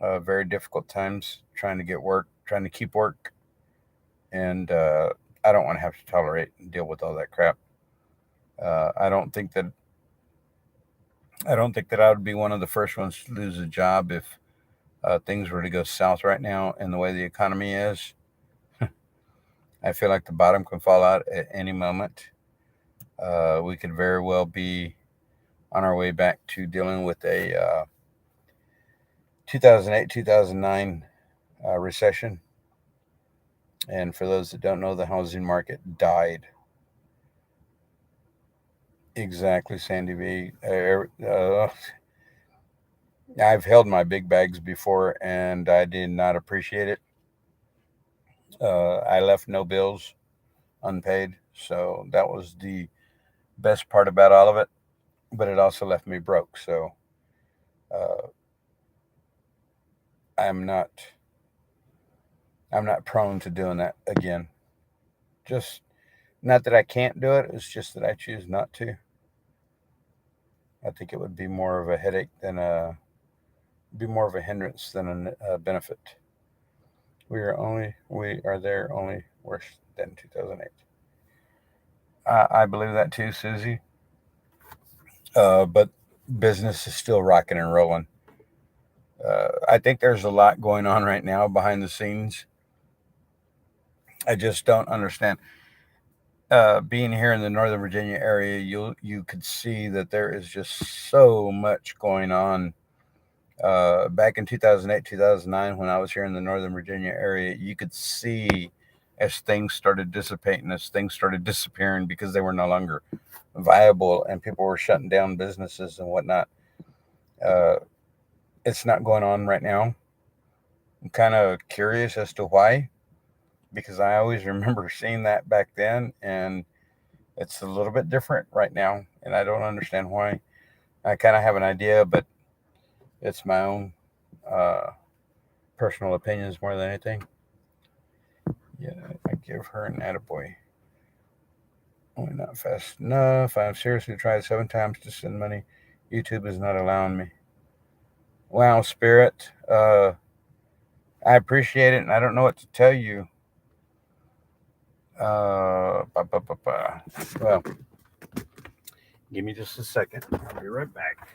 Very difficult times trying to get work, trying to keep work, and I don't want to have to tolerate and deal with all that crap. Uh, I don't think that I don't think that I would be one of the first ones to lose a job if things were to go south right now and the way the economy is. I feel like the bottom can fall out at any moment. We could very well be on our way back to dealing with a 2008 2009 recession. And for those that don't know, the housing market died. Exactly, Sandy V. I've held my big bags before and I did not appreciate it. I left no bills unpaid. So that was the best part about all of it. But it also left me broke. So uh, I'm not I'm not prone to doing that again. Just not that I can't do it. It's just that I choose not to. I think it would be more of a headache than be more of a hindrance than a benefit. We are there only worse than 2008. I believe that too, Susie. But business is still rocking and rolling. I think there's a lot going on right now behind the scenes. I just don't understand. Being here in the Northern Virginia area, you could see that there is just so much going on. Back in 2008, 2009, when I was here in the Northern Virginia area, you could see as things started dissipating, as things started disappearing because they were no longer viable and people were shutting down businesses and whatnot. Uh, it's not going on right now. I'm kind of curious as to why, because I always remember seeing that back then, and it's a little bit different right now, and I don't understand why. I kind of have an idea, but it's my own uh, personal opinions more than anything. Yeah, I give her an attaboy. Only not fast enough. I've seriously tried 7 times to send money. YouTube is not allowing me. Wow, Spirit. I appreciate it, and I don't know what to tell you. Ba, ba, ba, ba. Well, give me just a second. I'll be right back.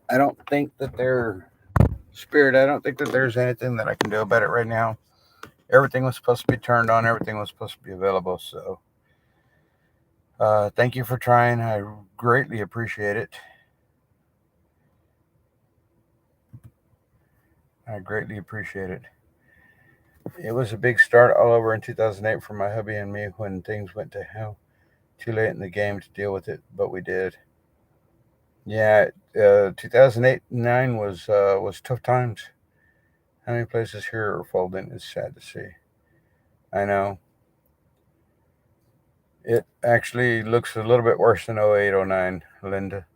I don't think that they're Spirit. I don't think that there's anything that I can do about it right now. Everything was supposed to be turned on. Everything was supposed to be available. So, thank you for trying. I greatly appreciate it. I greatly appreciate it. It was a big start all over in 2008 for my hubby and me when things went to hell. Too late in the game to deal with it, but we did. Yeah, 2008 9 was tough times. How many places here are folding? It's sad to see. I know. It actually looks a little bit worse than 08 09, Linda.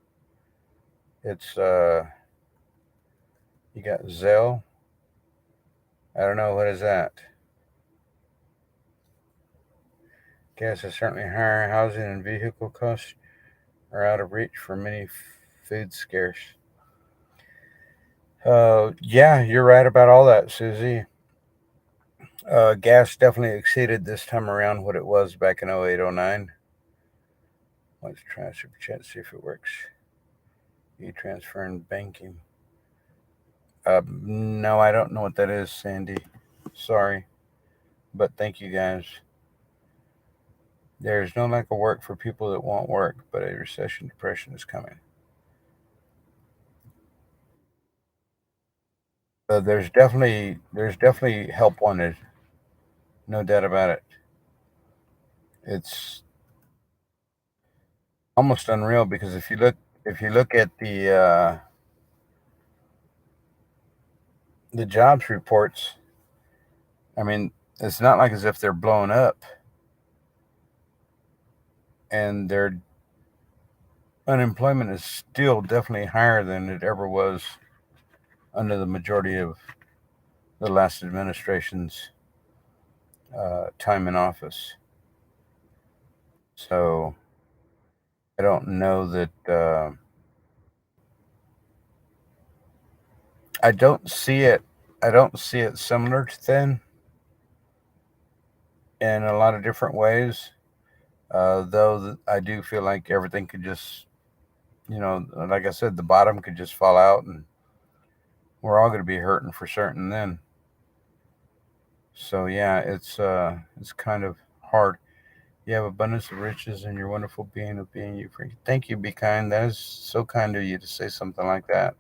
It's you got Zell. I don't know what is that. Gas is certainly higher. Housing and vehicle costs are out of reach for many food scarce. Yeah, you're right about all that, Susie. Gas definitely exceeded this time around what it was back in 08 09. Let's try Super Chat, see if it works. E-transfer and banking. No, I don't know what that is, Sandy. Sorry, but thank you guys. There's no lack of work for people that won't work, but a recession depression is coming. There's definitely help wanted, no doubt about it. It's almost unreal because if you look at the jobs reports, I mean, it's not like as if they're blown up, and their unemployment is still definitely higher than it ever was under the majority of the last administration's time in office. So I don't know that I don't see it. I don't see it similar to then in a lot of different ways. Though I do feel like everything could just, like I said, the bottom could just fall out, and we're all going to be hurting for certain then. So yeah, it's kind of hard. You have abundance of riches, and you're wonderful being of being you. Free. Thank you. Be kind. That is so kind of you to say something like that.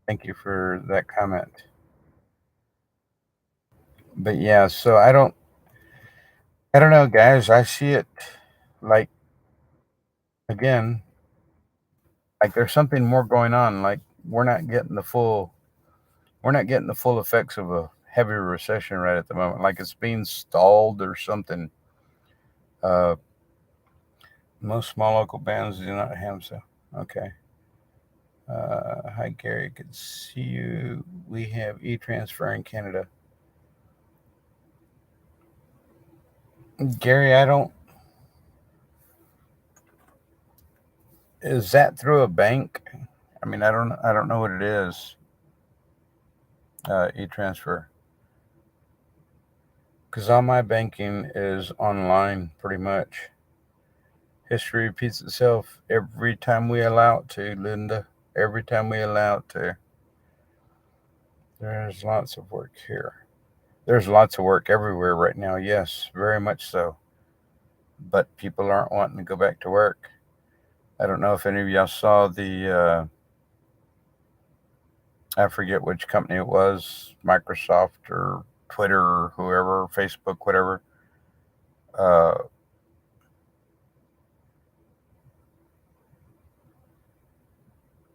Thank you for that comment. But yeah, so I don't know, guys. I see it like again, like there's something more going on. Like we're not getting the full we're not getting the full effects of a heavy recession right at the moment. Like it's being stalled or something. Uh, most small local bands do not have so. Okay. Hi Gary, good to see you. We have e-transfer in Canada. Gary, I don't. Is that through a bank? I mean, I don't know what it is. E-transfer, because all my banking is online, pretty much. History repeats itself every time we allow it to, Linda. Every time we allow it to. There's lots of work here. There's lots of work everywhere right now. Yes, very much so. But people aren't wanting to go back to work. I don't know if any of y'all saw I forget which company it was, Microsoft or Twitter or whoever, Facebook, whatever, uh,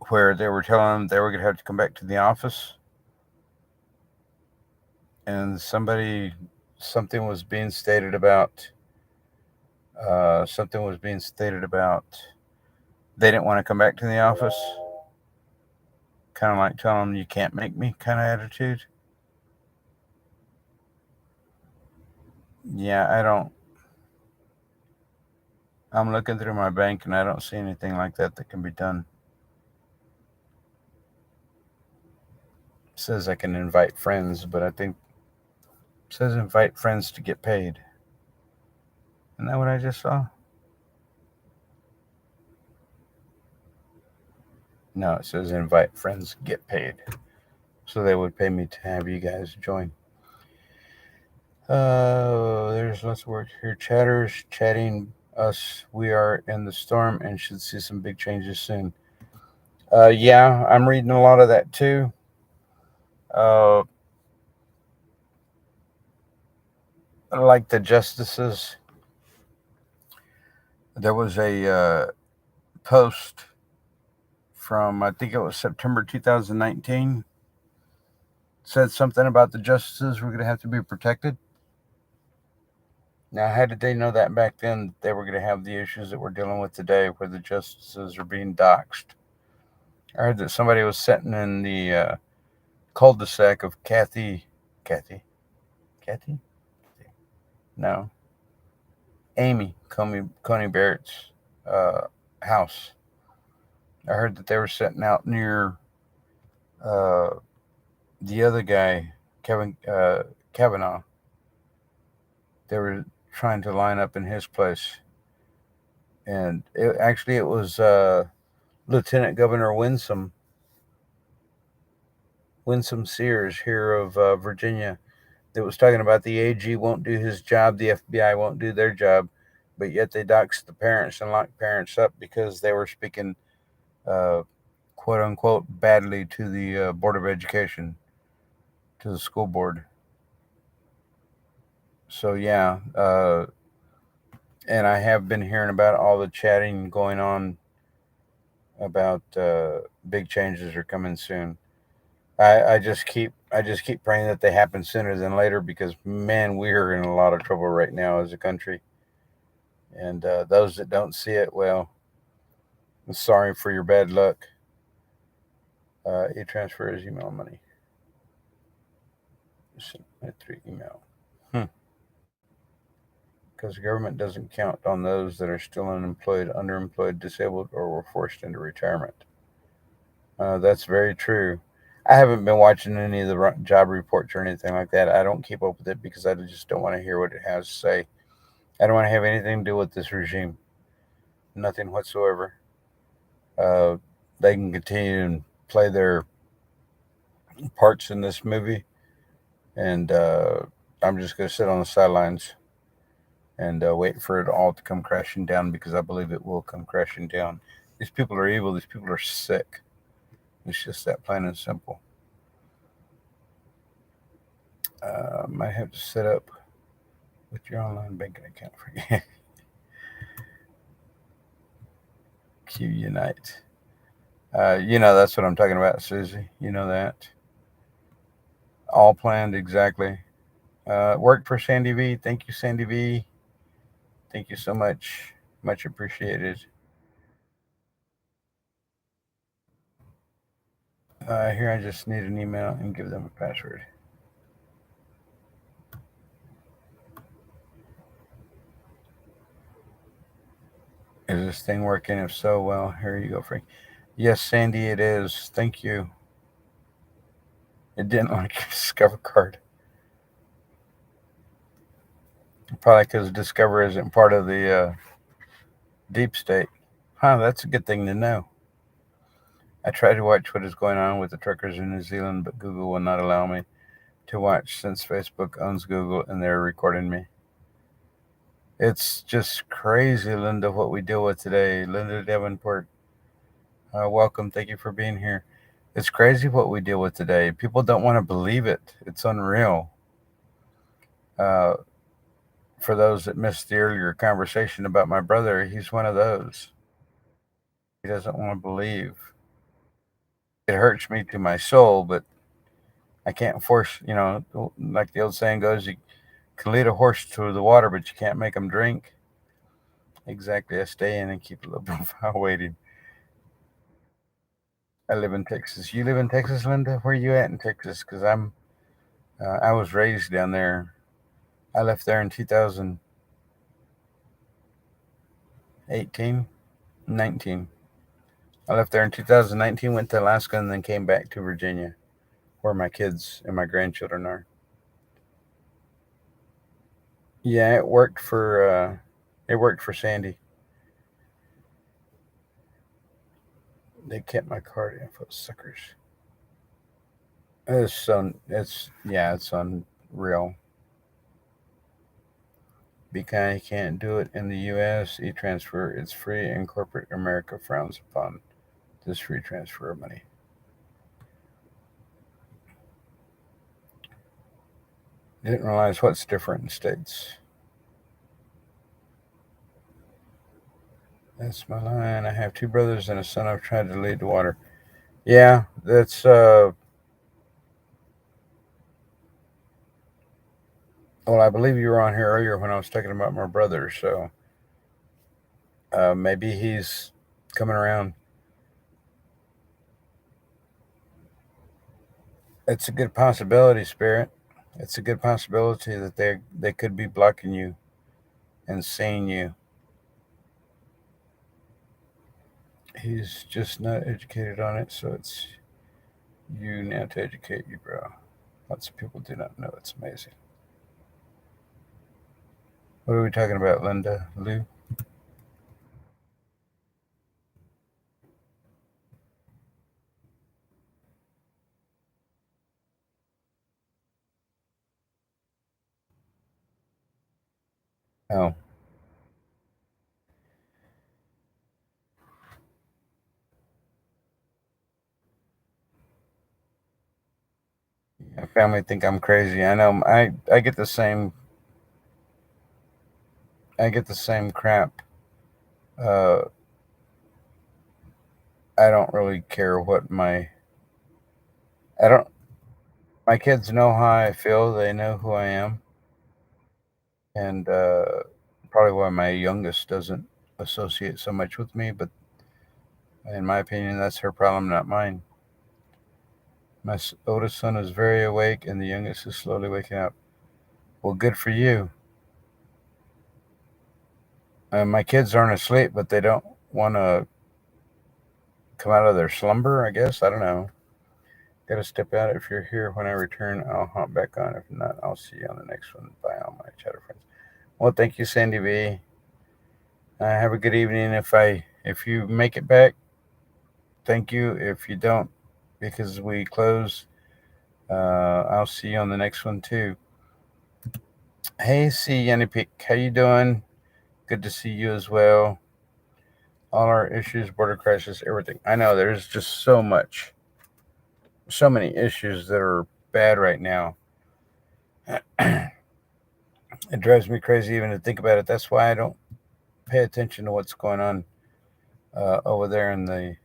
where they were telling them they were going to have to come back to the office, and something was being stated about they didn't want to come back to the office, kind of like telling them you can't make me kind of attitude. Yeah, I don't. I'm looking through my bank and I don't see anything like that can be done. It says I can invite friends, but I think it says invite friends to get paid. Isn't that what I just saw? No, it says invite friends, get paid. So they would pay me to have you guys join. There's lots of words here. Chatters chatting us. We are in the storm and should see some big changes soon. Yeah, I'm reading a lot of that too. Uh, like the justices, there was a post from I think it was September 2019 said something about the justices were going to have to be protected. Now, how did they know that back then they were going to have the issues that we're dealing with today, where the justices are being doxxed? I heard that somebody was sitting in the cul-de-sac of Kathy, no, Amy Coney Barrett's uh, house. I heard that they were sitting out near uh, the other guy, Kevin Kavanaugh. They were trying to line up in his place, and it was Lieutenant Governor Winsome Sears here of Virginia that was talking about the AG won't do his job, the FBI won't do their job, but yet they doxed the parents and locked parents up because they were speaking, uh, quote unquote, badly to the Board of Education, to the school board. So, yeah, and I have been hearing about all the chatting going on about big changes are coming soon. I just keep praying that they happen sooner than later because man, we are in a lot of trouble right now as a country. And those that don't see it, well, I'm sorry for your bad luck. E-transfer is email money. Through email. Because the government doesn't count on those that are still unemployed, underemployed, disabled, or were forced into retirement. That's very true. I haven't been watching any of the job reports or anything like that. I don't keep up with it because I just don't want to hear what it has to say. I don't want to have anything to do with this regime. Nothing whatsoever. Uh, they can continue and play their parts in this movie, and I'm just going to sit on the sidelines and wait for it all to come crashing down because I believe it will come crashing down. These people are evil. These people are sick. It's just that plain and simple. Might have to set up with your online banking account for Q Unite. That's what I'm talking about, Susie. You know that. All planned exactly. Worked for Sandy V. Thank you, Sandy V. Thank you so much. Much appreciated. Here, I just need an email and give them a password. Is this thing working? If so, well, here you go, Frank. Yes, Sandy, it is. Thank you. It didn't like your Discover card. Probably because Discover isn't part of the deep state. Huh, that's a good thing to know. I try to watch what is going on with the truckers in New Zealand, but Google will not allow me to watch since Facebook owns Google and they're recording me. It's just crazy, Linda, what we deal with today. Linda Davenport, welcome. Thank you for being here. It's crazy what we deal with today. People don't want to believe it. It's unreal. Uh, for those that missed the earlier conversation about my brother, he's one of those. He doesn't want to believe. It hurts me to my soul, but I can't force, like the old saying goes, you can lead a horse to the water, but you can't make him drink. Exactly. I stay in and keep a low profile waiting. I live in Texas. You live in Texas, Linda? Where are you at in Texas? Because I was raised down there. I left there in 2018, 19. I left there in 2019, went to Alaska, and then came back to Virginia, where my kids and my grandchildren are. Yeah, it worked for Sandy. They kept my card info, suckers. It's unreal. Be kind, you can't do it in the U.S. E-transfer, it's free, and corporate America frowns upon this free transfer of money. Didn't realize what's different in states. That's my line. I have two brothers and a son I've tried to lead to water. Yeah, that's well, I believe you were on here earlier when I was talking about my brother, so maybe he's coming around. It's a good possibility, Spirit. It's a good possibility that they could be blocking you and seeing you. He's just not educated on it, so it's you now to educate you, bro. Lots of people do not know. It's amazing. What are we talking about, Linda? Lou? Oh, my family think I'm crazy. I know. I get the same. I get the same crap. Uh, I don't really care what my. I don't. My kids know how I feel. They know who I am, and probably why my youngest doesn't associate so much with me. But in my opinion, that's her problem, not mine. My oldest son is very awake, and the youngest is slowly waking up. Well, good for you. My kids aren't asleep, but they don't want to come out of their slumber, I guess. I don't know. Got to step out. If you're here when I return, I'll hop back on. If not, I'll see you on the next one. Bye, all my chatter friends. Well, thank you, Sandy B. Have a good evening. If you make it back, thank you. If you don't, because we close, I'll see you on the next one too. Hey, see Yanni Pick, how you doing? Good to see you as well. All our issues, border crisis, everything. I know there's just so many issues that are bad right now. It drives me crazy even to think about it. That's why I don't pay attention to what's going on over there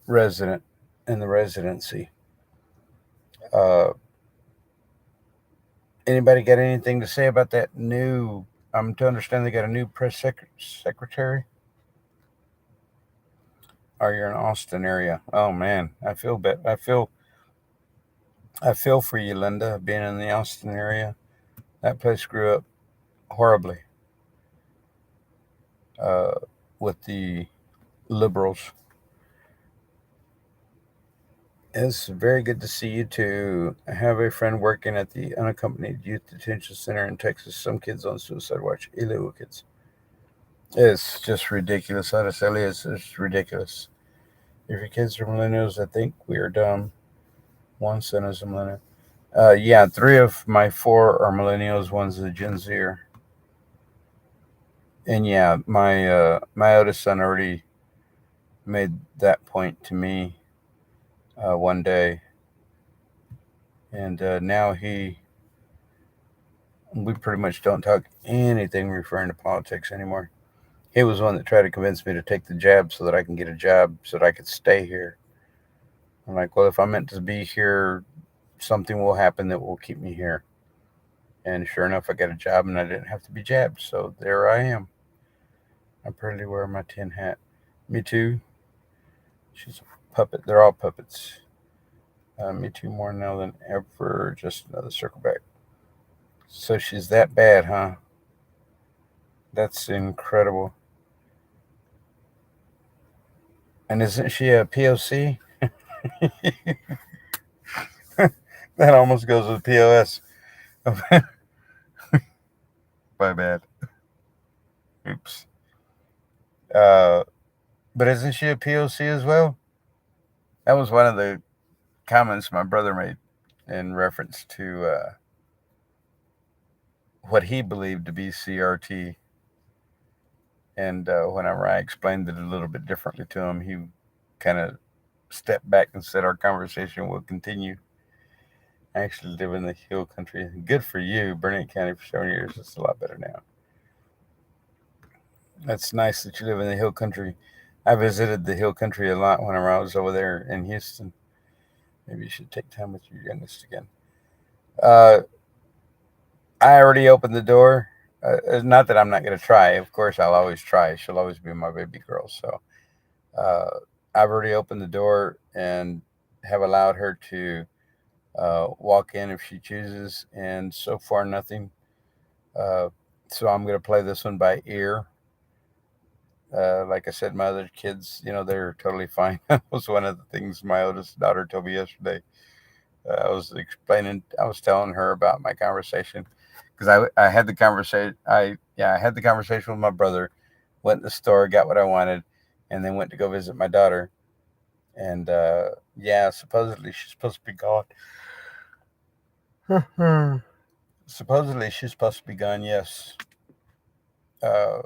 resident in the residency. Uh, Anybody got anything to say about that new? I'm to understand they got a new press secretary. Or you're in Austin area? Oh man, I feel bad. I feel for you, Linda, being in the Austin area. That place grew up horribly uh, with the liberals. It's very good to see you too. I have a friend working at the unaccompanied youth detention center in Texas. Some kids on suicide watch. Illegal kids. It's just ridiculous. Honestly, it's ridiculous. If your kids are millennials, I think we are dumb. One son is a millennial. Yeah, three of my four are millennials. One's a Gen Zer. And yeah, my oldest son already made that point to me one day, and now we pretty much don't talk anything referring to politics anymore. He was one that tried to convince me to take the jab so that I can get a job so that I could stay here. I'm like, well, if I'm meant to be here, something will happen that will keep me here. And sure enough, I got a job and I didn't have to be jabbed. So there I am. I pretty wear my tin hat. Me too. She's a puppet. They're all puppets. Me too, more now than ever. Just another circle back. So she's that bad, huh? That's incredible. And isn't she a POC? That almost goes with POS. My bad. Oops. Uh, But isn't she a POC as well? That was one of the comments my brother made in reference to what he believed to be CRT. And whenever I explained it a little bit differently to him, he kind of stepped back and said, "Our conversation will continue." I actually live in the hill country. Good for you, Burnett County for 7 years. It's a lot better now. That's nice that you live in the hill country. I visited the hill country a lot whenever I was over there in Houston. Maybe you should take time with your youngest again. Uh, I already opened the door. Not that I'm not going to try. Of course, I'll always try. She'll always be my baby girl. So uh, I've already opened the door and have allowed her to walk in if she chooses. And so far, nothing. Uh, so I'm going to play this one by ear. Like I said, my other kids, they're totally fine. That was one of the things my oldest daughter told me yesterday. I was telling her about my conversation because I had the conversation. I had the conversation with my brother, went to the store, got what I wanted, and then went to go visit my daughter. And yeah, supposedly she's supposed to be gone. Supposedly she's supposed to be gone. Yes. Uh,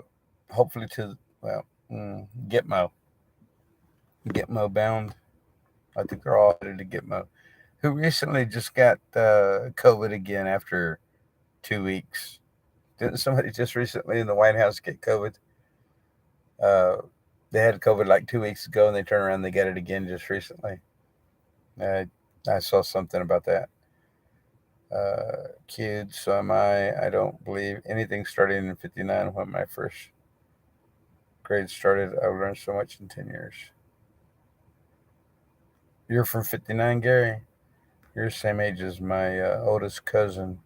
hopefully to well, Gitmo, Gitmo bound. I think they're all headed to Gitmo. Who recently just got COVID again after 2 weeks. Didn't somebody just recently in the White House get COVID? Uh, they had COVID like 2 weeks ago, and they turned around and they got it again just recently. Uh, I saw something about that. Kid, so am I. I don't believe anything starting in '59 when my first grade started. I've learned so much in 10 years. You're from '59, Gary? You're the same age as my oldest cousin.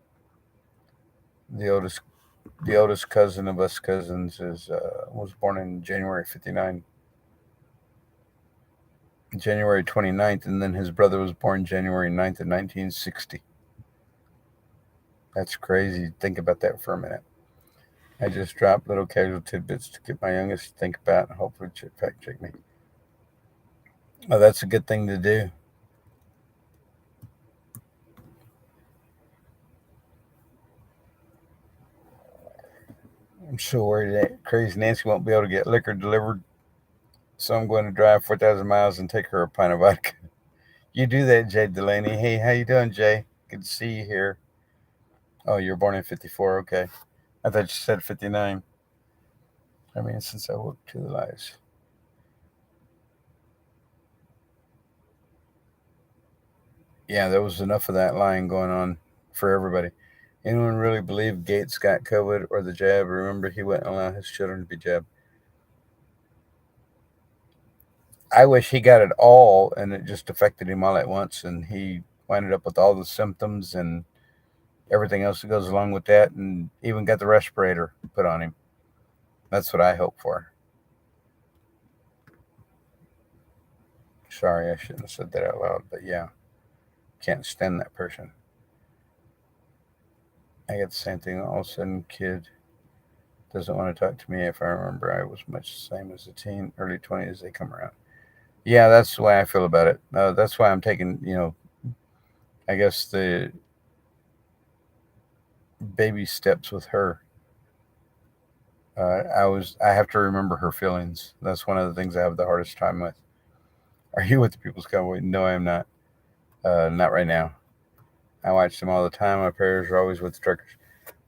The oldest, the oldest cousin of us cousins is was born in January '59. January 29th, and then his brother was born January 9th of 1960. That's crazy. Think about that for a minute. I just dropped little casual tidbits to get my youngest to think about and hopefully fact check me. Oh, that's a good thing to do. I'm so worried that crazy Nancy won't be able to get liquor delivered, so I'm going to drive 4,000 miles and take her a pint of vodka. You do that, Jay Delaney. Hey, how you doing, Jay? Good to see you here. Oh, you were born in '54. Okay. I thought you said '59. I mean, since I woke to the lies. Yeah, there was enough of that lying going on for everybody. Anyone really believe Gates got COVID or the jab? Remember, he wouldn't allow his children to be jabbed. I wish he got it all and it just affected him all at once and he winded up with all the symptoms and everything else that goes along with that and even got the respirator put on him. That's what I hope for. Sorry, I shouldn't have said that out loud, but yeah, can't stand that person. I get the same thing. All of a sudden, kid doesn't want to talk to me. If I remember, I was much the same as a teen, early 20s. They come around. Yeah, that's the way I feel about it. That's why I'm taking, I guess the baby steps with her. I have to remember her feelings. That's one of the things I have the hardest time with. Are you with the People's Convoy? No, I am not. Not right now. I watch them all the time. My prayers are always with the truckers.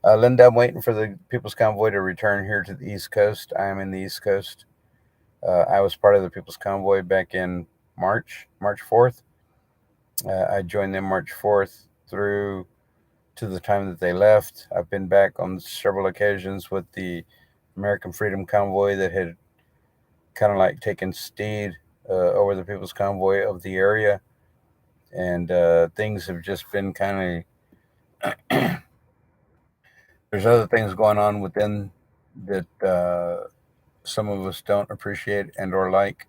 Linda, I'm waiting for the People's Convoy to return here to the East Coast. I am in the East Coast. I was part of the People's Convoy back in March 4th. I joined them March 4th through to the time that they left. I've been back on several occasions with the American Freedom Convoy that had kind of like taken steed over the People's Convoy of the area. And things have just been kind of, there's other things going on within that some of us don't appreciate and or like.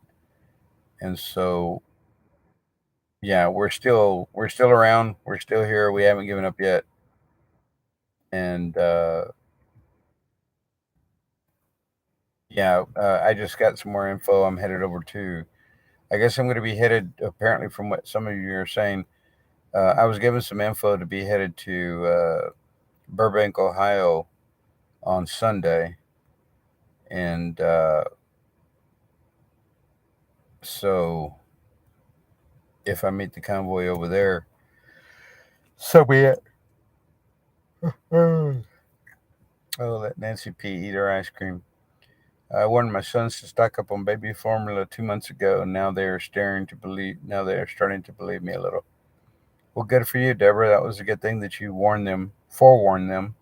And so, yeah, we're still around. We're still here. We haven't given up yet. And Yeah, I just got some more info. I'm headed over to. I guess I'm going to be headed. Apparently, from what some of you are saying, I was given some info to be headed to Burbank, Ohio, on Sunday, and so if I meet the convoy over there, so be it. Oh, let Nancy P eat her ice cream. I warned my sons to stock up on baby formula 2 months ago, and now they are staring to believe. Now they are starting to believe me a little. Well, good for you, Deborah. That was a good thing that you warned them, forewarned them,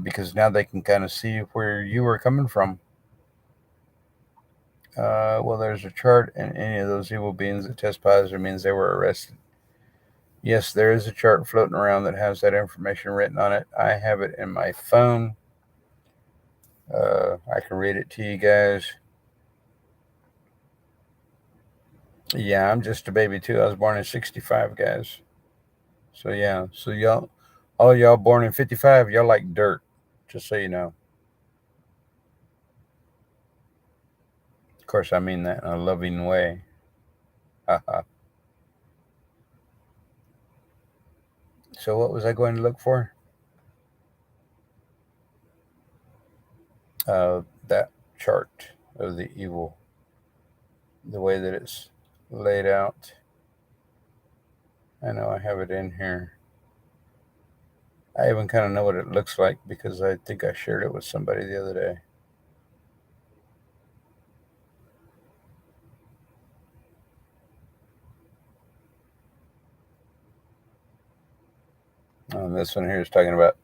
because now they can kind of see where you were coming from. Well, there's a chart, and any of those evil beings that test positive means they were arrested. Yes, there is a chart floating around that has that information written on it. I have it in my phone. I can read it to you guys. Yeah, I'm just a baby too. I was born in '65, guys. So yeah, so y'all, all y'all born in '55, y'all like dirt. Just so you know. Of course, I mean that in a loving way. Haha. So what was I going to look for? That chart of the evil, the way that it's laid out. I know I have it in here. I even kind of know what it looks like because I think I shared it with somebody the other day. This one here is talking about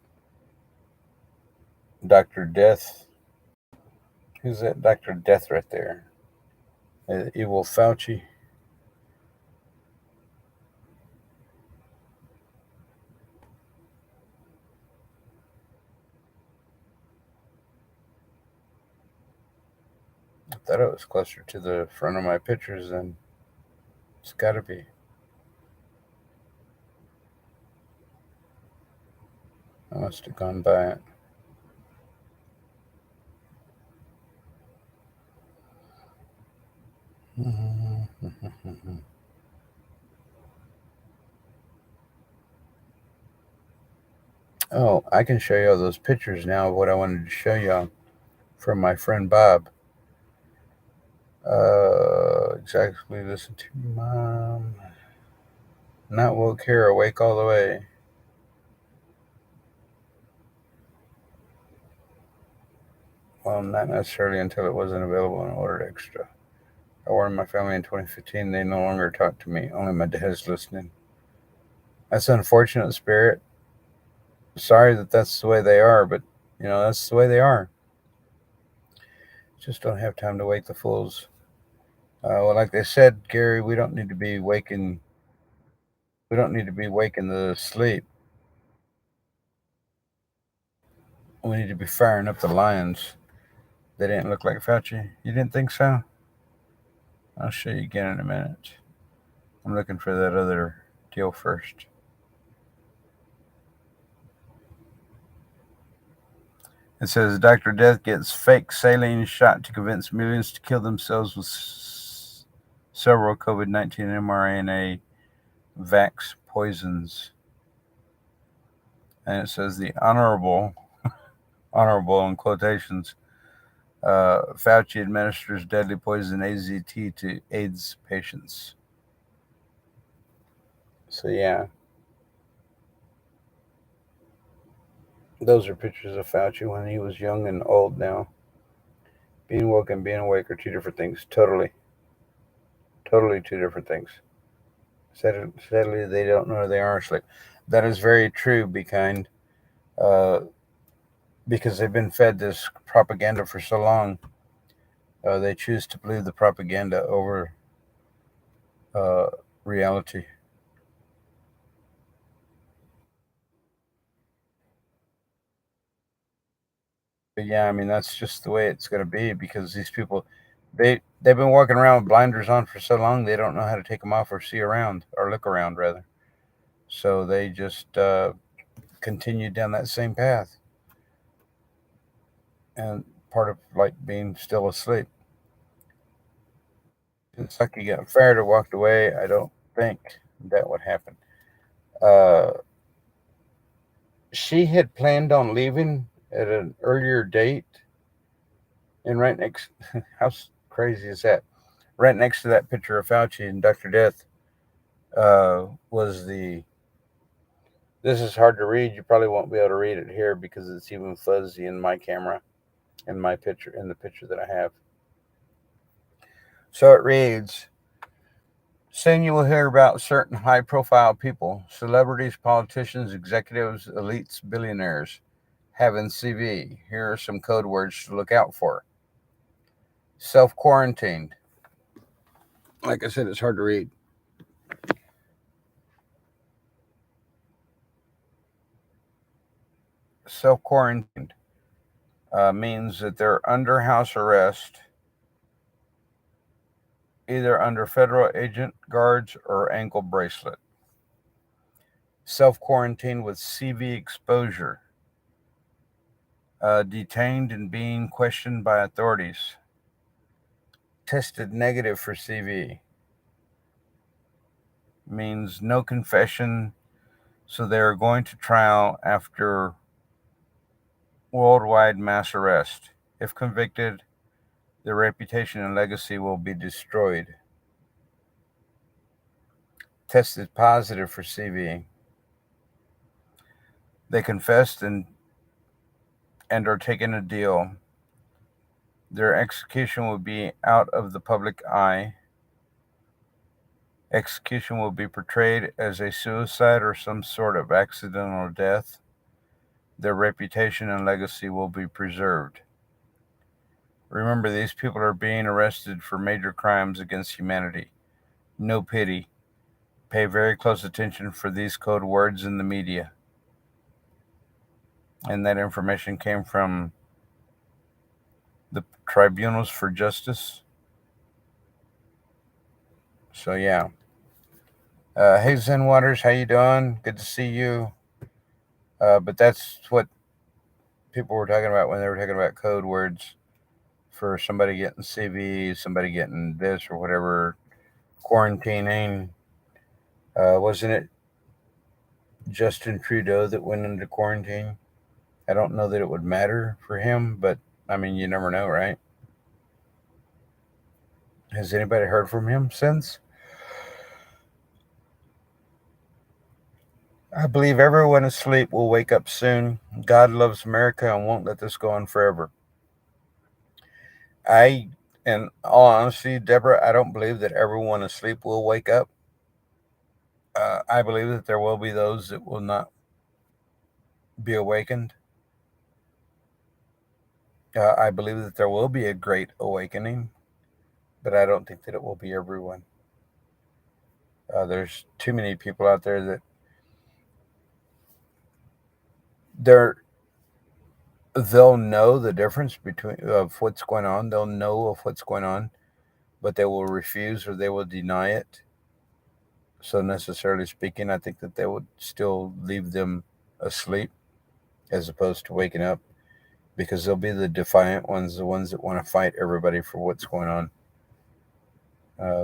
Dr. Death. Who's that Dr. Death right there? Evil Fauci. I thought it was closer to the front of my pictures than it's got to be. I must have gone by it. Oh, I can show you all those pictures now of what I wanted to show y'all from my friend Bob. Exactly. Listen to Mom. Not woke here, awake all the way. Well, not necessarily until it wasn't available and ordered extra. I warned my family in 2015 they no longer talk to me. Only my dad is listening. That's unfortunate, Spirit. Sorry that that's the way they are, but that's the way they are. Just don't have time to wake the fools. Well, like they said, Gary, we don't need to be waking. We don't need to be waking the sleep. We need to be firing up the lions. They didn't look like Fauci. You didn't think so? I'll show you again in a minute. I'm looking for that other deal first. It says Dr. Death gets fake saline shot to convince millions to kill themselves with several COVID-19 mRNA vax poisons. And it says the honorable in quotations, Fauci administers deadly poison AZT to AIDS patients. So yeah, those are pictures of Fauci when he was young and old now. Being woke and being awake are two different things. Totally two different things. Sadly, they don't know they are asleep. That is very true, Be Kind, because they've been fed this propaganda for so long. They choose to believe the propaganda over uh, reality. But yeah, I mean that's just the way it's going to be because these people, they've been walking around with blinders on for so long they don't know how to take them off or see around or look around rather. So they just continue down that same path. And part of like being still asleep. It's like you got fired or walked away. I don't think that would happen. Uh, she had planned on leaving at an earlier date, and right next, how crazy is that? Right next to that picture of Fauci and Dr. Death was the. This is hard to read. You probably won't be able to read it here because it's even fuzzy in my camera, in my picture, in the picture that I have. So it reads, soon you will hear about certain high profile people, celebrities, politicians, executives, elites, billionaires, having CV. Here are some code words to look out for. Self quarantined. Like I said, it's hard to read. Self quarantined means that they're under house arrest, either under federal agent guards or ankle bracelet. Self quarantined with CV exposure. Detained and being questioned by authorities. Tested negative for CV. Means no confession, so they are going to trial after worldwide mass arrest. If convicted, their reputation and legacy will be destroyed. Tested positive for CV. They confessed and are taking a deal. Their execution will be out of the public eye. Execution will be portrayed as a suicide or some sort of accidental death. Their reputation and legacy will be preserved. Remember, these people are being arrested for major crimes against humanity. No pity. Pay very close attention for these code words in the media. And that information came from the Tribunals for Justice. So yeah. Hey Zen Waters, how you doing? Good to see you. But that's what people were talking about when they were talking about code words for somebody getting CV, somebody getting this or whatever, quarantining. Wasn't it Justin Trudeau that went into quarantine? I don't know that it would matter for him, but I mean, you never know, right? Has anybody heard from him since? I believe everyone asleep will wake up soon. God loves America and won't let this go on forever. In all honesty, Deborah, I don't believe that everyone asleep will wake up. I believe that there will be those that will not be awakened. I believe that there will be a great awakening, but I don't think that it will be everyone. There's too many people out there that they'll know the difference between of what's going on. They'll know of what's going on, but they will refuse or they will deny it. So necessarily speaking, I think that they would still leave them asleep as opposed to waking up, because they'll be the defiant ones, the ones that want to fight everybody for what's going on.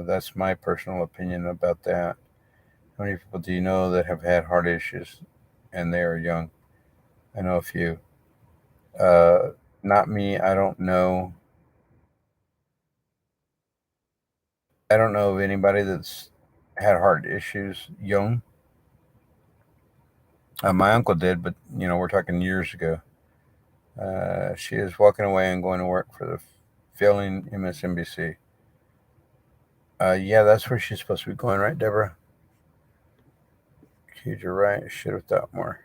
That's my personal opinion about that. How many people do you know that have had heart issues and they are young? I know a few. Not me. I don't know. I don't know of anybody that's had heart issues young. My uncle did, but we're talking years ago. She is walking away and going to work for the failing MSNBC. Yeah, that's where she's supposed to be going, right, Deborah? Huge, you're right. Should have thought more.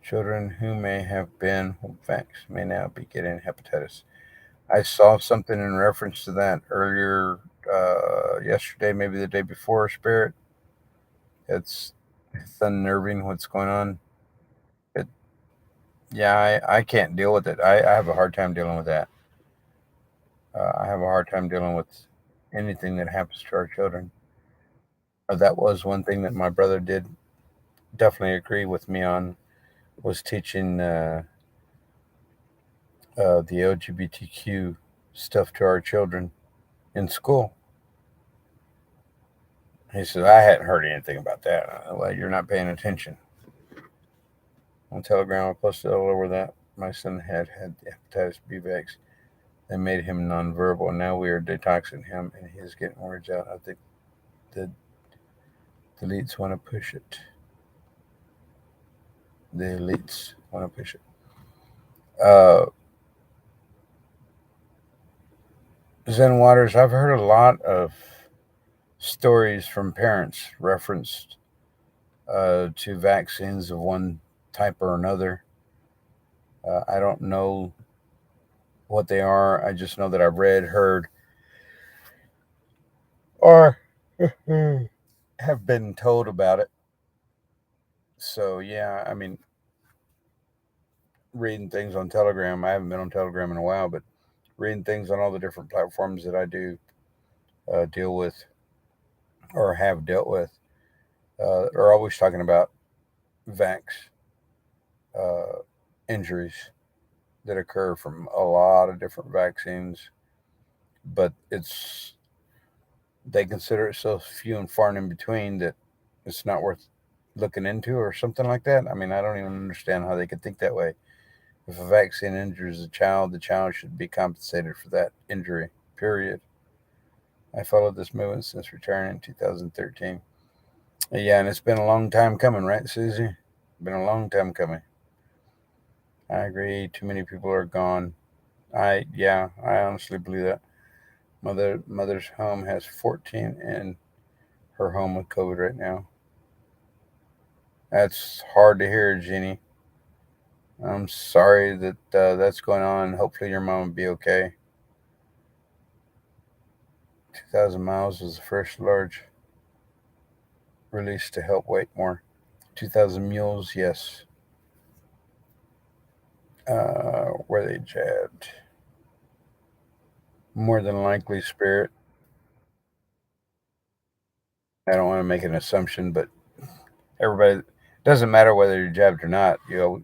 Children who may have been vaxxed may now be getting hepatitis. I saw something in reference to that earlier yesterday, maybe the day before, Spirit. It's unnerving what's going on. It, yeah, I can't deal with it. I have a hard time dealing with that. I have a hard time dealing with anything that happens to our children. That was one thing that my brother did definitely agree with me on, was teaching the LGBTQ stuff to our children in school. He said, I hadn't heard anything about that. Well, you're not paying attention. On Telegram, I posted all over that. My son had hepatitis B vax. They made him nonverbal. Now we are detoxing him, and he's getting words out. I think the elites want to push it. The elites want to push it. Zen Waters, I've heard a lot of stories from parents referenced to vaccines of one type or another. I don't know what they are. I just know that I've read, heard, or have been told about it. So, yeah, I mean, reading things on Telegram. I haven't been on Telegram in a while, but reading things on all the different platforms that I do deal with or have dealt with are always talking about vax uh, injuries that occur from a lot of different vaccines, but they consider it so few and far and in between that it's not worth looking into or something like that. I mean, I don't even understand how they could think that way. If a vaccine injures a child, the child should be compensated for that injury, period. I followed this movement since returning in 2013. Yeah, and it's been a long time coming, right, Susie? Been a long time coming. I agree. Too many people are gone. I honestly believe that. Mother's home has 14 in her home with COVID right now. That's hard to hear, Jeannie. I'm sorry that that's going on. Hopefully your mom will be okay. 2,000 miles was the first large release to help weight more. 2,000 mules, yes. Were they jabbed? More than likely, Spirit. I don't want to make an assumption, but everybody, doesn't matter whether you're jabbed or not.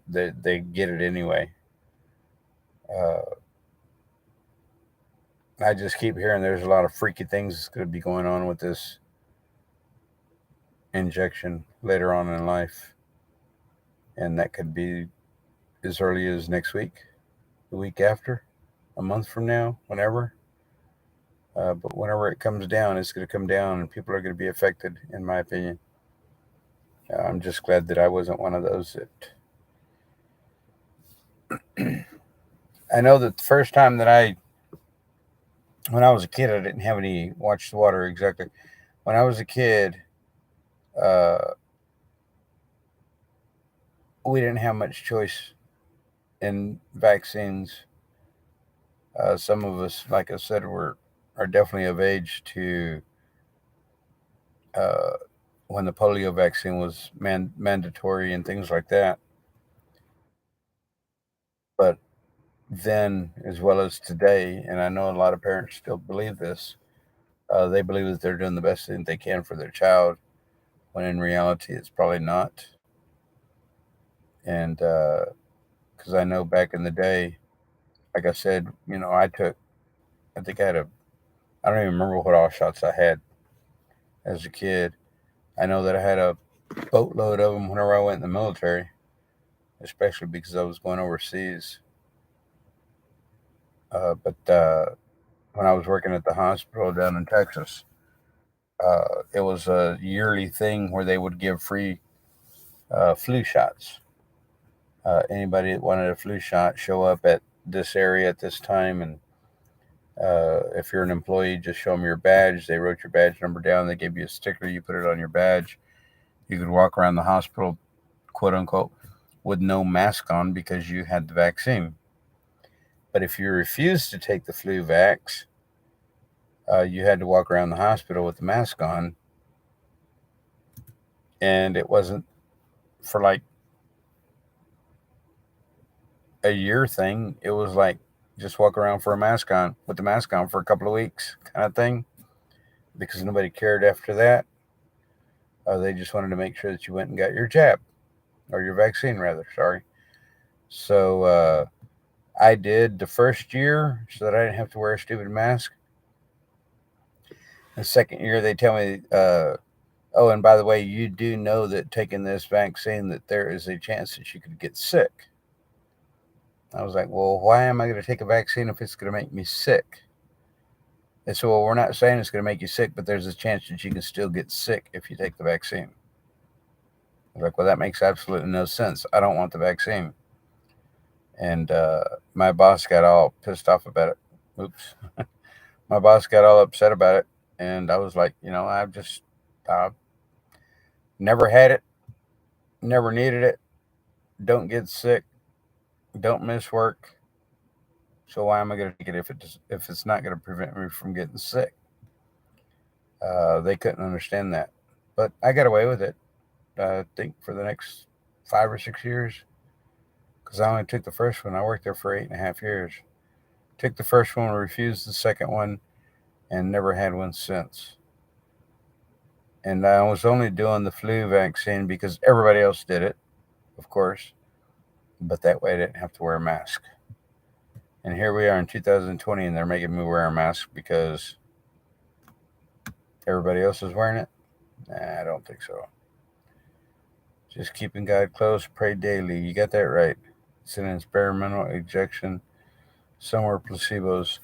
They get it anyway. Uh, I just keep hearing there's a lot of freaky things that's going to be going on with this injection later on in life, and that could be as early as next week, the week after, a month from now, whenever. But whenever it comes down, it's going to come down, and people are going to be affected, in my opinion. I'm just glad that I wasn't one of those that. I know that the first time when I was a kid, I didn't have any watch the water exactly. When I was a kid, uh, we didn't have much choice in vaccines. Some of us, like I said, are definitely of age to uh, when the polio vaccine was mandatory and things like that. But then, as well as today, and I know a lot of parents still believe this, they believe that they're doing the best thing they can for their child, when in reality, it's probably not. And because I know back in the day, like I said, I think I don't even remember what all shots I had as a kid. I know that I had a boatload of them whenever I went in the military, especially because I was going overseas. But when I was working at the hospital down in Texas, it was a yearly thing where they would give free flu shots. Anybody that wanted a flu shot, show up at this area at this time, and if you're an employee, just show them your badge. They wrote your badge number down. They gave you a sticker. You put it on your badge. You could walk around the hospital, quote unquote, with no mask on because you had the vaccine. But if you refused to take the flu vax, you had to walk around the hospital with the mask on. And it wasn't for like a year thing. It was like just walk around for a mask on with the mask on for a couple of weeks kind of thing, because nobody cared after that. They just wanted to make sure that you went and got your jab. or your vaccine rather. Sorry. So I did the first year so that I didn't have to wear a stupid mask. The second year, they tell me, oh, and by the way, you do know that taking this vaccine that there is a chance that you could get sick. I was like, well, why am I going to take a vaccine if it's going to make me sick? They said, well, we're not saying it's going to make you sick, but there's a chance that you can still get sick if you take the vaccine. I was like, well, that makes absolutely no sense. I don't want the vaccine. And my boss got all pissed off about it. Oops. My boss got all upset about it. And I was like, I've never had it, never needed it, don't get sick, don't miss work. So why am I going to take it if it's not going to prevent me from getting sick? They couldn't understand that, but I got away with it. I think for the next 5 or 6 years, because I only took the first one. I worked there for 8.5 years. Took the first one, refused the second one, and never had one since. And I was only doing the flu vaccine because everybody else did it, of course, but that way I didn't have to wear a mask. And here we are in 2020, and they're making me wear a mask because everybody else is wearing it? Nah, I don't think so. Just keeping God close, pray daily. You got that right. It's an experimental ejection. Some were placebos.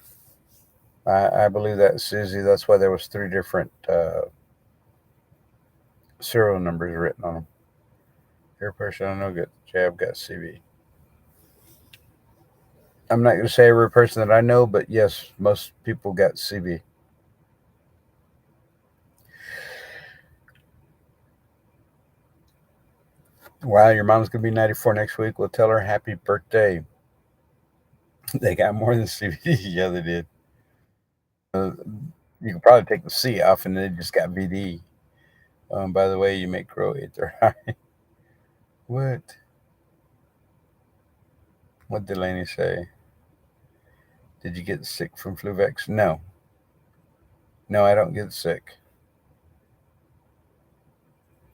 I believe that, Susie. That's why there was 3 different serial numbers written on them. Every person I know got jab, got CB. I'm not going to say every person that I know, but yes, most people got CB. Wow, your mom's going to be 94 next week. We'll tell her happy birthday. They got more than CB. Yeah, they did. You could probably take the C off and they just got VD. By the way, you may grow ether high. What? What did Delaney say? Did you get sick from flu vaccine? No. No, I don't get sick.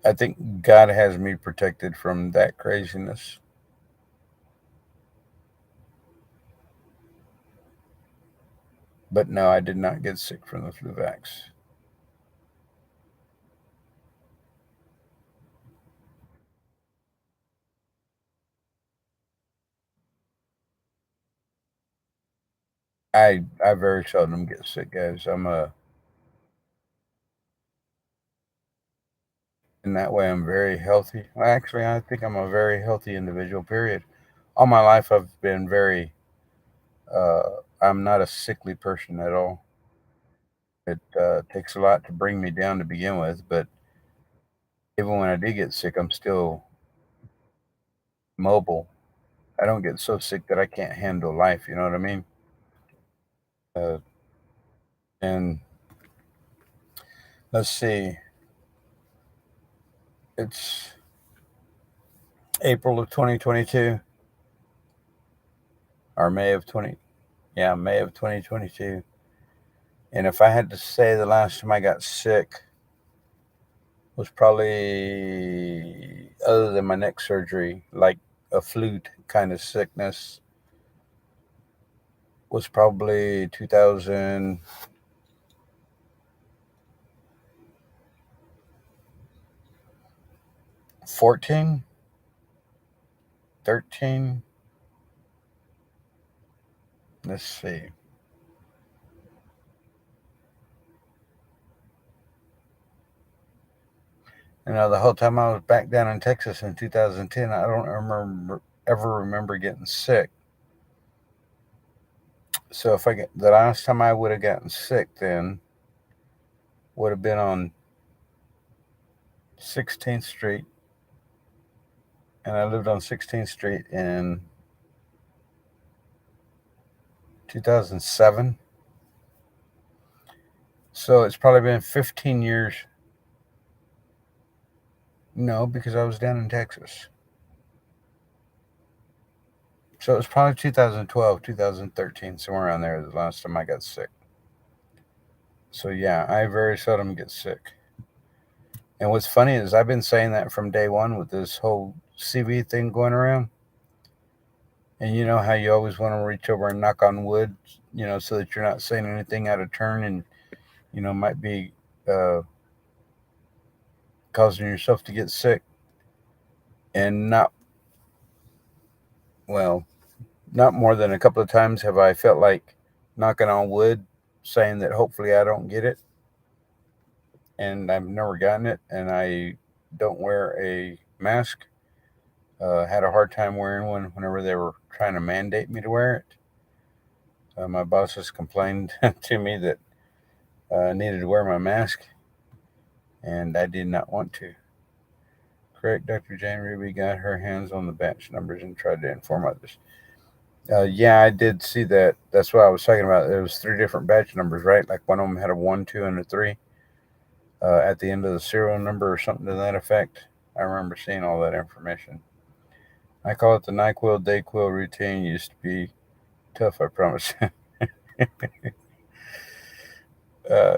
I think God has me protected from that craziness. But no, I did not get sick from the flu vax. I very seldom get sick, guys. In that way I'm very healthy. Well, actually, I think I'm a very healthy individual. Period. All my life I've been very. I'm not a sickly person at all. It takes a lot to bring me down to begin with, but even when I do get sick, I'm still mobile. I don't get so sick that I can't handle life. You know what I mean? Uh, and let's see, it's April of 2022 or May of 2022. And if I had to say the last time I got sick was probably, other than my neck surgery, like a flu kind of sickness, was probably 2014, 13. Let's see. The whole time I was back down in Texas in 2010, I don't ever remember getting sick. So if I get the last time I would have gotten sick, then would have been on 16th Street, and I lived on 16th Street in 2007. So it's probably been 15 years. No, because I was down in Texas. So it was probably 2012, 2013, somewhere around there, the last time I got sick. So yeah, I very seldom get sick. And what's funny is I've been saying that from day one with this whole CV thing going around. And you know how you always want to reach over and knock on wood, so that you're not saying anything out of turn and, might be uh, causing yourself to get sick. And well, not more than a couple of times have I felt like knocking on wood, saying that hopefully I don't get it. And I've never gotten it. And I don't wear a mask. Had a hard time wearing one whenever they were trying to mandate me to wear it. My bosses complained to me that I needed to wear my mask, and I did not want to. Correct, Dr. Jane Ruby got her hands on the batch numbers and tried to inform others. Yeah, I did see that. That's what I was talking about. There was three different batch numbers, right? Like one of them had a 1, 2, and a 3 at the end of the serial number or something to that effect. I remember seeing all that information. I call it the NyQuil DayQuil routine. Used to be tough, I promise. uh,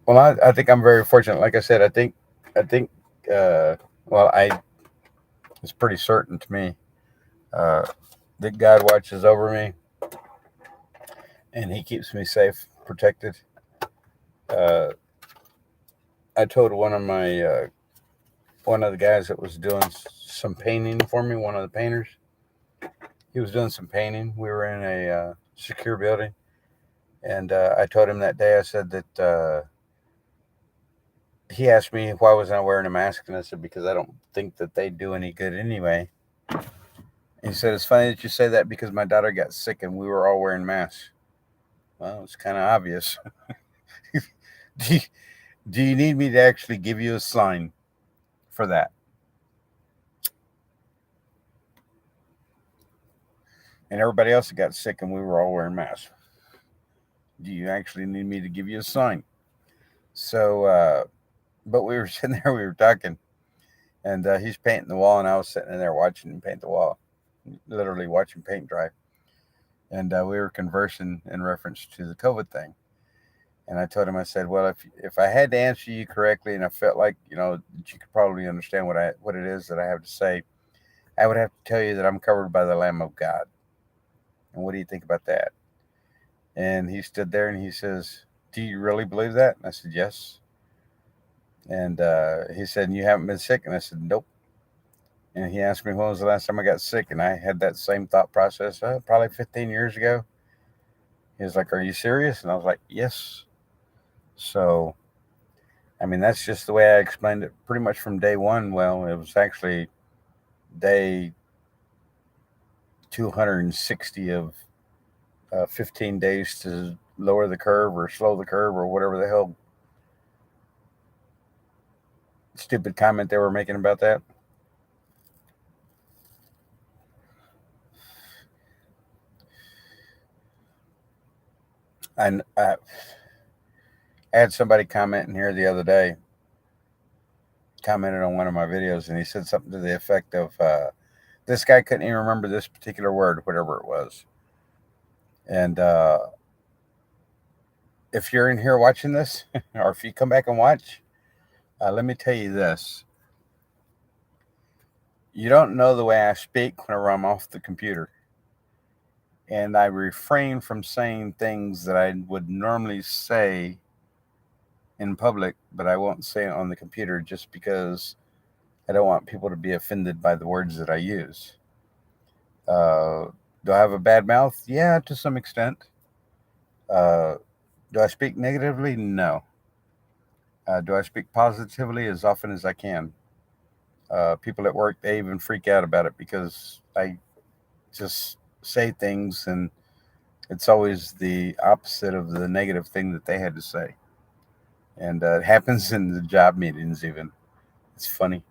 well, I think I'm very fortunate. Like I said, I think, uh, well, it's pretty certain to me uh, that God watches over me and He keeps me safe, protected. Uh, I told one of the guys that was doing some painting for me, one of the painters. He was doing some painting. We were in a secure building, and I told him that day. I said that he asked me why was I wearing a mask, and I said because I don't think that they do any good anyway. He said it's funny that you say that because my daughter got sick and we were all wearing masks. Well, it's kind of obvious. do, you, do you need me to actually give you a sign for that? And everybody else got sick and we were all wearing masks. Do you actually need me to give you a sign? So, but we were sitting there, we were talking, and he's painting the wall, and I was sitting in there watching him paint the wall, literally watching paint dry. And we were conversing in reference to the COVID thing. And I told him, I said, well, if I had to answer you correctly, and I felt like that you could probably understand what it is that I have to say, I would have to tell you that I'm covered by the Lamb of God. And what do you think about that? And he stood there and he says, do you really believe that? And I said, yes. And he said, and you haven't been sick? And I said, nope. And he asked me when was the last time I got sick, and I had that same thought process probably 15 years ago. He was like, are you serious? And I was like, yes. So, I mean, that's just the way I explained it pretty much from day one. Well, it was actually day 260 of 15 days to lower the curve or slow the curve or whatever the hell stupid comment they were making about that. I had somebody comment in here the other day, commented on one of my videos, and he said something to the effect of, this guy couldn't even remember this particular word, whatever it was. And if you're in here watching this, or if you come back and watch, let me tell you this. You don't know the way I speak whenever I'm off the computer. And I refrain from saying things that I would normally say in public, but I won't say it on the computer just because I don't want people to be offended by the words that I use. Do I have a bad mouth? Yeah, to some extent. Uh, do I speak negatively? No. Do I speak positively as often as I can? People at work, they even freak out about it because I just say things and it's always the opposite of the negative thing that they had to say. And it happens in the job meetings even. It's funny.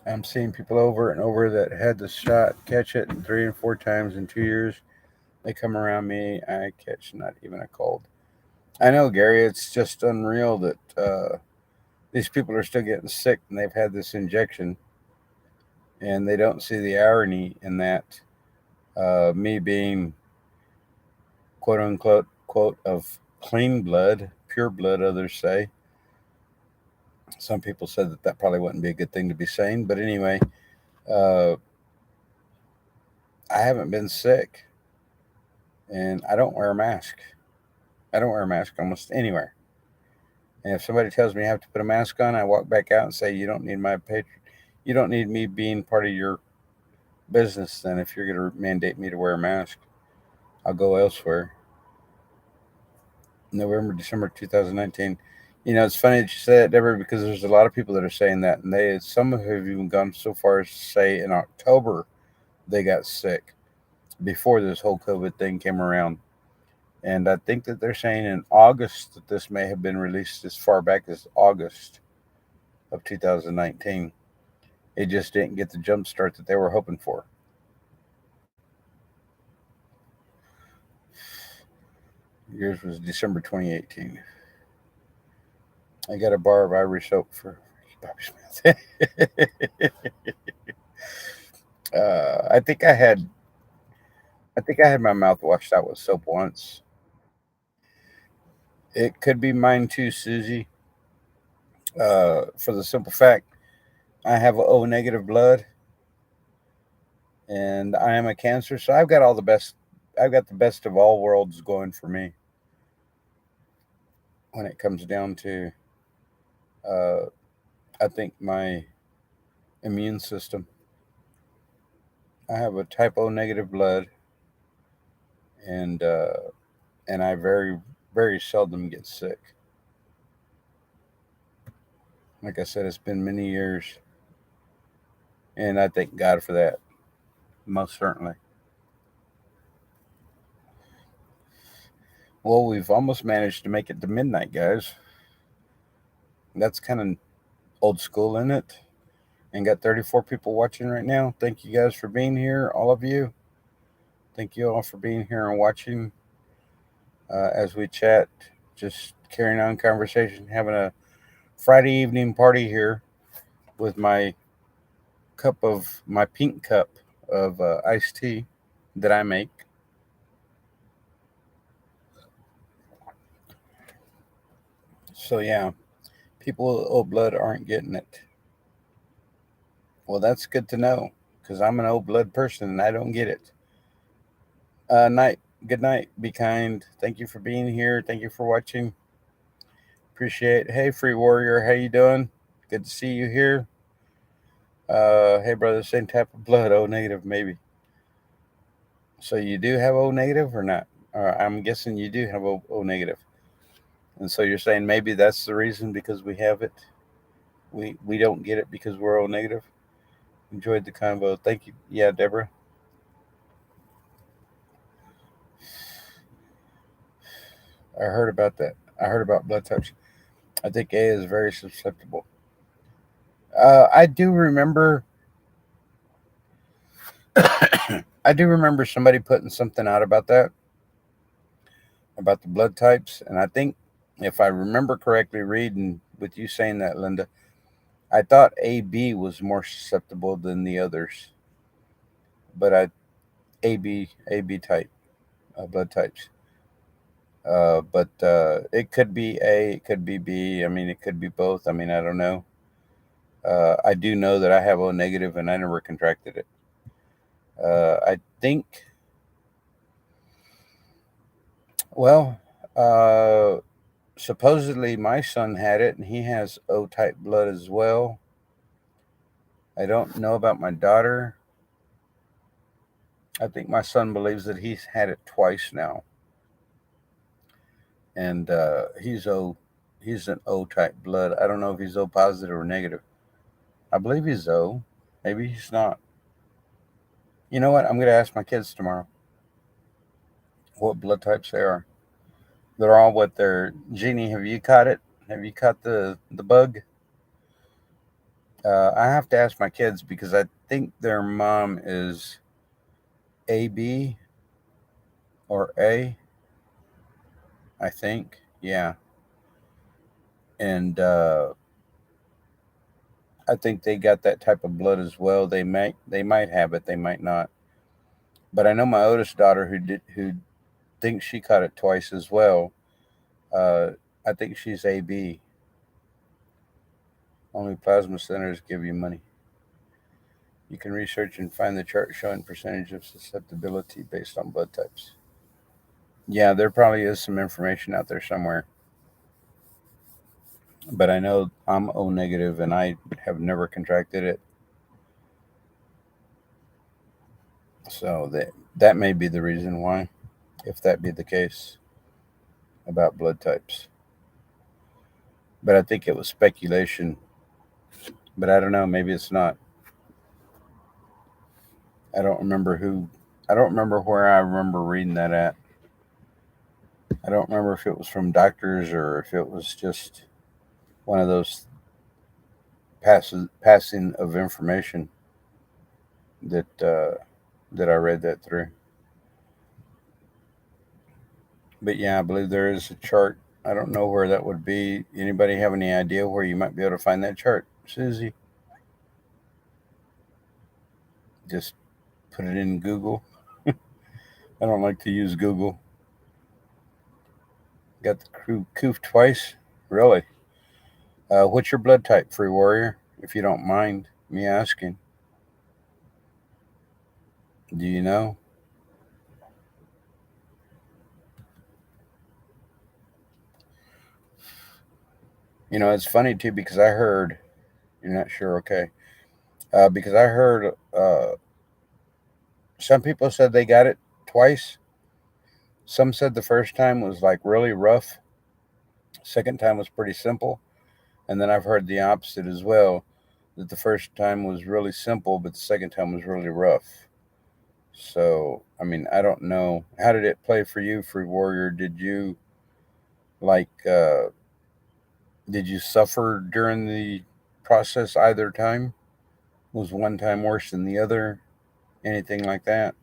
I'm seeing people over and over that had the shot catch it 3 and 4 times in 2 years. They come around me, I catch not even a cold. I know, Gary, it's just unreal that these people are still getting sick and they've had this injection and they don't see the irony in that. Me being quote unquote quote of clean blood, pure blood, others say, Some people said that probably wouldn't be a good thing to be saying, but anyway, uh, I haven't been sick, and I don't wear a mask. I don't wear a mask almost anywhere. And if somebody tells me I have to put a mask on, I walk back out and say, "You don't need my patron. You don't need me being part of your business. Then, if you're going to mandate me to wear a mask, I'll go elsewhere." November, December 2019. It's funny that you say that, Deborah, because there's a lot of people that are saying that, and some have even gone so far as to say in October they got sick before this whole COVID thing came around. And I think that they're saying in August that this may have been released as far back as August of 2019. It just didn't get the jump start that they were hoping for. Yours was December 2018. I got a bar of Irish soap for Bobby Smith. I think I had my mouth washed out with soap once. It could be mine too, Susie. For the simple fact, I have O negative blood, and I am a Cancer, so I've got all the best. I've got the best of all worlds going for me when it comes down to, uh, I think, my immune system. I have a type O negative blood, and I very seldom get sick. Like I said, it's been many years, and I thank God for that, most certainly. Well, we've almost managed to make it to midnight, guys. That's kind of old school, isn't it? And got 34 people watching right now. Thank you guys for being here, all of you. Thank you all for being here and watching as we chat, just carrying on conversation, having a Friday evening party here with my pink cup of iced tea that I make. So yeah, people with O blood aren't getting it. Well, that's good to know because I'm an O blood person and I don't get it. Night. Good night. Be kind. Thank you for being here. Thank you for watching. Appreciate it. Hey, Free Warrior. How you doing? Good to see you here. Hey, brother. Same type of blood. O negative, maybe. So you do have O negative or not? I'm guessing you do have O negative. And so you're saying maybe that's the reason because we have it. We don't get it because we're O negative. Enjoyed the convo. Thank you. Yeah, Deborah. I heard about that. I heard about blood types. I think A is very susceptible. I do remember. I do remember somebody putting something out about that, about the blood types, and I think if I remember correctly, reading with you saying that, Linda, I thought AB was more susceptible than the others, but AB type blood types. But it could be A, it could be B. I mean, it could be both. I mean, I don't know. I do know that I have O negative and I never contracted it. I think, well, supposedly my son had it and he has O type blood as well. I don't know about my daughter. I think my son believes that he's had it twice now. And he's an O type blood. I don't know if he's O positive or negative. I believe he's O. Maybe he's not. You know what? I'm going to ask my kids tomorrow what blood types they are. They're all what they're. Jeannie, have you caught it? Have you caught the bug? I have to ask my kids because I think their mom is AB or A. I think, yeah, and I think they got that type of blood as well. They might have it, they might not. But I know my oldest daughter who thinks she caught it twice as well. Uh, I think she's AB. Only plasma centers give you money. You can research and find the chart showing percentage of susceptibility based on blood types. Yeah, there probably is some information out there somewhere. But I know I'm O negative and I have never contracted it. So that may be the reason why, if that be the case about blood types. But I think it was speculation. But I don't know, maybe it's not. I don't remember who. I don't remember where I remember reading that at. I don't remember if it was from doctors or if it was just one of those passing of information that I read that through. But yeah, I believe there is a chart. I don't know where that would be. Anybody have any idea where you might be able to find that chart, Susie? Just put it in Google. I don't like to use Google. Got the coof twice? Really? What's your blood type, Free Warrior? If you don't mind me asking. Do you know? You know, it's funny too because I heard, you're not sure, okay. Because I heard some people said they got it twice. Some said the first time was like really rough, second time was pretty simple. And then I've heard the opposite as well, that the first time was really simple, but the second time was really rough. So, I mean, I don't know. How did it play for you, Free Warrior? Like, uh, did you suffer during the process either time? Was one time worse than the other? Anything like that?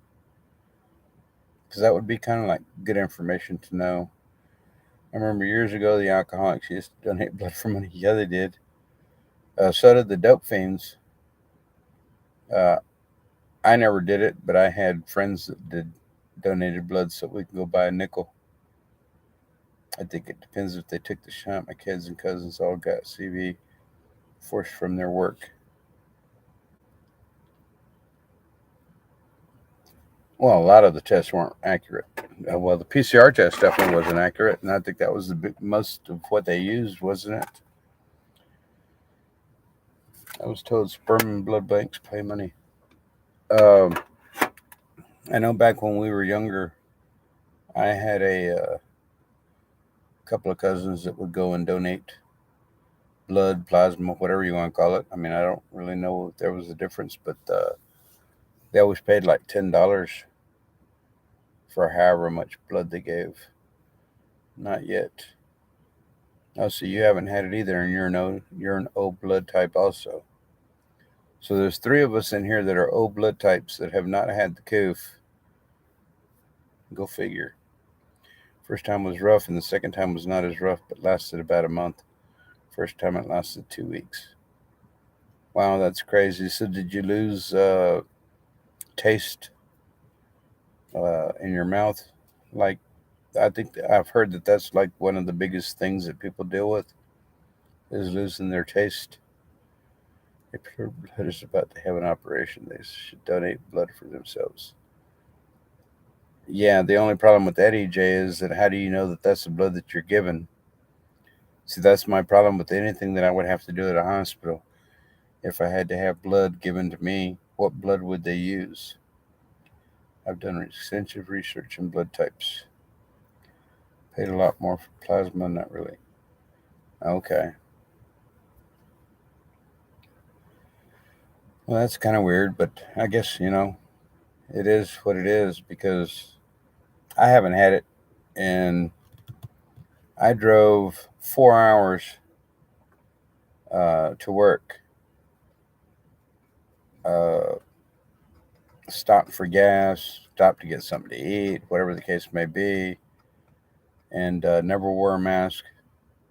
Because that would be kind of like good information to know. I remember years ago the alcoholics used to donate blood for money. Yeah, they did. So did the dope fiends. Uh, I never did it, but I had friends that did donated blood so we could go buy a nickel. I think it depends if they took the shot. My kids and cousins all got CV forced from their work. Well, a lot of the tests weren't accurate. Well, the PCR test definitely wasn't accurate, and I think that was most of what they used, wasn't it? I was told sperm and blood banks pay money. Um, I know back when we were younger, I had a couple of cousins that would go and donate blood, plasma, whatever you want to call it. I mean, I don't really know if there was a difference, but they always paid like $10 for however much blood they gave. Not yet. Oh, so you haven't had it either, and you're an O blood type also. So there's three of us in here that are O blood types that have not had the coof. Go figure. First time was rough, and the second time was not as rough, but lasted about a month. First time it lasted 2 weeks. Wow, that's crazy. So did you lose taste in your mouth? Like, I think I've heard that that's like one of the biggest things that people deal with is losing their taste. If your blood is about to have an operation, they should donate blood for themselves. Yeah, the only problem with that, EJ, is that how do you know that that's the blood that you're given? See, that's my problem with anything that I would have to do at a hospital. If I had to have blood given to me, what blood would they use? I've done extensive research in blood types. Paid a lot more for plasma, not really. Okay. Well, that's kind of weird, but I guess, it is what it is because I haven't had it. And I drove 4 hours to work, uh, stopped for gas, stopped to get something to eat, whatever the case may be, and never wore a mask.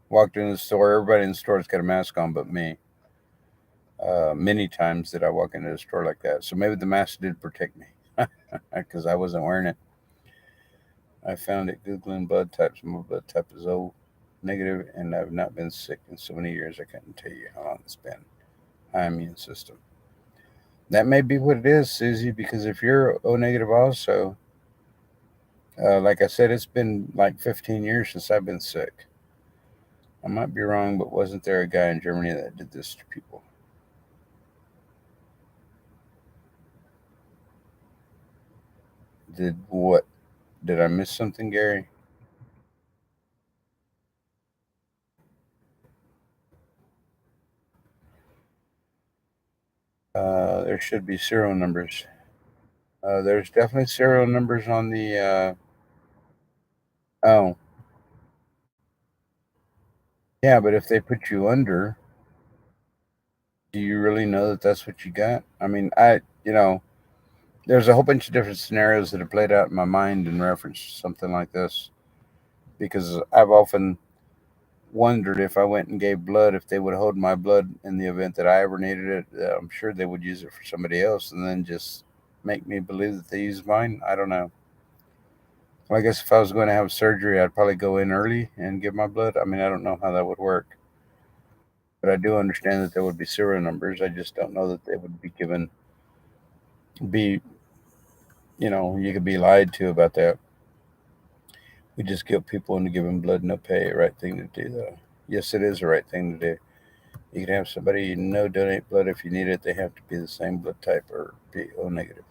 Walked into the store, everybody in the store has got a mask on but me. Many times did I walk into a store like that. So maybe the mask did protect me because I wasn't wearing it. I found it Googling blood types. My blood type is O. negative, and I've not been sick in so many years I couldn't tell you how long it's been. High immune system. That may be what it is, Susie, because if you're O negative also, like I said, it's been like 15 years since I've been sick. I might be wrong, but wasn't there a guy in Germany that did this to people? Did what? Did I miss something, Gary? There should be serial numbers. There's definitely serial numbers on the. Oh, yeah, but if they put you under, do you really know that that's what you got? I mean, there's a whole bunch of different scenarios that have played out in my mind in reference to something like this because I've often wondered if I went and gave blood, if they would hold my blood in the event that I ever needed it. I'm sure they would use it for somebody else and then just make me believe that they used mine. I don't know. Well, I guess if I was going to have surgery, I'd probably go in early and give my blood. I mean, I don't know how that would work, but I do understand that there would be serial numbers. I just don't know that they would be given, be, you could be lied to about that. We just give people into giving blood no pay. Right thing to do, though. Yes, it is the right thing to do. You can have somebody donate blood if you need it. They have to be the same blood type or be O negative.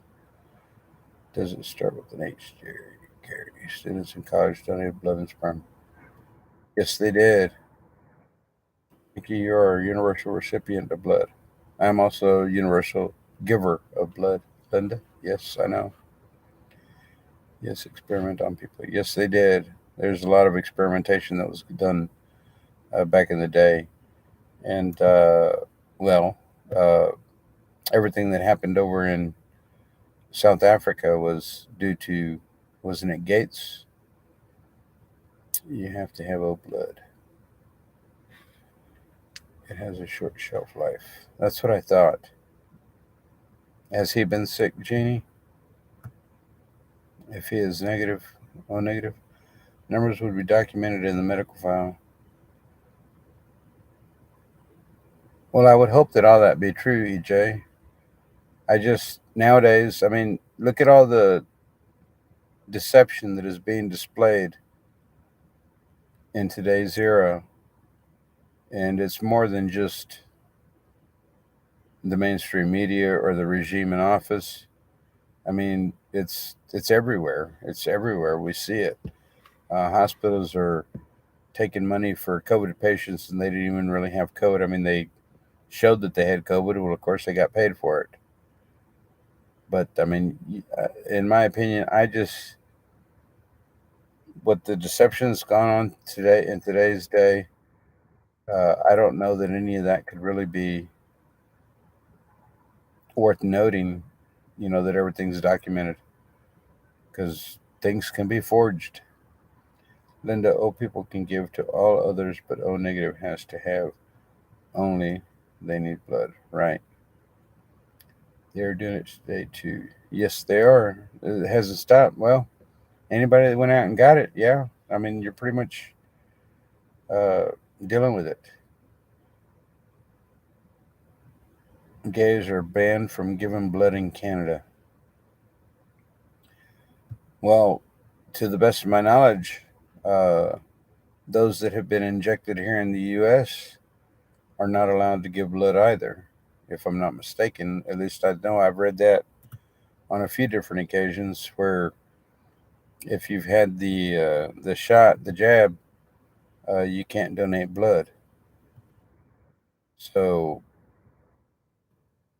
Does it start with an H? Gary. Students in college donated blood and sperm. Yes, they did. Mickey, you're a universal recipient of blood. I am also a universal giver of blood. Linda? Yes, I know. Yes, experiment on people. Yes, they did. There's a lot of experimentation that was done back in the day. And, well, uh, everything that happened over in South Africa was due to, wasn't it Gates? You have to have O blood. It has a short shelf life. That's what I thought. Has he been sick, Jeannie? If he is negative, O negative, numbers would be documented in the medical file. Well, I would hope that all that be true, EJ. I just, nowadays, I mean, look at all the deception that is being displayed in today's era. And it's more than just the mainstream media or the regime in office. I mean, it's everywhere. It's everywhere. We see it. Hospitals are taking money for COVID patients, and they didn't even really have COVID. I mean, they showed that they had COVID. Well, of course, they got paid for it. But I mean, in my opinion, what the deception that's gone on today in today's day, I don't know that any of that could really be worth noting. That everything's documented because things can be forged. Linda, O people can give to all others, but O negative has to have only they need blood. Right. They're doing it today too. Yes, they are. It hasn't stopped. Well, anybody that went out and got it, yeah. I mean, you're pretty much uh, dealing with it. Gays are banned from giving blood in Canada. Well, to the best of my knowledge, uh, those that have been injected here in the U.S. are not allowed to give blood either, if I'm not mistaken. At least I know I've read that on a few different occasions where if you've had the shot, the jab, you can't donate blood. So,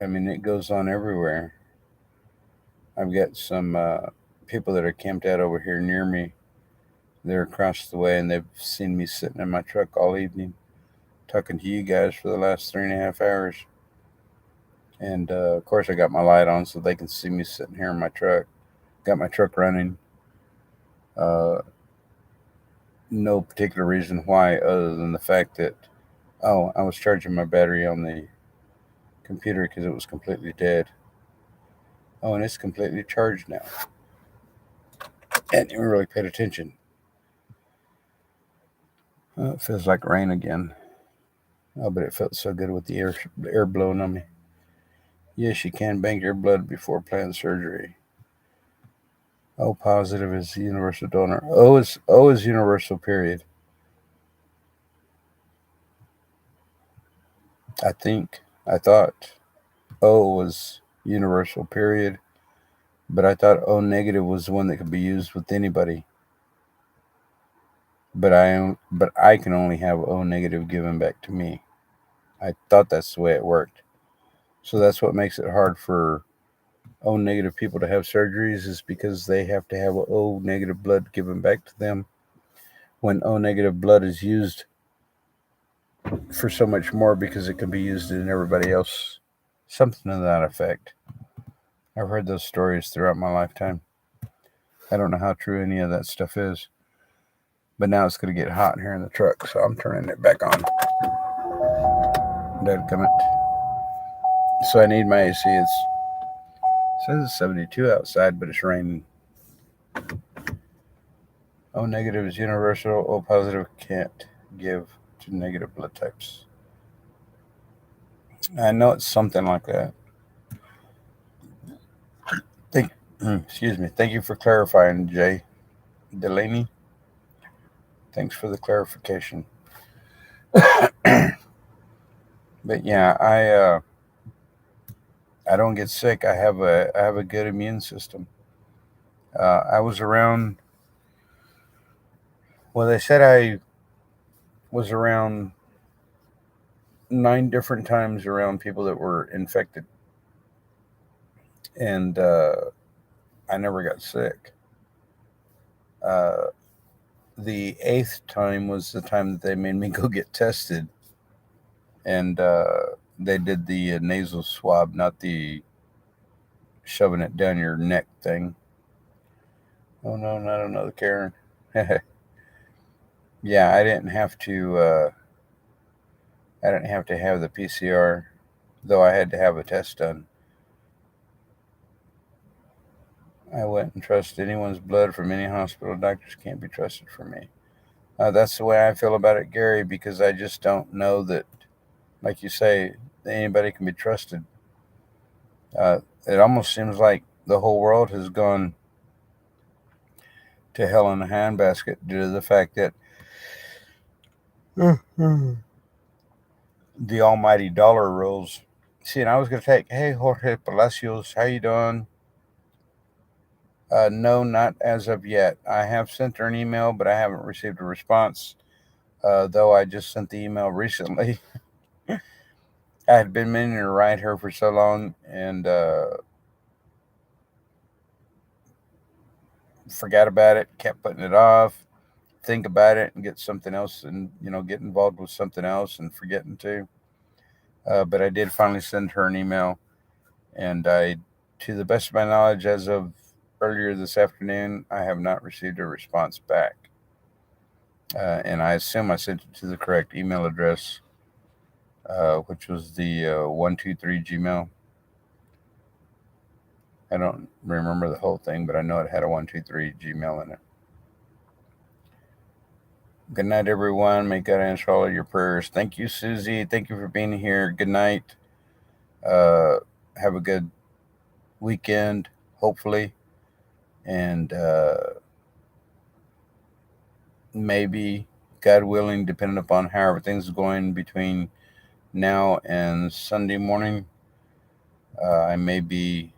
I mean, it goes on everywhere. I've got some people that are camped out over here near me. They're across the way, and they've seen me sitting in my truck all evening talking to you guys for the last 3.5 hours. And of course, I got my light on so they can see me sitting here in my truck. Got my truck running. Uh, no particular reason why, other than the fact that, oh, I was charging my battery on the computer because it was completely dead. Oh, and it's completely charged now. I hadn't even really paid attention. Oh, it feels like rain again. Oh, but it felt so good with the air blowing on me. Yes, you can bank your blood before planned surgery. O positive is universal donor. O is universal. Period. I thought O was universal. Period. But I thought O negative was the one that could be used with anybody. But I can only have O negative given back to me. I thought that's the way it worked. So that's what makes it hard for O negative people to have surgeries, is because they have to have O negative blood given back to them, when O negative blood is used for so much more because it can be used in everybody else. Something to that effect. I've heard those stories throughout my lifetime. I don't know how true any of that stuff is. But now it's going to get hot here in the truck, so I'm turning it back on. Dadgummit. So I need my AC. It says it's 72 outside, but it's raining. O negative is universal. O positive can't give to negative blood types. I know it's something like that. Excuse me. Thank you for clarifying, Jay Delaney. Thanks for the clarification. But yeah, I don't get sick. I have a good immune system. I was around. Well, they said I was around 9 different times around people that were infected, and I never got sick. Uh, the 8th time was the time that they made me go get tested, and they did the nasal swab, not the shoving it down your neck thing. Oh no, not another Karen. Yeah, I didn't have to. I didn't have to have the PCR, though I had to have a test done. I wouldn't trust anyone's blood from any hospital. Doctors can't be trusted for me. That's the way I feel about it, Gary, because I just don't know that, like you say, anybody can be trusted. It almost seems like the whole world has gone to hell in a handbasket due to the fact that the almighty dollar rules. See, and I was going to take, hey, Jorge Palacios, how you doing? No, not as of yet. I have sent her an email, but I haven't received a response, though I just sent the email recently. I had been meaning to write her for so long, and forgot about it, kept putting it off, think about it and get something else, and get involved with something else and forgetting to. But I did finally send her an email, and to the best of my knowledge, as of earlier this afternoon, I have not received a response back. And I assume I sent it to the correct email address, which was the 123 Gmail. I don't remember the whole thing, but I know it had a 123 Gmail in it. Good night, everyone. May God answer all of your prayers. Thank you, Susie. Thank you for being here. Good night. Have a good weekend, hopefully. And maybe, God willing, depending upon how everything's going between now and Sunday morning, I may be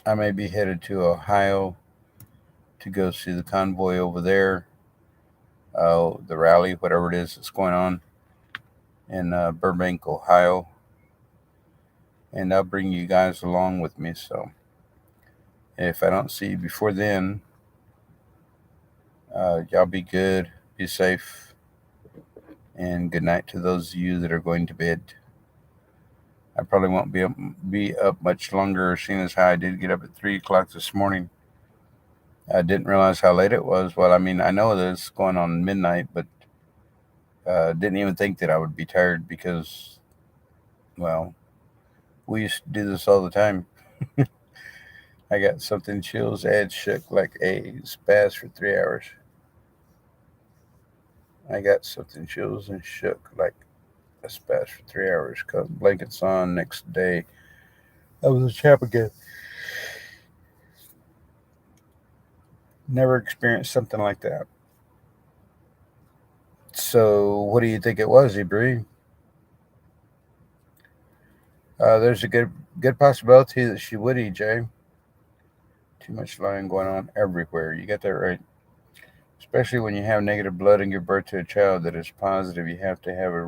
headed to Ohio to go see the convoy over there, the rally, whatever it is that's going on in Burbank, Ohio. And I'll bring you guys along with me. So if I don't see you before then, y'all be good, be safe, and good night to those of you that are going to bed. I probably won't be up much longer, seeing as how I did get up at 3 o'clock this morning. I didn't realize how late it was. Well, I mean, I know that it's going on midnight, but didn't even think that I would be tired because, well, we used to do this all the time. I got something chills, head shook like a spaz for 3 hours. I got something chills and shook like a spat for 3 hours. Cut blankets on. Next day, I was a chap again. Never experienced something like that. So, what do you think it was, Ibrahim? There's a good possibility that she would, EJ. Too much lying going on everywhere. You got that right. Especially when you have negative blood and give birth to a child that is positive, you have to have a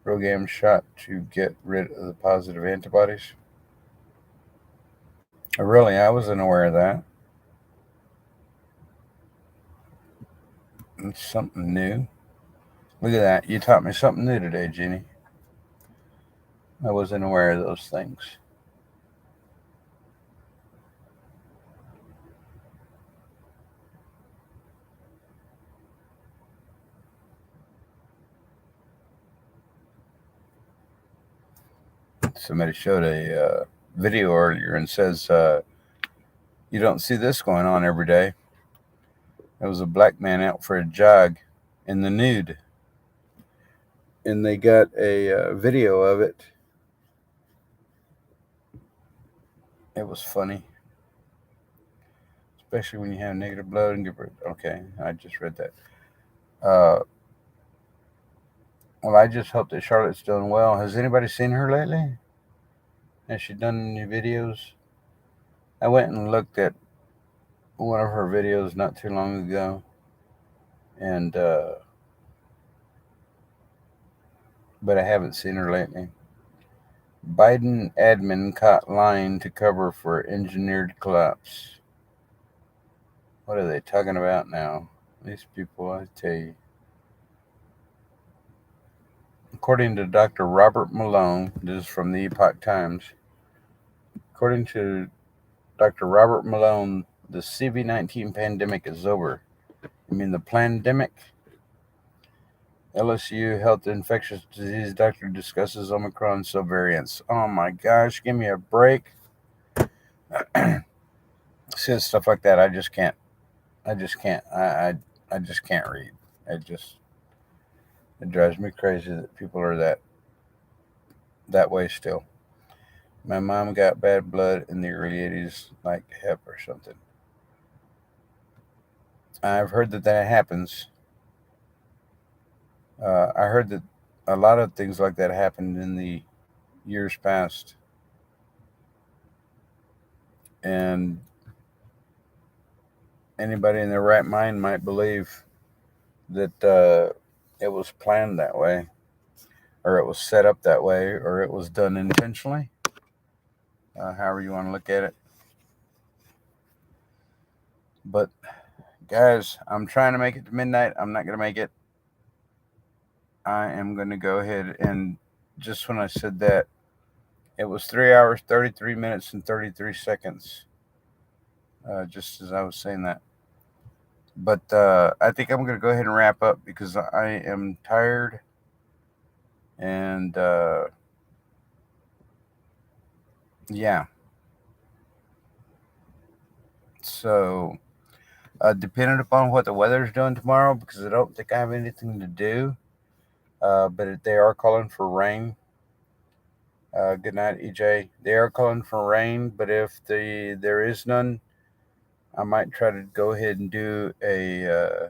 Rogam shot to get rid of the positive antibodies. Really, I wasn't aware of that. It's something new. Look at that. You taught me something new today, Jeannie. I wasn't aware of those things. Somebody showed a video earlier and says, you don't see this going on every day. There was a black man out for a jog in the nude. And they got a video of it. It was funny. Especially when you have negative blood and give birth. Okay, I just read that. Uh, well, I just hope that Charlotte's doing well. Has anybody seen her lately? Has she done any videos? I went and looked at one of her videos not too long ago, and but I haven't seen her lately. Biden admin caught lying to cover for engineered collapse. What are they talking about now? These people, I tell you. According to Dr. Robert Malone, this is from the Epoch Times. According to Dr. Robert Malone, the CV-19 pandemic is over. You mean the pandemic? LSU Health Infectious Disease Doctor discusses Omicron subvariants. Oh my gosh, give me a break. Says stuff like that. I just can't. I just can't. I just can't read. It drives me crazy that people are that way still. My mom got bad blood in the early 80s, like hep or something. I've heard that happens. I heard that a lot of things like that happened in the years past. And anybody in their right mind might believe that it was planned that way, or it was set up that way, or it was done intentionally. However you want to look at it. But guys, I'm trying to make it to midnight. I'm not going to make it. I am going to go ahead and just when I said that, it was 3 hours, 33 minutes, and 33 seconds. Just as I was saying that. But I think I'm going to go ahead and wrap up because I am tired. And yeah. So, depending upon what the weather's doing tomorrow, because I don't think I have anything to do, but they are calling for rain. Good night, EJ. They are calling for rain, but if there is none, I might try to go ahead and do a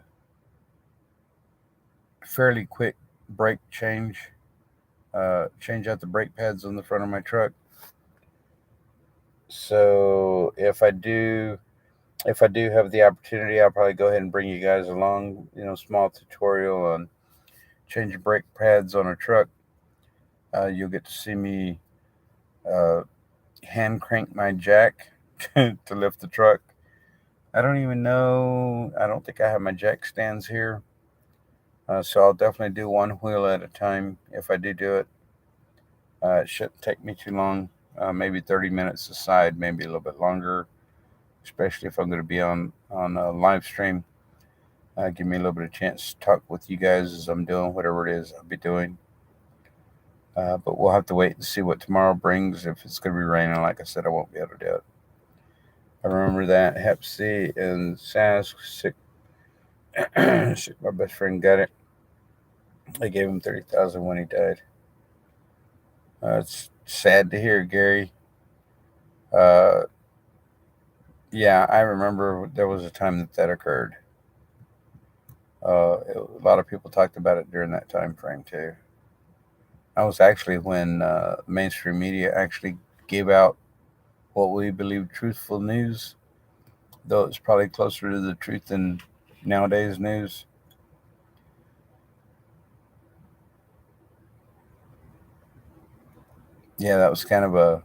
fairly quick brake change. Change out the brake pads on the front of my truck. So if I do have the opportunity, I'll probably go ahead and bring you guys along. Small tutorial on changing brake pads on a truck. You'll get to see me hand crank my jack to lift the truck. I don't even know. I don't think I have my jack stands here. So I'll definitely do one wheel at a time if I do it. It shouldn't take me too long. Maybe 30 minutes aside, maybe a little bit longer, especially if I'm going to be on a live stream. Give me a little bit of chance to talk with you guys as I'm doing whatever it is I'll be doing. But we'll have to wait and see what tomorrow brings. If it's going to be raining, like I said, I won't be able to do it. I remember that Hep C and SARS Shit, my best friend got it. I gave him 30,000 when he died. It's sad to hear, Gary. Uh, yeah, I remember there was a time that occurred. A lot of people talked about it during that time frame too. That was actually when mainstream media actually gave out what we believe truthful news, though it's probably closer to the truth than nowadays news. Yeah, that was kind of a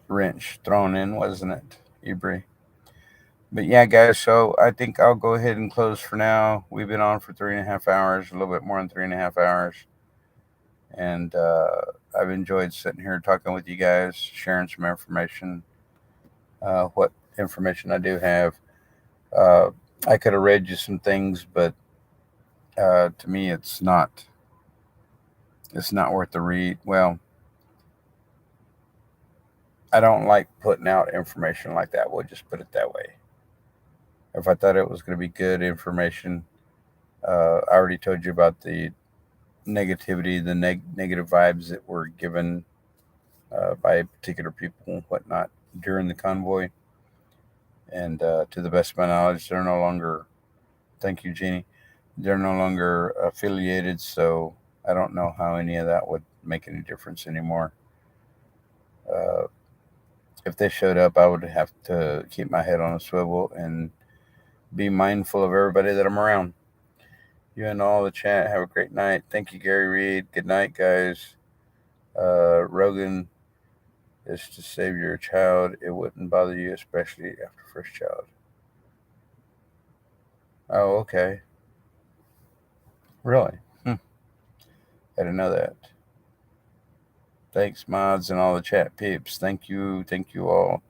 wrench thrown in, wasn't it, Ibri? But yeah, guys, so I think I'll go ahead and close for now. We've been on for 3.5 hours, a little bit more than 3.5 hours. And I've enjoyed sitting here talking with you guys, sharing some information, what information I do have. Uh, I could have read you some things, but to me, it's not worth the read. Well, I don't like putting out information like that. We'll just put it that way. If I thought it was going to be good information, I already told you about the negativity, the negative vibes that were given by particular people and whatnot during the convoy. And to the best of my knowledge, they're no longer. Thank you, Jeannie. They're no longer affiliated, so I don't know how any of that would make any difference anymore. Uh, if they showed up, I would have to keep my head on a swivel and be mindful of everybody that I'm around. You and all the chat, have a great night. Thank you, Gary Reed. Good night, guys. Rogan is to save your child. It wouldn't bother you, especially after first child. Oh, okay. Really? I didn't know that. Thanks, mods, and all the chat peeps. Thank you. Thank you all.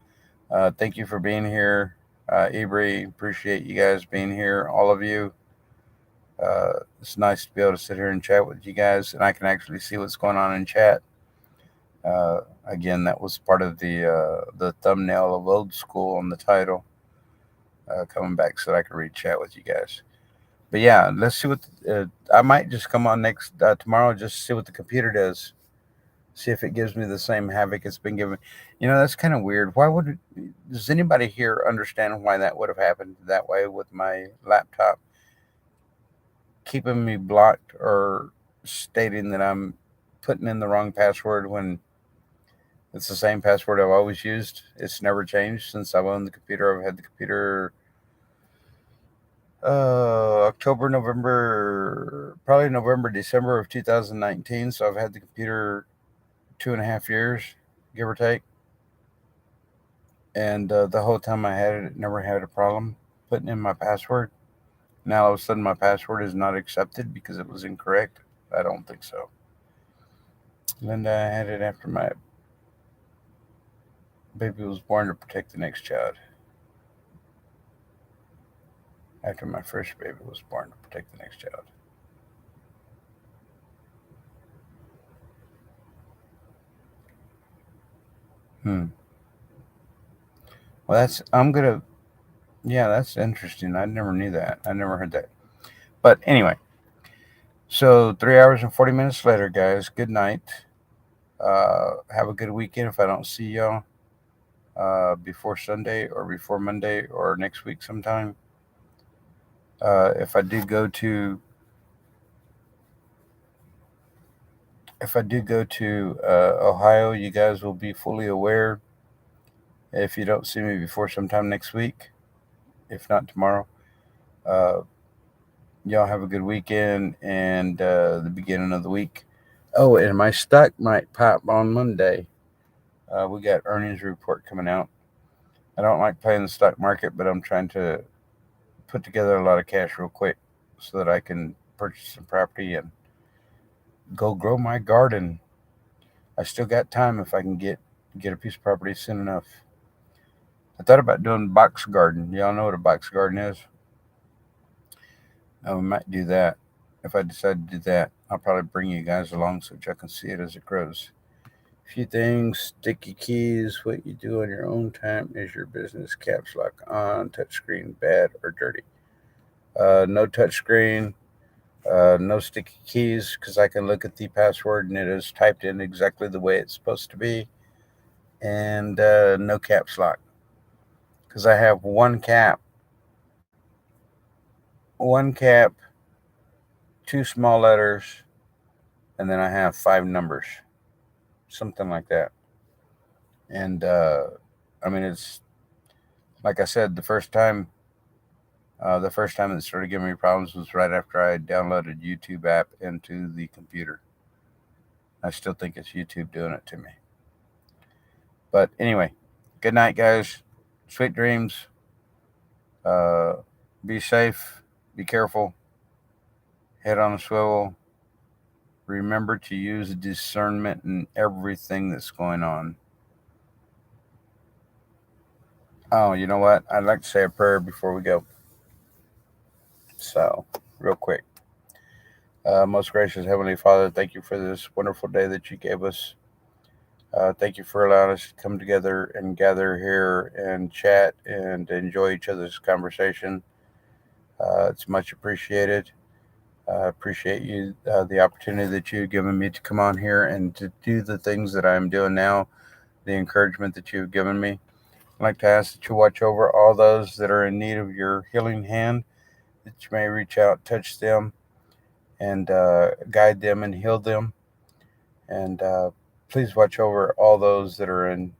Thank you for being here. Ibri, appreciate you guys being here, all of you. It's nice to be able to sit here and chat with you guys, and I can actually see what's going on in chat. Again, that was part of the thumbnail of old school on the title. Coming back so that I can read chat with you guys. But yeah, let's see what I might just come on next tomorrow just to see what the computer does. See if it gives me the same havoc it's been given. That's kind of weird. Why would does anybody here understand why that would have happened that way with my laptop keeping me blocked or stating that I'm putting in the wrong password when it's the same password I've always used? It's never changed since I've owned the computer. I've had the computer October, November, probably November, December of 2019. So I've had the computer 2.5 years, give or take. And the whole time I had it never had a problem putting in my password. Now all of a sudden my password is not accepted because it was incorrect. I don't think so. Linda, I had it after my baby was born to protect the next child. After my first baby was born to protect the next child. Well, that's interesting. I never knew that. I never heard that. But anyway, so 3 hours and 40 minutes later, guys, good night. Have a good weekend if I don't see y'all before Sunday or before Monday or next week sometime. If I do go to Ohio, you guys will be fully aware. If you don't see me before sometime next week, if not tomorrow, uh, y'all have a good weekend and the beginning of the week. Oh, and my stock might pop on Monday. We got earnings report coming out. I don't like playing the stock market, but I'm trying to put together a lot of cash real quick so that I can purchase some property and go grow my garden. I still got time if I can get a piece of property soon enough. I thought about doing box garden. Y'all know what a box garden is? We might do that. If I decide to do that, I'll probably bring you guys along so y'all can see it as it grows. Few things, sticky keys, what you do on your own time is your business. Caps lock on, touchscreen, bad or dirty. No touchscreen, no sticky keys because I can look at the password and it is typed in exactly the way it's supposed to be. And no caps lock because I have one cap, two small letters, and then I have 5 numbers, something like that. And I mean, it's like I said, the first time it started giving me problems was right after I downloaded YouTube app into the computer. I still think it's YouTube doing it to me. But anyway, good night, guys. Sweet dreams. Be safe. Be careful. Head on a swivel. Remember to use discernment in everything that's going on. Oh, you know what? I'd like to say a prayer before we go. So, real quick. Most gracious Heavenly Father, thank you for this wonderful day that you gave us. Thank you for allowing us to come together and gather here and chat and enjoy each other's conversation. It's much appreciated. I appreciate you, the opportunity that you've given me to come on here and to do the things that I'm doing now, the encouragement that you've given me. I'd like to ask that you watch over all those that are in need of your healing hand, that you may reach out, touch them, and guide them and heal them. And please watch over all those that are in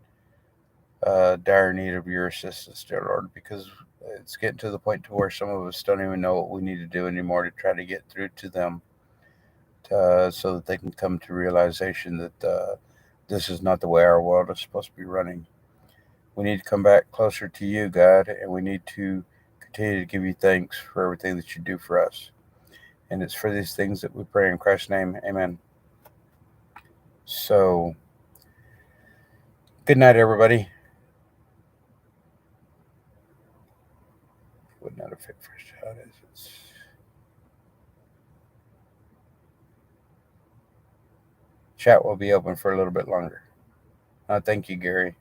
dire need of your assistance, dear Lord, because it's getting to the point to where some of us don't even know what we need to do anymore to try to get through to them, so that they can come to realization that this is not the way our world is supposed to be running. We need to come back closer to you, God, and we need to continue to give you thanks for everything that you do for us. And it's for these things that we pray in Christ's name. Amen. So, good night, everybody. Would not have fit first. How it is. Chat will be open for a little bit longer. Thank you, Gary.